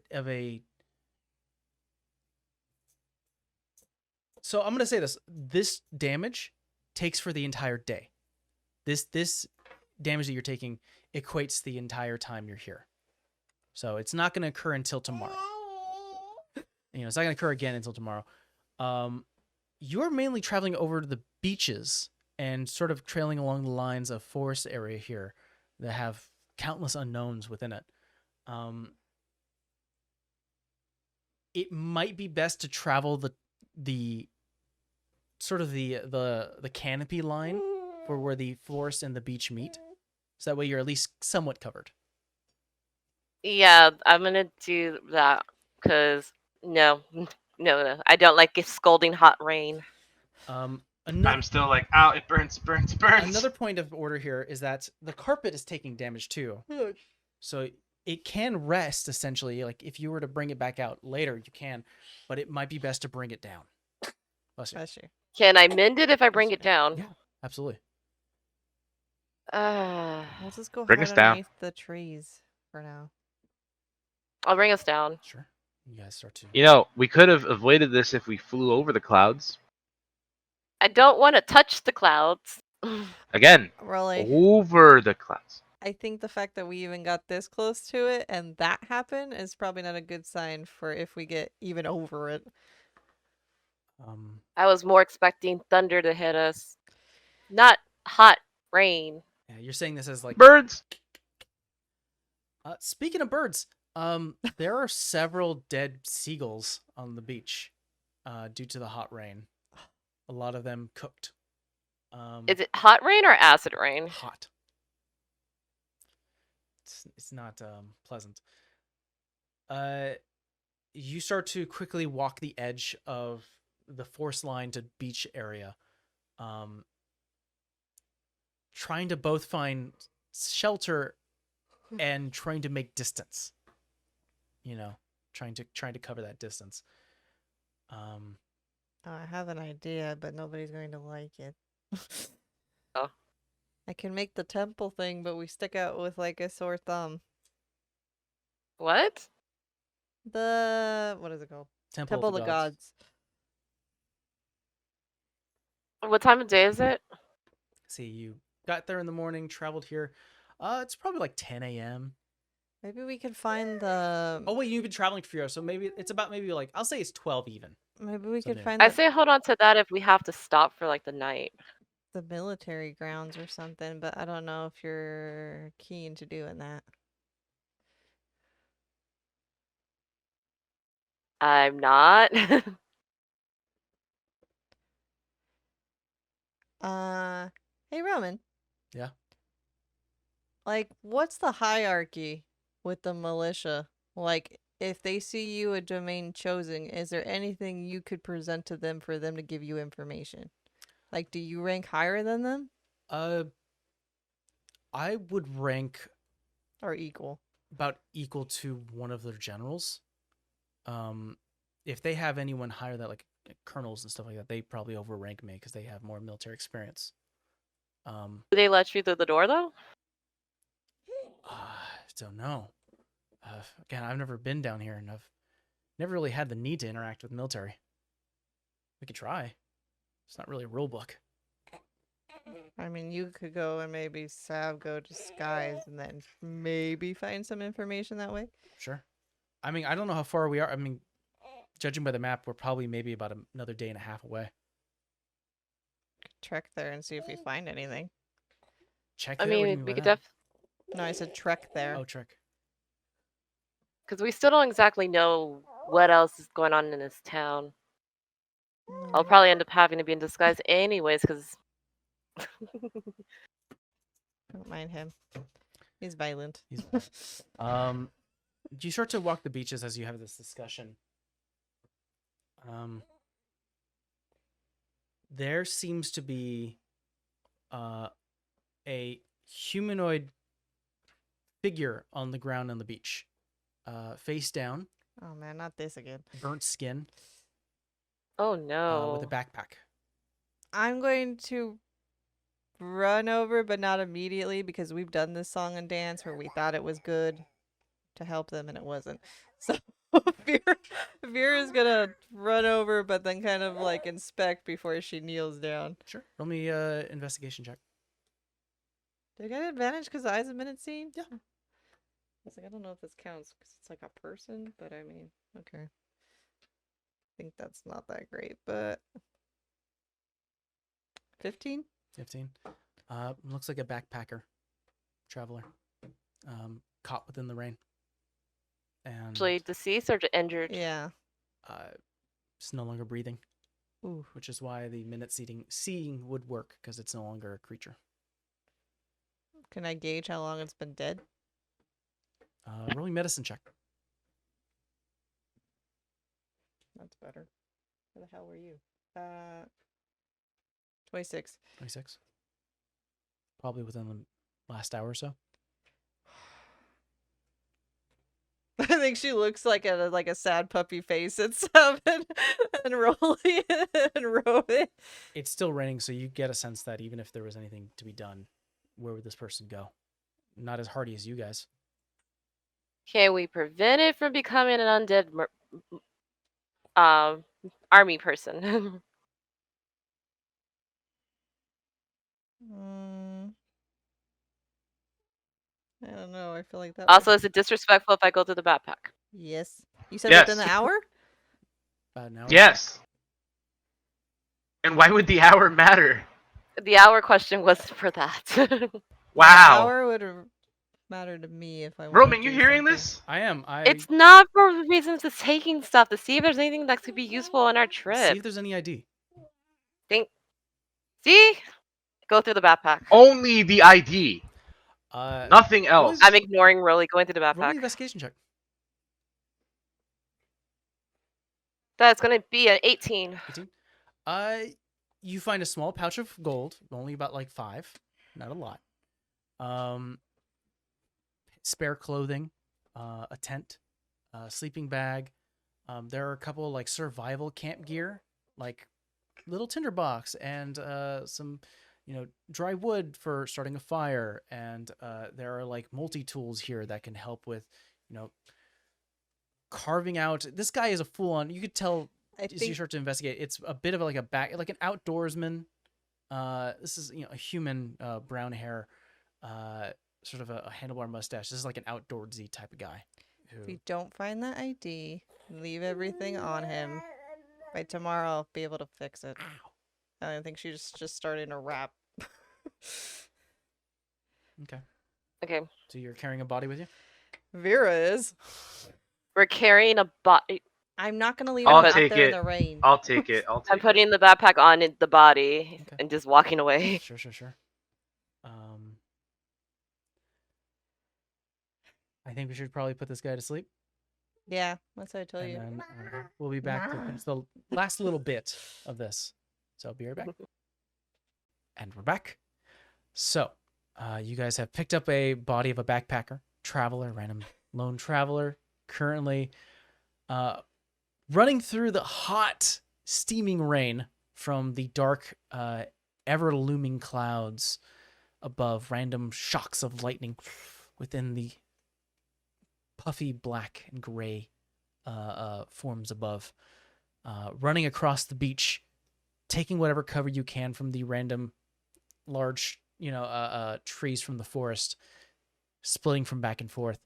So I'm gonna say this: this damage takes for the entire day. This damage that you're taking equates the entire time you're here. So it's not gonna occur until tomorrow. It's not gonna occur again until tomorrow. You're mainly traveling over to the beaches and sort of trailing along the lines of forest area here that have countless unknowns within it. It might be best to travel the sort of the canopy line for where the forest and the beach meet, so that way you're at least somewhat covered. Yeah, I'm gonna do that because no, I don't like scalding hot rain. I'm still like, ow, it burns, it burns, it burns. Another point of order here is that the carpet is taking damage too. So it can rest essentially. Like if you were to bring it back out later, you can, but it might be best to bring it down. Bless you. Bless you. Can I mend it if I bring it down? Yeah, absolutely. Uh, Let's just go Bring hide us down. underneath the trees for now. I'll bring us down. Sure. You guys start to. You know, we could have avoided this if we flew over the clouds. I don't want to touch the clouds. Again, Really, over the clouds. I think the fact that we even got this close to it and that happened is probably not a good sign for if we get even over it. I was more expecting thunder to hit us, not hot rain. Yeah, you're saying this as like Birds. Speaking of birds, there are several dead seagulls on the beach, due to the hot rain. A lot of them cooked. Is it hot rain or acid rain? Hot? It's not pleasant. You start to quickly walk the edge of the forest line to beach area, trying to both find shelter and trying to make distance. Trying to cover that distance. Oh, I have an idea, but nobody's going to like it. Oh. I can make the temple thing, but we stick out with like a sore thumb. What? What is it called? Temple Temple of the Gods. What time of day is it? See, you got there in the morning, traveled here. It's probably like 10 a.m. Maybe we could find the. Oh wait, you've been traveling for years, so maybe it's about like I'll say it's 12 even. Maybe we So could noon. find I say hold on to that if we have to stop for like the night. the military grounds or something, but I don't know if you're keen to doing that. I'm not. Hey Roman, Yeah. like, what's the hierarchy with the militia? Like, if they see you a domain chosen, is there anything you could present to them for them to give you information? Like, do you rank higher than them I would rank or equal? about equal to one of their generals. If they have anyone higher that like colonels and stuff like that, they probably overrank me because they have more military experience. Do they let you through the door though? I don't know. Again, I've never been down here, and I've never really had the need to interact with military. We could try. It's not really a rule book. I mean, you could go and maybe Sav go to Skies and then maybe find some information that way. Sure. I mean, I don't know how far we are. I mean, judging by the map, we're probably maybe about another day and a half away. Trek there and see if we find anything. Check I there? What do you mean, by we could that? No, I said trek there. Oh, trick. because we still don't exactly know what else is going on in this town. I'll probably end up having to be in disguise anyways, because Don't mind him. He's violent. He's you start to walk the beaches as you have this discussion. There seems to be a humanoid figure on the ground on the beach, face down, Oh man, not this again. burnt skin, oh no. with a backpack. I'm going to run over, but not immediately because we've done this song and dance where we thought it was good to help them and it wasn't. So Vera's gonna run over, but then kind of like inspect before she kneels down. Sure. Roll me investigation check. Do I get an advantage because the eyes have been seen? Yeah. I was like, I don't know if this counts because it's like a person, but I mean, okay. I think that's not that great, but 15? 15. Looks like a backpacker, traveler, caught within the rain. And Actually deceased or injured? Yeah. it's no longer breathing, Ooh. which is why the minute seeing would work because it's no longer a creature. Can I gauge how long it's been dead? Rolling medicine check. That's better. Where the hell were you? 26. 26. Probably within the last hour or so. I think she looks like a sad puppy face at 7 and rolling and rolling. It's still raining, so you get a sense that even if there was anything to be done, where would this person go? Not as hardy as you guys. Can we prevent it from becoming an undead army person? I don't know. I feel like that. Also, is it disrespectful if I go through the backpack? Yes. You said Yes. within the hour? About an hour. Yes. And why would the hour matter? The hour question was for that. The Wow. hour would have mattered to me if I. wanted Roman, to you do hearing something. this? I am. It's not for reasons of taking stuff, to see if there's anything that could be useful on our See trip. if there's any ID. See? Go through the backpack. Only the ID. Nothing else. I'm ignoring Rolly going through the Roll backpack. the investigation check. That's gonna be an 18. 18. You find a small pouch of gold, only about like 5, not a lot. Spare clothing, a tent, a sleeping bag. There are a couple like survival camp gear, like little tinderbox and some, dry wood for starting a fire. And there are like multi-tools here that can help with, carving out. This guy is a full-on. You could tell as you start to investigate. It's a bit of like like an outdoorsman. This is a human, brown hair, sort of a handlebar mustache. This is like an outdoorsy type of guy. If you don't find that ID, leave everything on him. By tomorrow, I'll be able to fix it. I think she's just starting to rap. Okay. Okay. So you're carrying a body with you? Vera is. We're carrying a body. I'm not gonna leave I'll him out take there in it. the rain. I'll take it. I'll take I'm it. putting the backpack on the body Okay. and just walking away. Sure. I think we should probably put this guy to sleep. Yeah, that's what I told And you. then we'll be back to finish the last little bit of this. So I'll be right back. And we're back. So you guys have picked up a body of a backpacker, traveler, random lone traveler, currently running through the hot, steaming rain from the dark, ever-looming clouds above, random shocks of lightning within the puffy black and gray forms above, running across the beach, taking whatever cover you can from the random large, trees from the forest, splitting from back and forth,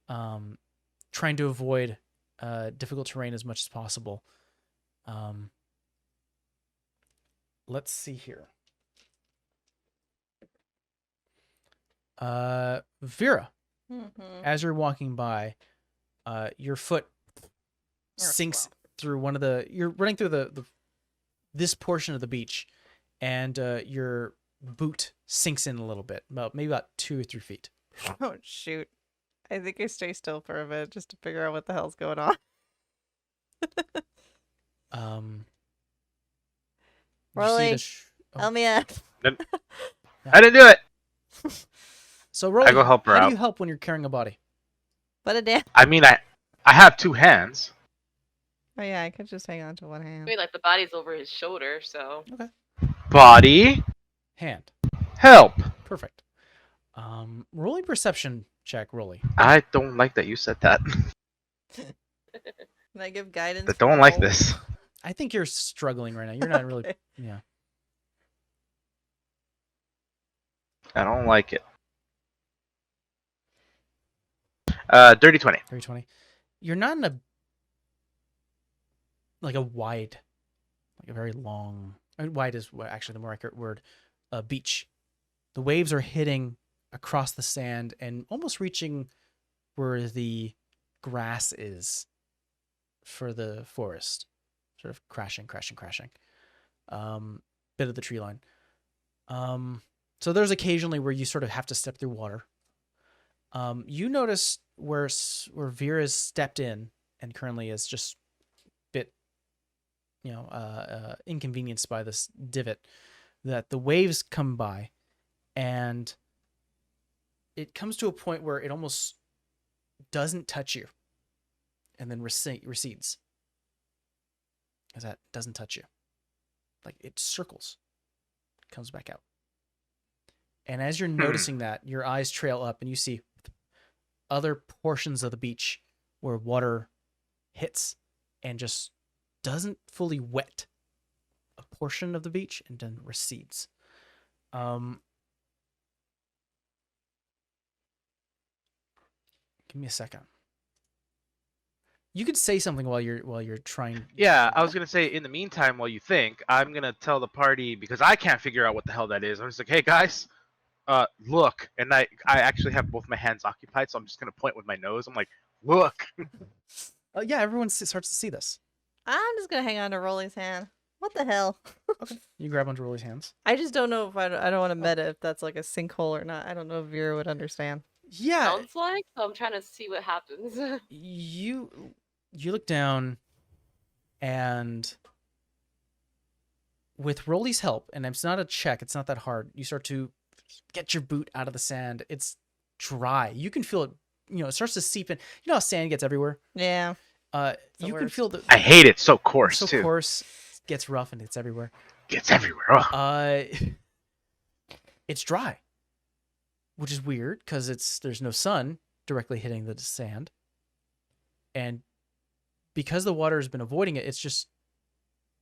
trying to avoid difficult terrain as much as possible. Let's see here. Vera, as you're walking by, your foot sinks through one of the. You're running through this portion of the beach, and your boot sinks in a little bit, maybe about 2 or 3 feet. Oh shoot! I think I stay still for a bit just to figure out what the hell's going on. You see Rolly, the help me out. I didn't do it. So Rolly, I go help her how out. do you help when you're carrying a body? Put it down. I mean, I have 2 hands. Oh yeah, I could just hang on to one I hand. mean, like the body's over his shoulder, so. Body, Hand. help. Perfect. Rolling perception check, Rolly. I don't like that you said that. Can I give guidance? I for don't like roll? this. I think you're struggling right now. You're not really. Okay. Yeah. I don't like it. Dirty 20. 320. You're not in a wide, like a very long. Wide is actually the more accurate word. Beach. The waves are hitting across the sand and almost reaching where the grass is for the forest, sort of crashing. Bit of the tree line. So there's occasionally where you sort of have to step through water. You notice where Vera's stepped in and currently is just bit, inconvenienced by this divot, that the waves come by, and it comes to a point where it almost doesn't touch you, and then recedes. As that doesn't touch you, like it circles, comes back out. And as you're noticing that, your eyes trail up and you see other portions of the beach where water hits and just doesn't fully wet a portion of the beach and then recedes. Give me a second. You could say something while you're trying. Yeah, I was gonna say. In the meantime, while you think, I'm gonna tell the party because I can't figure out what the hell that is. I'm just like, hey guys, look, and I actually have both my hands occupied, so I'm just gonna point with my nose. I'm like, look. Yeah, everyone starts to see this. I'm just gonna hang on to Rolly's hand. What the hell? Okay. You grab onto Rolly's hands. I just don't know if I don't want to meta if that's like a sinkhole or not. I don't know if Vera would understand. Yeah. Sounds like, so I'm trying to see what happens. You look down, and with Rolly's help, and it's not a check, it's not that hard, you start to get your boot out of the sand. It's dry. You can feel it, it starts to seep in. You know how sand gets everywhere? Yeah. You the can worst. feel the I hate it. So coarse so too. coarse, gets rough, and it's everywhere. Gets everywhere. Ugh. It's dry, which is weird because there's no sun directly hitting the sand, and because the water has been avoiding it, it's just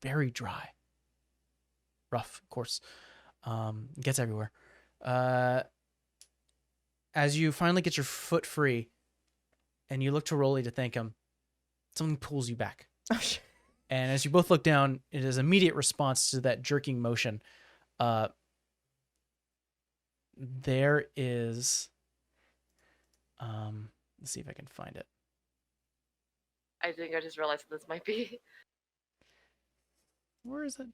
very dry, rough, of course. It gets everywhere. As as you finally get your foot free and you look to Rolly to thank him, something pulls you back. Oh, shit. And as you both look down, it is immediate response to that jerking motion. There is, let's see if I can find it. I think I just realized this might be. Where is it?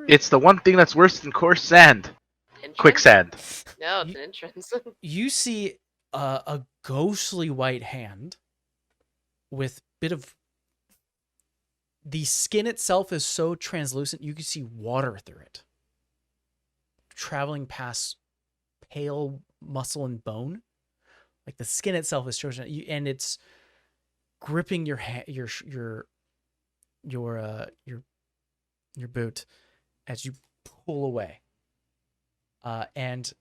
It's the one thing that's worse than coarse sand. Entrance? Quicksand. No, it's an entrance. You see a ghostly white hand with bit of, the skin itself is so translucent you can see water through it, traveling past pale muscle and bone. Like the skin itself is translucent, and it's gripping your boot as you pull away. And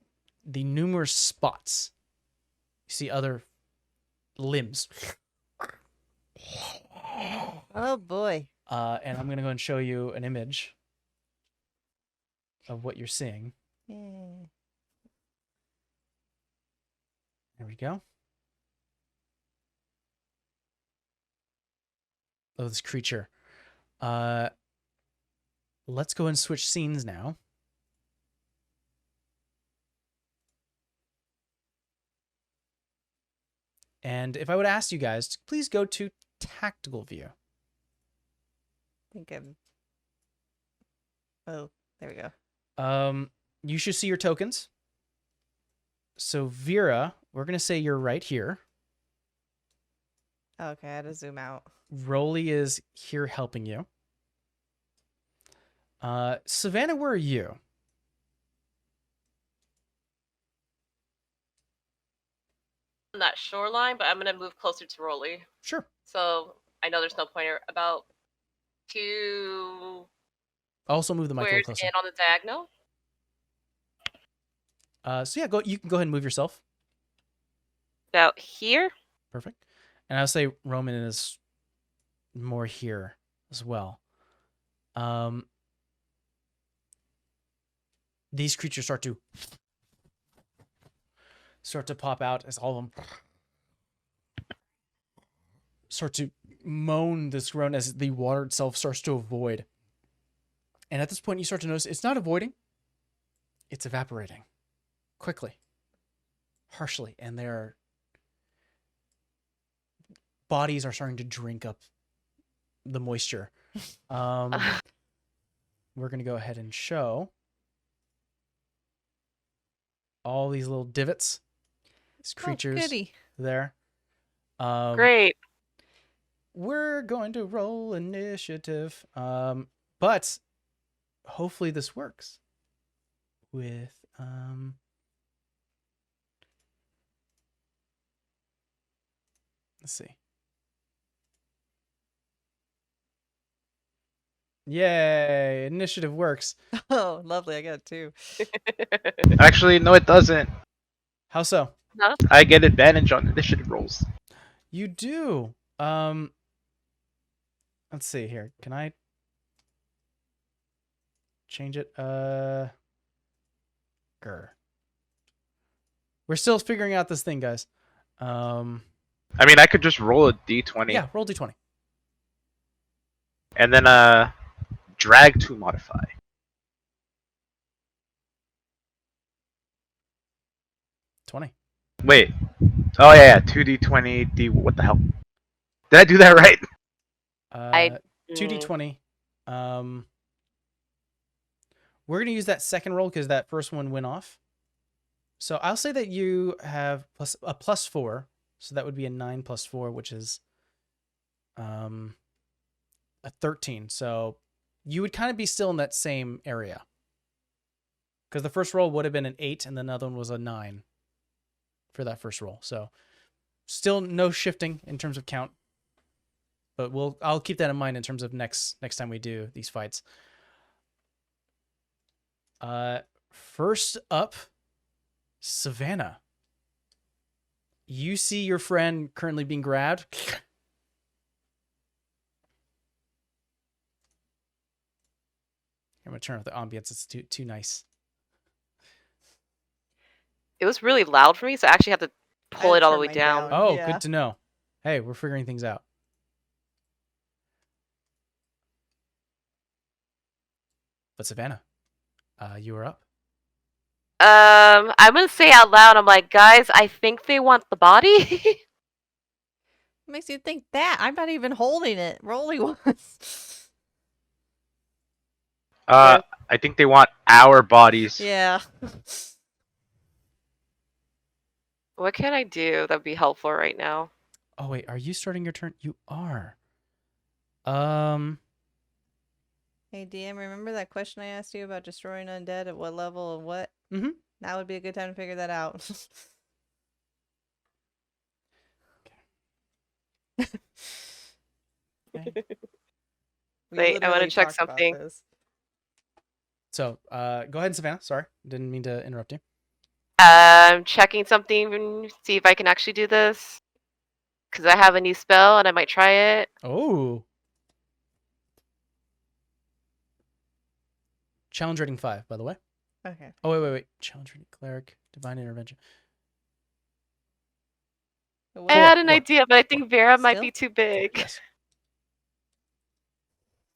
the numerous spots, you see other limbs. Oh boy. And I'm gonna go and show you an image of what you're seeing. Yay. There we go. Oh, this creature. Let's go and switch scenes now. And if I would ask you guys to please go to tactical view. I think I'm. Oh, there we go. You should see your tokens. So Vera, we're gonna say you're right here. Okay, I had to zoom out. Rolly is here helping you. Savannah, where are you? On that shoreline, but I'm gonna move closer to Rolly. Sure. So I know there's no pointer. About 2 I'll also move the mic a little squares closer. in on the diagonal. So yeah, you can go ahead and move yourself. About here. Perfect. And I'll say Roman is more here as well. These creatures start to pop out as all of them start to moan this groan as the water itself starts to avoid. And at this point, you start to notice it's not avoiding, it's evaporating quickly, harshly, and their bodies are starting to drink up the moisture. We're going to go ahead and show all these little divots, these creatures goody. there. Great. We're going to roll initiative. But hopefully this works with let's see. Yay, initiative works. Oh, lovely. I got 2. Actually, no, it doesn't. How so? No? I get advantage on initiative rolls. You do. Let's see here. Can I change it? Grr. We're still figuring out this thing, guys. I mean, I could just roll a d20. Yeah, roll d20. And then drag to modify. 20. Wait. Oh yeah, 2d20 d. What the hell? Did I do that right? 2d20. We're gonna use that second roll because that first one went off. So I'll say that you have plus 4, so that would be a 9 plus 4, which is a 13. So you would kind of be still in that same area because the first roll would have been an 8, and the other one was a 9 for that first roll. So still no shifting in terms of count, but I'll keep that in mind in terms of next time we do these fights. First up, Savannah. You see your friend currently being grabbed. I'm gonna turn off the ambience. It's too nice. It was really loud for me, so I actually had to pull I it all the turned way mine down. down. Oh, Yeah. good to know. Hey, we're figuring things out. But Savannah, you were up. I'm gonna say out loud. I'm like, guys, I think they want the body. What makes you think that? I'm not even holding it. Rolly was. I think they want our bodies. Yeah. What can I do that'd be helpful right now? Oh wait, are you starting your turn? You are. Hey DM, remember that question I asked you about destroying undead at what level and what? Mhm. Now would be a good time to figure that out. Okay. We Wait, I wanna literally check talked about something. this. So, go ahead, Savannah. Sorry, didn't mean to interrupt you. I'm checking something, see if I can actually do this. Because I have a new spell and I might try it. Oh. Challenge rating 5, by the way. Okay. Oh, wait. Challenge rating cleric, divine intervention. But I what- had an Four. idea, but I think Vera might Still? be too big. Yes.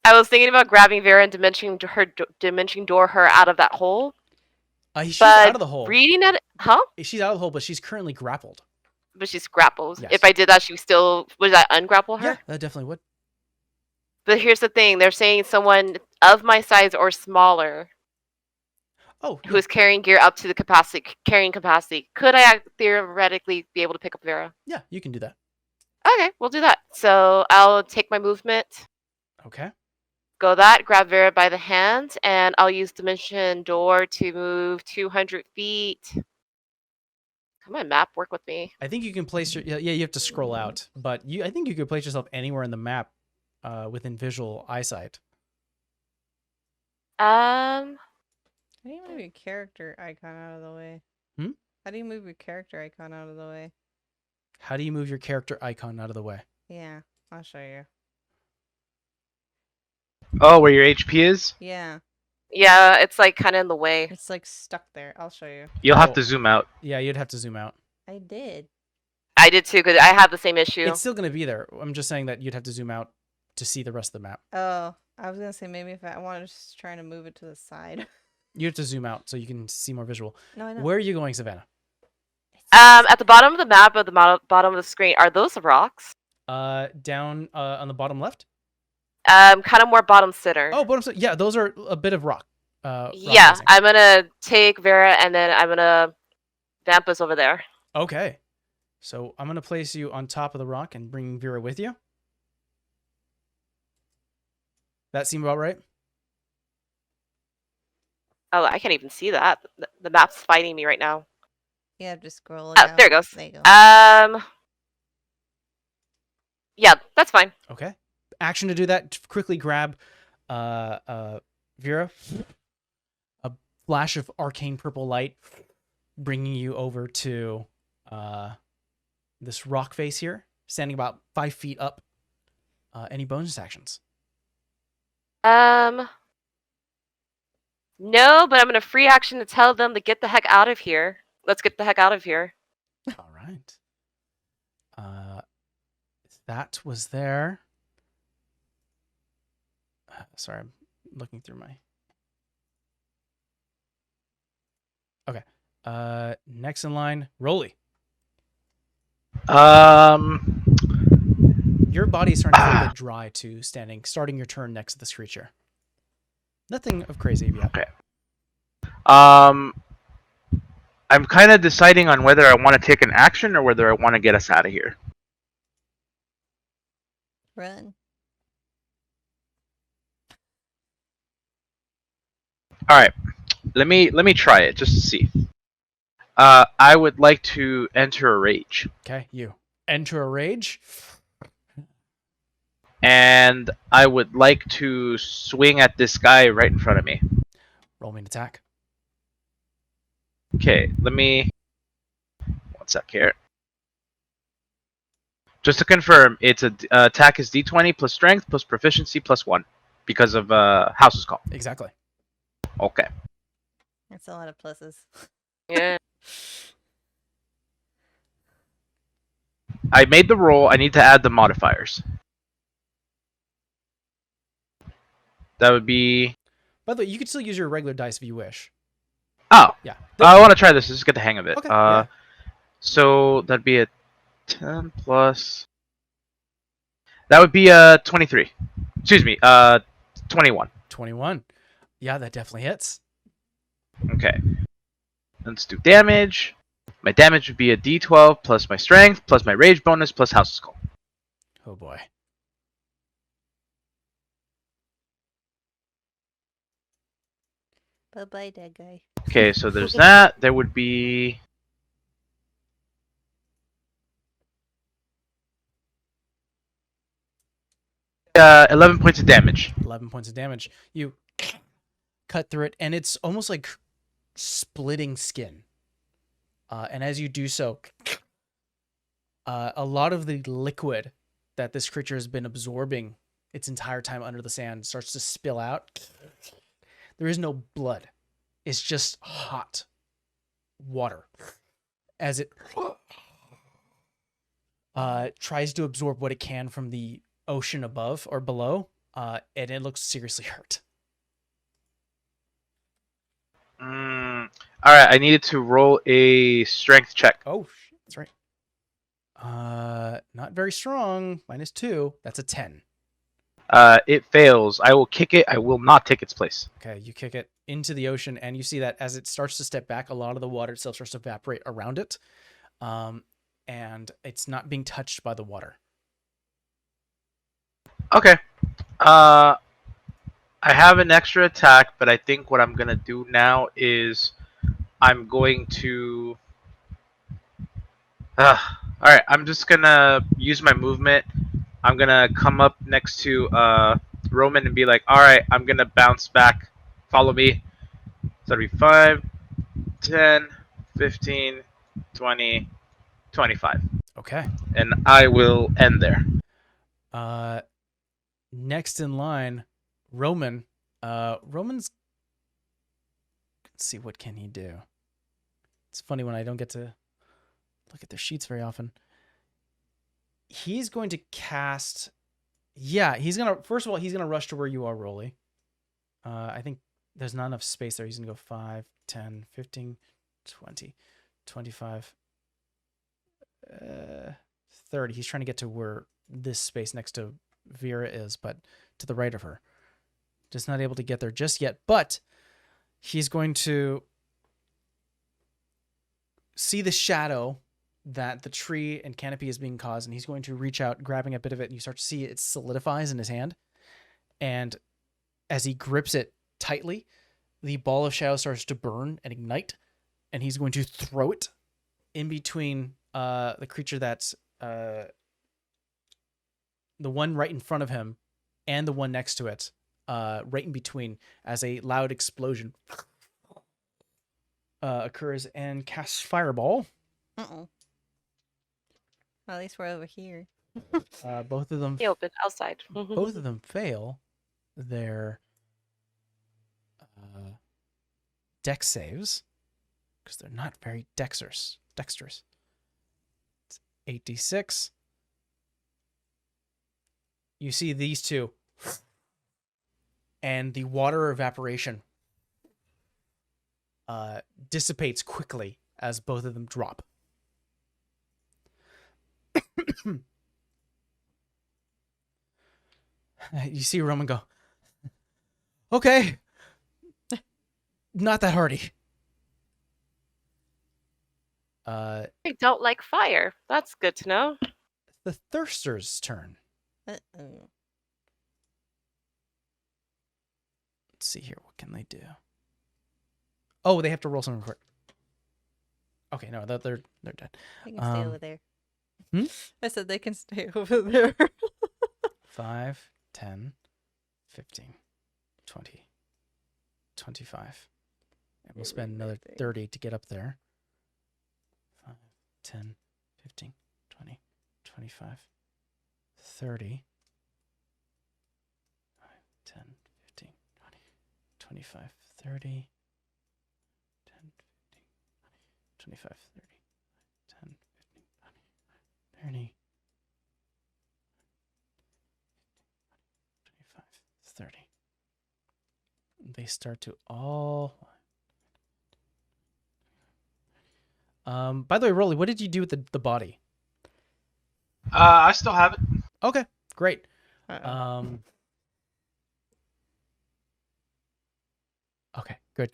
I was thinking about grabbing Vera and dimension door her out of that hole. She's But out of the hole. reading it, huh? She's out of the hole, but she's currently grappled. But she's grappled. Yes. If I did that, she would I ungrapple her? Yeah, that definitely would. But here's the thing: they're saying someone of my size or smaller Oh, who is carrying gear up to the carrying capacity. Could I theoretically be able to pick up Vera? yeah, you can do that. Okay, we'll do that. So I'll take my movement, Okay. go that, grab Vera by the hand, and I'll use Dimension Door to move 200 feet. Come on, map, work with me. I think you can place your you have to scroll out, but I think you could place yourself anywhere in the map within visual eyesight. How do you move your character icon out of the way? Hmm? How do you move your character icon out of the way? How do you move your character icon out of the way? Yeah, I'll show you. Oh, where your HP is? Yeah, Yeah, it's like kind of in the way. it's like stuck there. I'll show you. You'll have Oh. to zoom out. Yeah, you'd have to zoom out. I did. I did too, because I have the same issue. It's still going to be there. I'm just saying that you'd have to zoom out to see the rest of the map. Oh, I was gonna say maybe if I wanted to just trying to move it to the side. You have to zoom out so you can see more visual. No, I know. Where are you going, Savannah? At the bottom of the map, at the bottom of the screen, are those rocks? Down on the bottom left. Kind of more bottom center. Oh, bottom. Yeah, those are a bit of rock. Rock yeah, facing. I'm gonna take Vera and then I'm gonna vamp us over there. Okay. So I'm gonna place you on top of the rock and bring Vera with you. That seem about right? Oh, I can't even see that. The map's fighting me right now. Yeah, just scroll. Oh, there it goes. There you go. Yeah, that's fine. Okay. Action to do that. Quickly grab Vera. A flash of arcane purple light bringing you over to this rock face here, standing about 5 feet up. Any bonus actions? No, but I'm gonna free action to tell them to get the heck out of here. Let's get the heck out of here. All right. That was there. Sorry, I'm looking through my. Okay. Next in line, Rolly. Your body's starting to feel a bit dry too, starting your turn next to this creature. Nothing of crazy yet. Okay. I'm kind of deciding on whether I want to take an action or whether I want to get us out of here. Run. All right, let me try it just to see. I would like to enter a rage, Okay, you enter a rage. and I would like to swing at this guy right in front of me. Roll me an attack. Okay, let me. One sec here. Just to confirm, it's attack is D20 plus strength plus proficiency plus 1 because of House's Call. Exactly. Okay. That's a lot of pluses. Yeah. I made the roll. I need to add the modifiers. That would be. By the way, you could still use your regular dice if you wish. Oh, Yeah. I want to try this. Just get the hang of it. Okay. Yeah. So that'd be a 10 plus. That would be a 23. Excuse me. 21. 21. Yeah, that definitely hits. Okay. Let's do damage. My damage would be a D12 plus my strength plus my rage bonus plus house skull. Oh boy. Bye-bye, dead guy. Okay, so there's that. There would be. 11 points of damage. 11 points of damage. You cut through it, and it's almost like splitting skin. And as you do so, a lot of the liquid that this creature has been absorbing its entire time under the sand starts to spill out. There is no blood. It's just hot water as it tries to absorb what it can from the ocean above or below, and it looks seriously hurt. All right, I needed to roll a strength check. Oh, shit, that's right. Not very strong. -2. That's a 10. It fails. I will kick it. I will not take its place. Okay, you kick it into the ocean, and you see that as it starts to step back, a lot of the water itself starts to evaporate around it, and it's not being touched by the water. Okay. I have an extra attack, but I think what I'm gonna do now is I'm going to. All right, I'm just gonna use my movement. I'm gonna come up next to Roman and be like, "All right, I'm gonna bounce back. Follow me." So that'll be 5, 10, 15, 20, 25. Okay. And I will end there. Next in line, Roman. Roman's. Let's see, what can he do? It's funny when I don't get to look at their sheets very often. He's going to cast. Yeah, he's gonna. First of all, he's gonna rush to where you are, Rolly. I think there's not enough space there. He's gonna go 5, 10, 15, 20, 25, 30. He's trying to get to where this space next to Vera is, but to the right of her. Just not able to get there just yet, but he's going to see the shadow that the tree and canopy is being caused, and he's going to reach out, grabbing a bit of it, and you start to see it solidifies in his hand. And as he grips it tightly, the ball of shadow starts to burn and ignite, and he's going to throw it in between the creature that's the one right in front of him and the one next to it, right in between, as a loud explosion occurs and casts Fireball. Uh-oh. Well, at least we're over here. Both of them The open outside. both of them fail their dex saves because they're not very dexterous. It's 8d6. You see these two, and the water evaporation dissipates quickly as both of them drop. You see Roman go, okay, not that hardy. I don't like fire. That's good to know. The Thirster's turn. Uh-oh. Let's see here. What can they do? Oh, they have to roll something quick. Okay, no, they're dead. They can stay Um, over there. hmm? I said they can stay over there. 5, 10, 15, 20, 25. And we'll spend another 30 to get up there. 5, 10, 15, 20, 25, 30. 5, 10, 15, 20, 25, 30. 10, 15, 20, 25, 30, 10, 15, 30, 25, 30. They start to all. By the way, Rolly, what did you do with the body? I still have it. Okay, great. Uh-oh. Okay, good.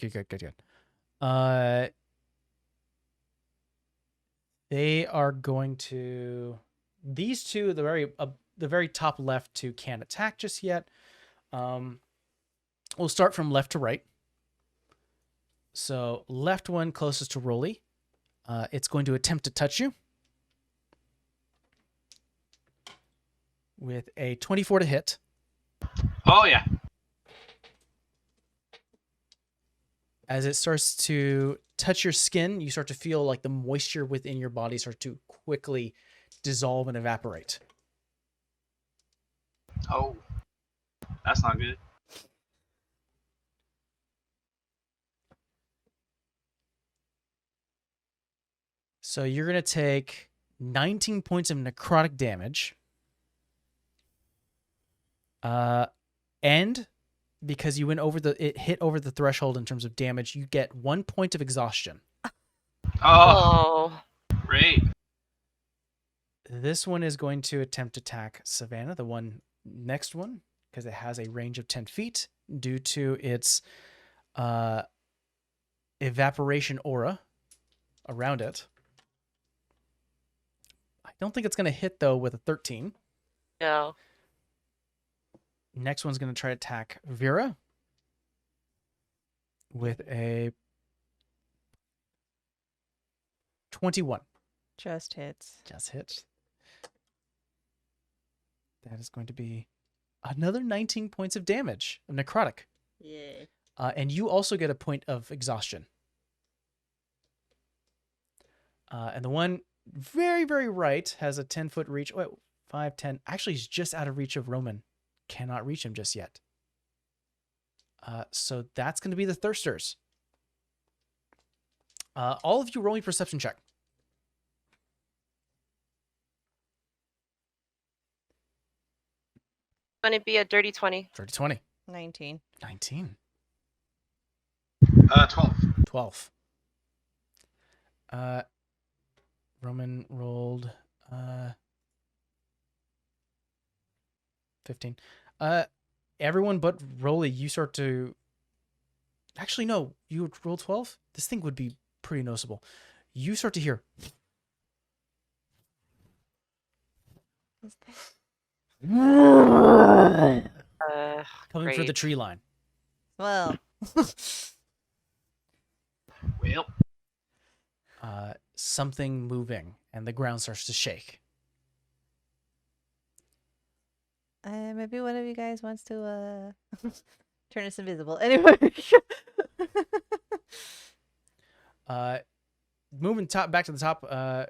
They are going to. These two, the very top left two, can't attack just yet. We'll start from left to right. So left one closest to Rolly. It's going to attempt to touch you with a 24 to hit. Oh yeah. As it starts to touch your skin, you start to feel like the moisture within your body start to quickly dissolve and evaporate. Oh, that's not good. So you're going to take 19 points of necrotic damage. And because you went over it hit over the threshold in terms of damage, you get 1 point of exhaustion. Oh, Oh. great. This one is going to attempt to attack Savannah, the next one, because it has a range of 10 feet due to its evaporation aura around it. I don't think it's going to hit, though, with a 13. No. Next one's going to try to attack Vera with a 21. Just hits. Just hits. That is going to be another 19 points of damage of necrotic. Yay. And you also get a point of exhaustion. And the one very, very right has a 10-foot reach. Wait, 5, 10. Actually, he's just out of reach of Roman. Cannot reach him just yet. So that's going to be the Thirsters. All of you roll me a perception check. Going to be a dirty 20. 30, 20. 19. 19. 12. 12. Roman rolled 15. Everyone but Rolly, you start to. Actually, no, you would roll 12. This thing would be pretty noticeable. You start to hear. Coming for the Great. tree line. Well, Well, Something moving, and the ground starts to shake. maybe one of you guys wants to turn us invisible. Anyway. Moving back to the top,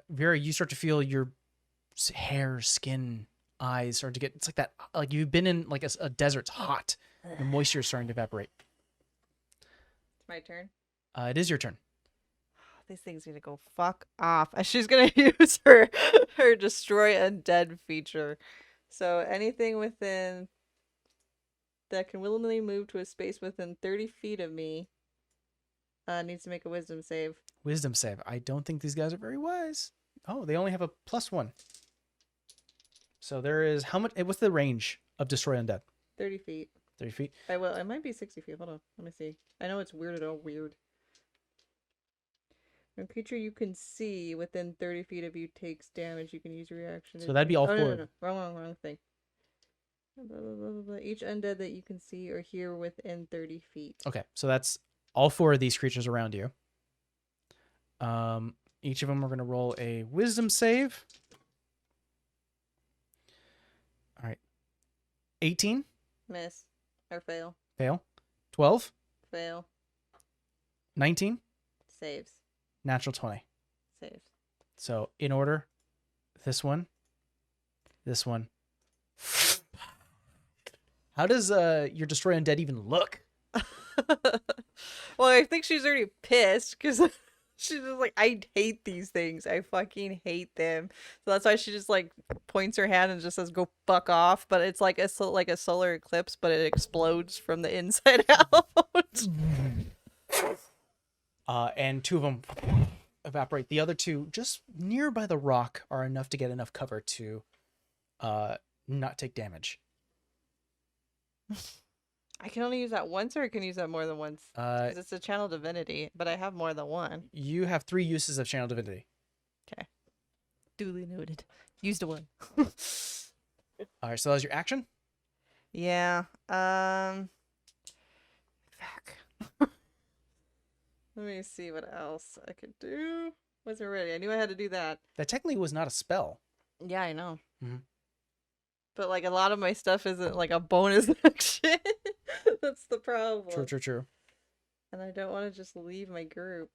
Vera, you start to feel your hair, skin, eyes start to get. It's like that. Like you've been in like a desert. It's hot. The moisture is starting to evaporate. It's my turn. It is your turn. This thing's gonna go fuck off. She's gonna use her destroy undead feature. So anything within that can willingly move to a space within 30 feet of me needs to make a wisdom save. Wisdom save. I don't think these guys are very wise. Oh, they only have a +1. So there is how much? What's the range of destroy undead? 30 feet. 30 feet. Well, it might be 60 feet. Hold on. Let me see. I know it's weird. Weird. When a creature you can see within 30 feet of you takes damage, you can use your reaction. So that'd be all oh, four. No. Wrong thing. Blah, blah, blah, blah, blah. Each undead that you can see or hear within 30 feet. Okay, so that's all 4 of these creatures around you. Each of them are going to roll a wisdom save. All right. 18. Miss. Or fail. Fail. 12. Fail. 19. Saves. Natural 20. Saves. So in order, this one. How does your destroy undead even look? Well, I think she's already pissed because She's just like, I hate these things. I fucking hate them. So that's why she just like points her hand and just says, "Go fuck off." But it's like a solar eclipse, but it explodes from the inside out. And 2 of them evaporate. The other 2, just nearby the rock, are enough to get enough cover to not take damage. I can only use that once, or I can use that more than once. Because it's a channel divinity, but I have more than one. You have 3 uses of Channel Divinity. Okay. Duly noted. Used a one. All right, so that was your action. Yeah. Fuck. Let me see what else I could do. Wasn't ready. I knew I had to do that. That technically was not a spell. Yeah, I know. Mhm. But like a lot of my stuff isn't like a bonus action. That's the problem. True. And I don't want to just leave my group.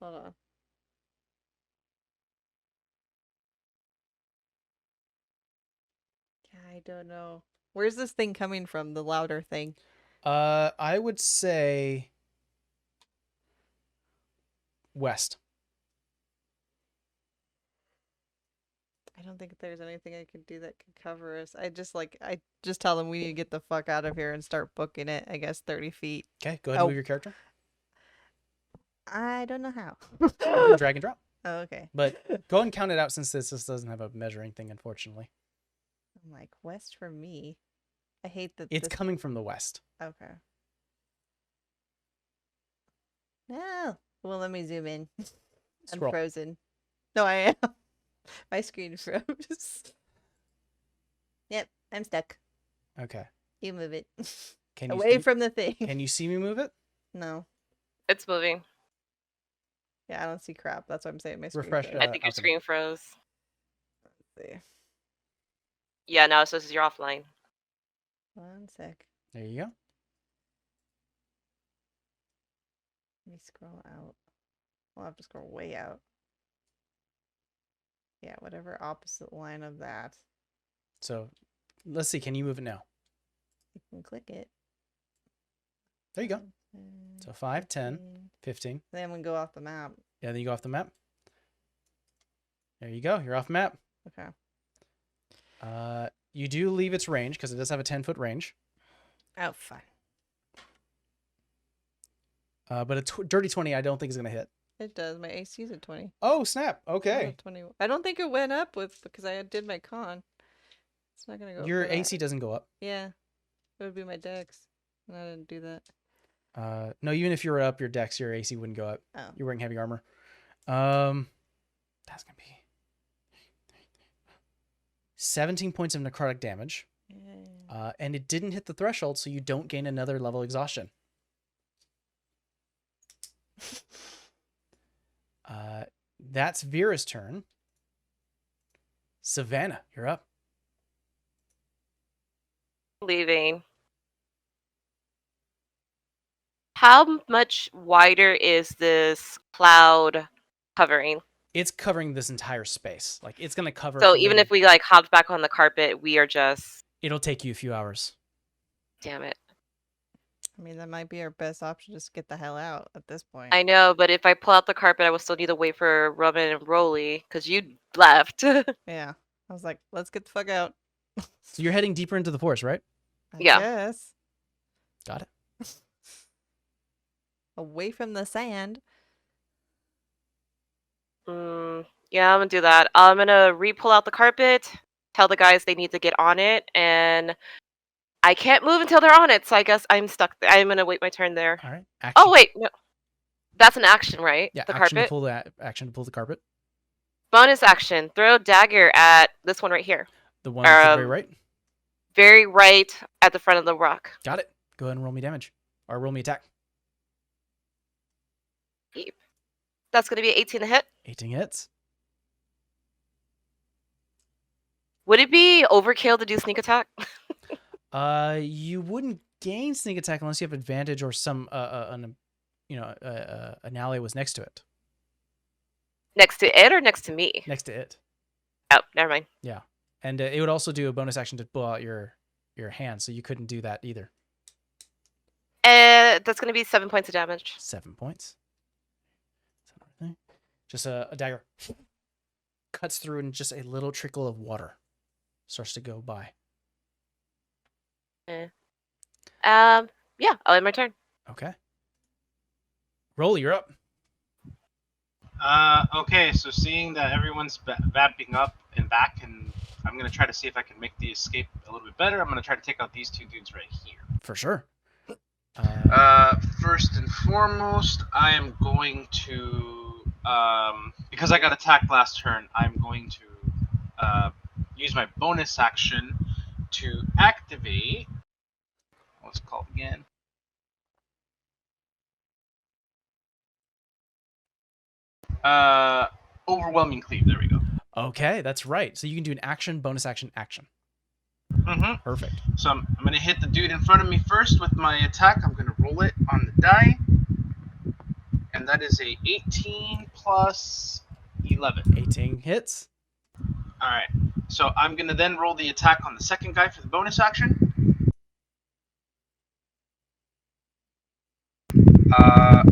Hold on. Yeah, I don't know. Where's this thing coming from? The louder thing. I would say west. I don't think there's anything I could do that could cover us. I just tell them we need to get the fuck out of here and start booking it. I guess 30 feet. Okay, go ahead and move your character. I don't know how. You can drag and drop. Oh, okay. But go ahead and count it out since this doesn't have a measuring thing, unfortunately. I'm like, west for me. I hate that It's coming from the west. Okay. No. Well, let me zoom in. I'm Scroll. frozen. No, I am. My screen froze. Yep, I'm stuck. Okay. You move it. Can you Away from the thing. Can you see me move it? No. It's moving. Yeah, I don't see crap. That's what I'm saying. My screen Refresh, froze. I think your Alchemy. screen froze. Let's see. Yeah, no, it says you're offline. 1 sec. There you go. Let me scroll out. I'll have to scroll way out. Yeah, whatever opposite line of that. So let's see. Can you move it now? You can click it. There you go. 10, So 5, 10, 15. 15. Then we go off the map. Yeah, then you go off the map. There you go. You're off map. Okay. You do leave its range because it does have a 10-foot range. Oh, fine. But a dirty 20, I don't think is gonna hit. It does. My AC is at 20. Oh snap! I'm Okay, at 20. I don't think it went up because I did my con. It's not gonna go. your for that. AC doesn't go up. Yeah, it would be my dex, and I didn't do that. No, even if you were up your dex, your AC wouldn't go up. Oh. You're wearing heavy armor. That's gonna be 17 points of necrotic damage. Yeah. And it didn't hit the threshold, so you don't gain another level exhaustion. That's Vera's turn. Savannah, you're up. Leaving. How much wider is this cloud covering? It's covering this entire space. Like it's gonna cover. So from even maybe- if we like hopped back on the carpet, we are just it'll take you a few hours. damn it. I mean, that might be our best option. Just get the hell out at this point. I know, but if I pull out the carpet, I will still need to wait for Robin and Rolly because you left. Yeah. I was like, let's get the fuck out. So you're heading deeper into the forest, right? I Yeah. guess. Got it. Away from the sand. Yeah, I'm gonna do that. I'm gonna re-pull out the carpet, tell the guys they need to get on it, and I can't move until they're on it, so I guess I'm stuck. I'm gonna wait my turn there. All right. Action. Oh wait, no, that's an action, right? Yeah. The Action carpet. to pull action to pull the carpet. Bonus action: throw dagger at this one right here, The one to the very right. very right at the front of the rock. Got it. Go ahead and roll me damage, or roll me attack. That's gonna be 18 to hit. 18 hits. Would it be overkill to do sneak attack? You wouldn't gain sneak attack unless you have advantage or some an ally was next to it. Next to it or next to me? Next to it. Oh, never mind. Yeah, and it would also do a bonus action to pull out your hand, so you couldn't do that either. That's going to be 7 points of damage. 7 points. Just a dagger cuts through, and just a little trickle of water starts to go by. Yeah, I'll end my turn. Okay. Roll, you're up. Okay, so seeing that everyone's vamping up and back, and I'm gonna try to see if I can make the escape a little bit better. I'm gonna try to take out these two dudes right here. For sure. First and foremost, I am going to, because I got attacked last turn, I'm going to use my bonus action to activate. What's it called again? Overwhelming Cleave. There we go. Okay, that's right. So you can do an action, bonus action, action. Mm-hmm. Perfect. So I'm going to hit the dude in front of me first with my attack. I'm going to roll it on the die. And that is a 18 plus 11. 18 hits. Alright. So I'm going to then roll the attack on the second guy for the bonus action.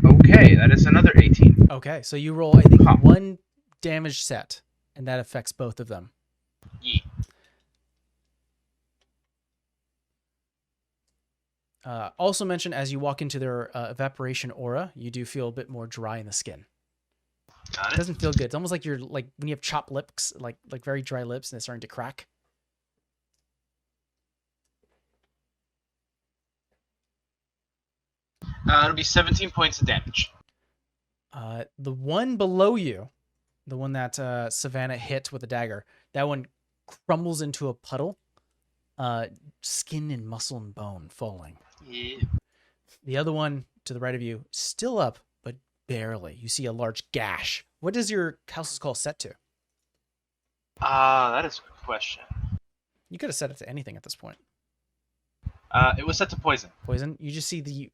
Okay, that is another 18. Okay, so you roll, I think, 1 damage set, and that affects both of them. Yeah. Also mention, as you walk into their evaporation aura, you do feel a bit more dry in the skin. Got It it. doesn't feel good. It's almost like you're like when you have chopped lips, like very dry lips, and it's starting to crack. It'll be 17 points of damage. The one below you, the one that Savannah hit with a dagger, that one crumbles into a puddle, skin and muscle and bone falling. Yeah. The other one to the right of you, still up, but barely. You see a large gash. What does your house's call set to? That is a good question. You could have set it to anything at this point. It was set to poison. Poison. You just see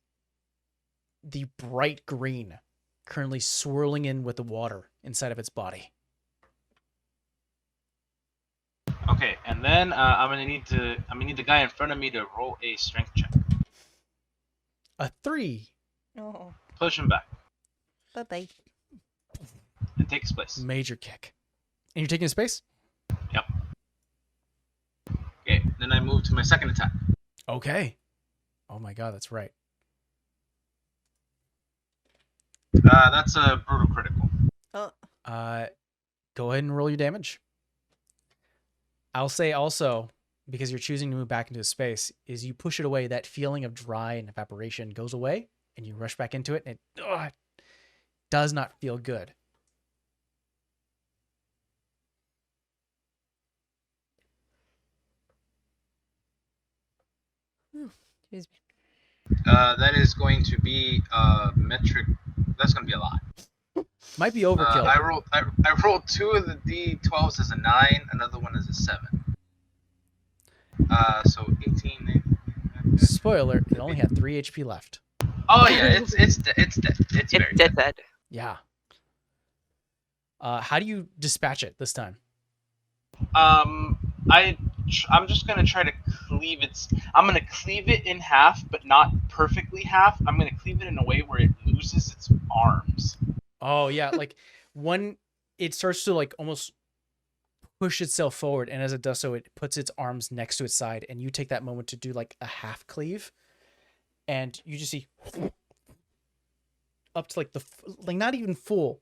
the bright green currently swirling in with the water inside of its body. Okay, and then I'm gonna need the guy in front of me to roll a strength check. A 3. Oh, Push him back bye-bye. and take his place. Major kick. And you're taking a space? Yep. Okay, then I move to my second attack. Okay. Oh my god, that's right. That's a brutal critical. Oh, Go ahead and roll your damage. I'll say also, because you're choosing to move back into space, is you push it away, that feeling of dry and evaporation goes away, and you rush back into it, and it does not feel good. excuse me. That is going to be metric. That's going to be a lot. Might be overkill. I rolled 2 of the d12s as a 9, another one as a 7. So 18. Spoiler, it only had 3 HP left. Oh yeah, it's dead. It's very dead. Dead. Yeah. How do you dispatch it this time? I'm just gonna try to cleave its. I'm gonna cleave it in half, but not perfectly half. I'm gonna cleave it in a way where it loses its arms. Oh yeah, like it starts to like almost push itself forward, and as it does so, it puts its arms next to its side, and you take that moment to do like a half cleave, and you just see up to like not even full,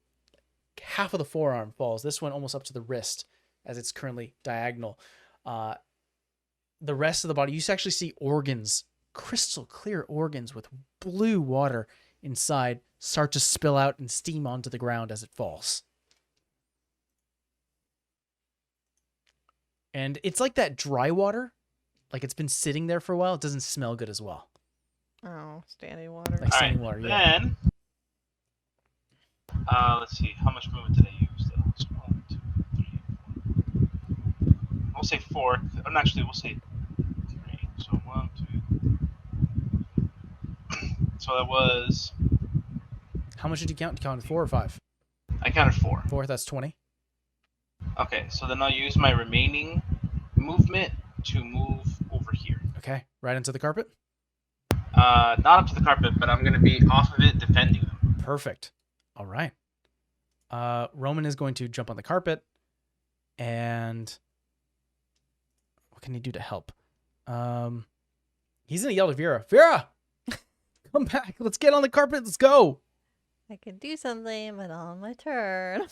half of the forearm falls. This one almost up to the wrist, as it's currently diagonal. The rest of the body, you actually see organs, crystal clear organs with blue water inside, start to spill out and steam onto the ground as it falls. And it's like that dry water, like it's been sitting there for a while. It doesn't smell good as well. Oh, standing water. Like standing water, yeah. Then, let's see, how much movement did I use though? So 1, 2, 3, 4. We'll say 4. And actually, we'll say 3. So 1, 2. So that was. How much did you count? You counted 4 or 5? I counted 4. 4, that's 20. Okay, so then I'll use my remaining movement to move over here. Okay, right into the carpet. Not up to the carpet, but I'm gonna be off of it, defending them. Perfect. All right. Roman is going to jump on the carpet, and what can he do to help? He's gonna yell to Vera. Vera, come back. Let's get on the carpet. Let's go. I can do something, but on my turn.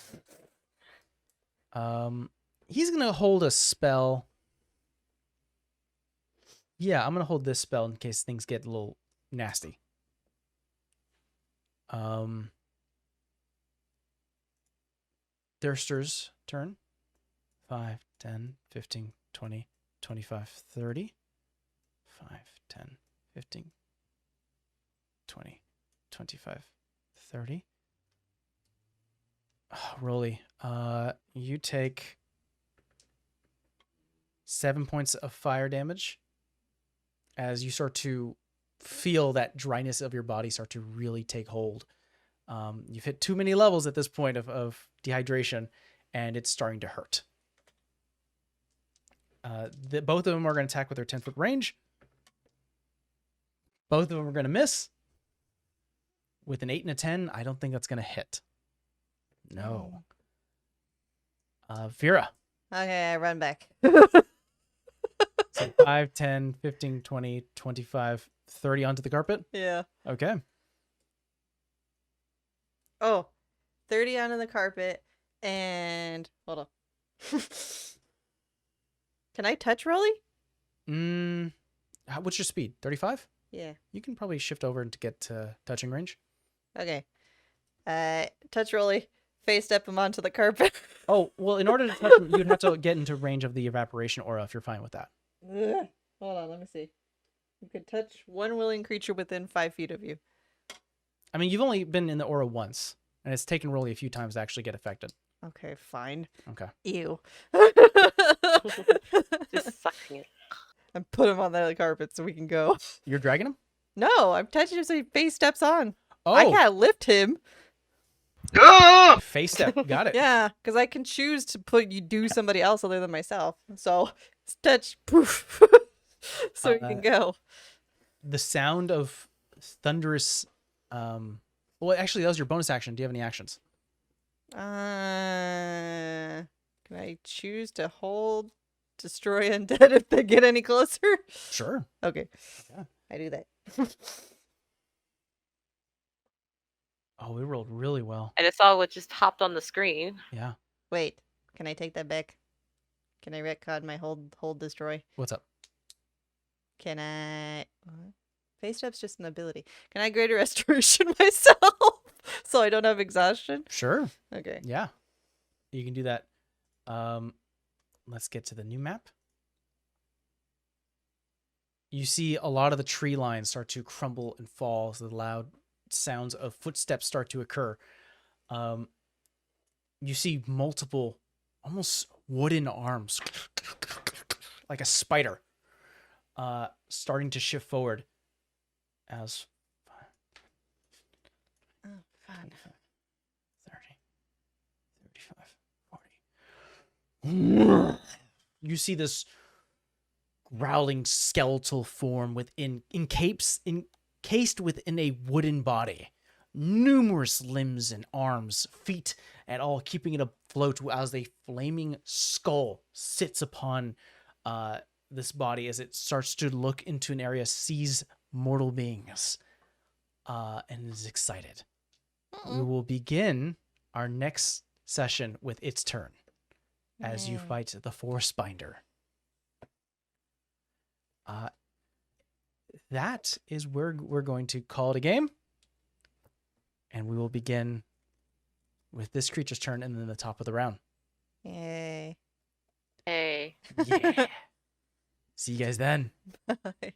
He's gonna hold a spell. Yeah, I'm gonna hold this spell in case things get a little nasty. Thirster's turn. 5, 10, 15, 20, 25, 30. 5, 10, 15, 20, 25, 30. Oh, Rolly, you take 7 points of fire damage as you start to feel that dryness of your body start to really take hold. You've hit too many levels at this point of dehydration, and it's starting to hurt. Both of them are going to attack with their 10-foot range. Both of them are going to miss. With an 8 and a 10, I don't think that's going to hit. No. Vera. Okay, I run back. So 5, 10, 15, 20, 25, 30 onto the carpet? Yeah. Okay. Oh, 30 onto the carpet, and hold on. Can I touch Rolly? What's your speed? 35? Yeah. You can probably shift over to get to touching range. Okay. Touch Rolly. Face step him onto the carpet. Oh, well, in order to touch him, you'd have to get into range of the evaporation aura if you're fine with that. Ugh. Hold on, let me see. You could touch one willing creature within 5 feet of you. I mean, you've only been in the aura once, and it's taken Rolly a few times to actually get affected. Okay, fine. Okay. Ew. Just sucking it. And put him on the carpet so we can go. You're dragging him? No, I'm touching him so he face steps on. Oh, I can't lift him. Ah! face step. Got it. Yeah, because I can choose to do somebody else other than myself. So touch, poof, so we can go. The sound of thunderous. Well, actually, that was your bonus action. Do you have any actions? Can I choose to hold, destroy undead if they get any closer? Sure. Okay, Yeah. I do that. Oh, we rolled really well. And it's all what just hopped on the screen. Yeah. Wait, can I take that back? Can I retcon my hold, destroy? What's up? Can I? What? Face step's just an ability. Can I greater restoration myself so I don't have exhaustion? Sure. Okay. Yeah. You can do that. Let's get to the new map. You see a lot of the tree lines start to crumble and fall as the loud sounds of footsteps start to occur. You see multiple almost wooden arms like a spider starting to shift forward as 5, 30, 35, 40. You see this growling skeletal form encased within a wooden body. Numerous limbs and arms, feet, and all keeping it afloat as a flaming skull sits upon this body as it starts to look into an area, sees mortal beings, and is excited. We will begin our next session with its turn as you Yay. fight the Forest Binder. That is where we're going to call it a game. And we will begin with this creature's turn and then the top of the round. Yay. Hey. Yeah. See you guys then. Bye.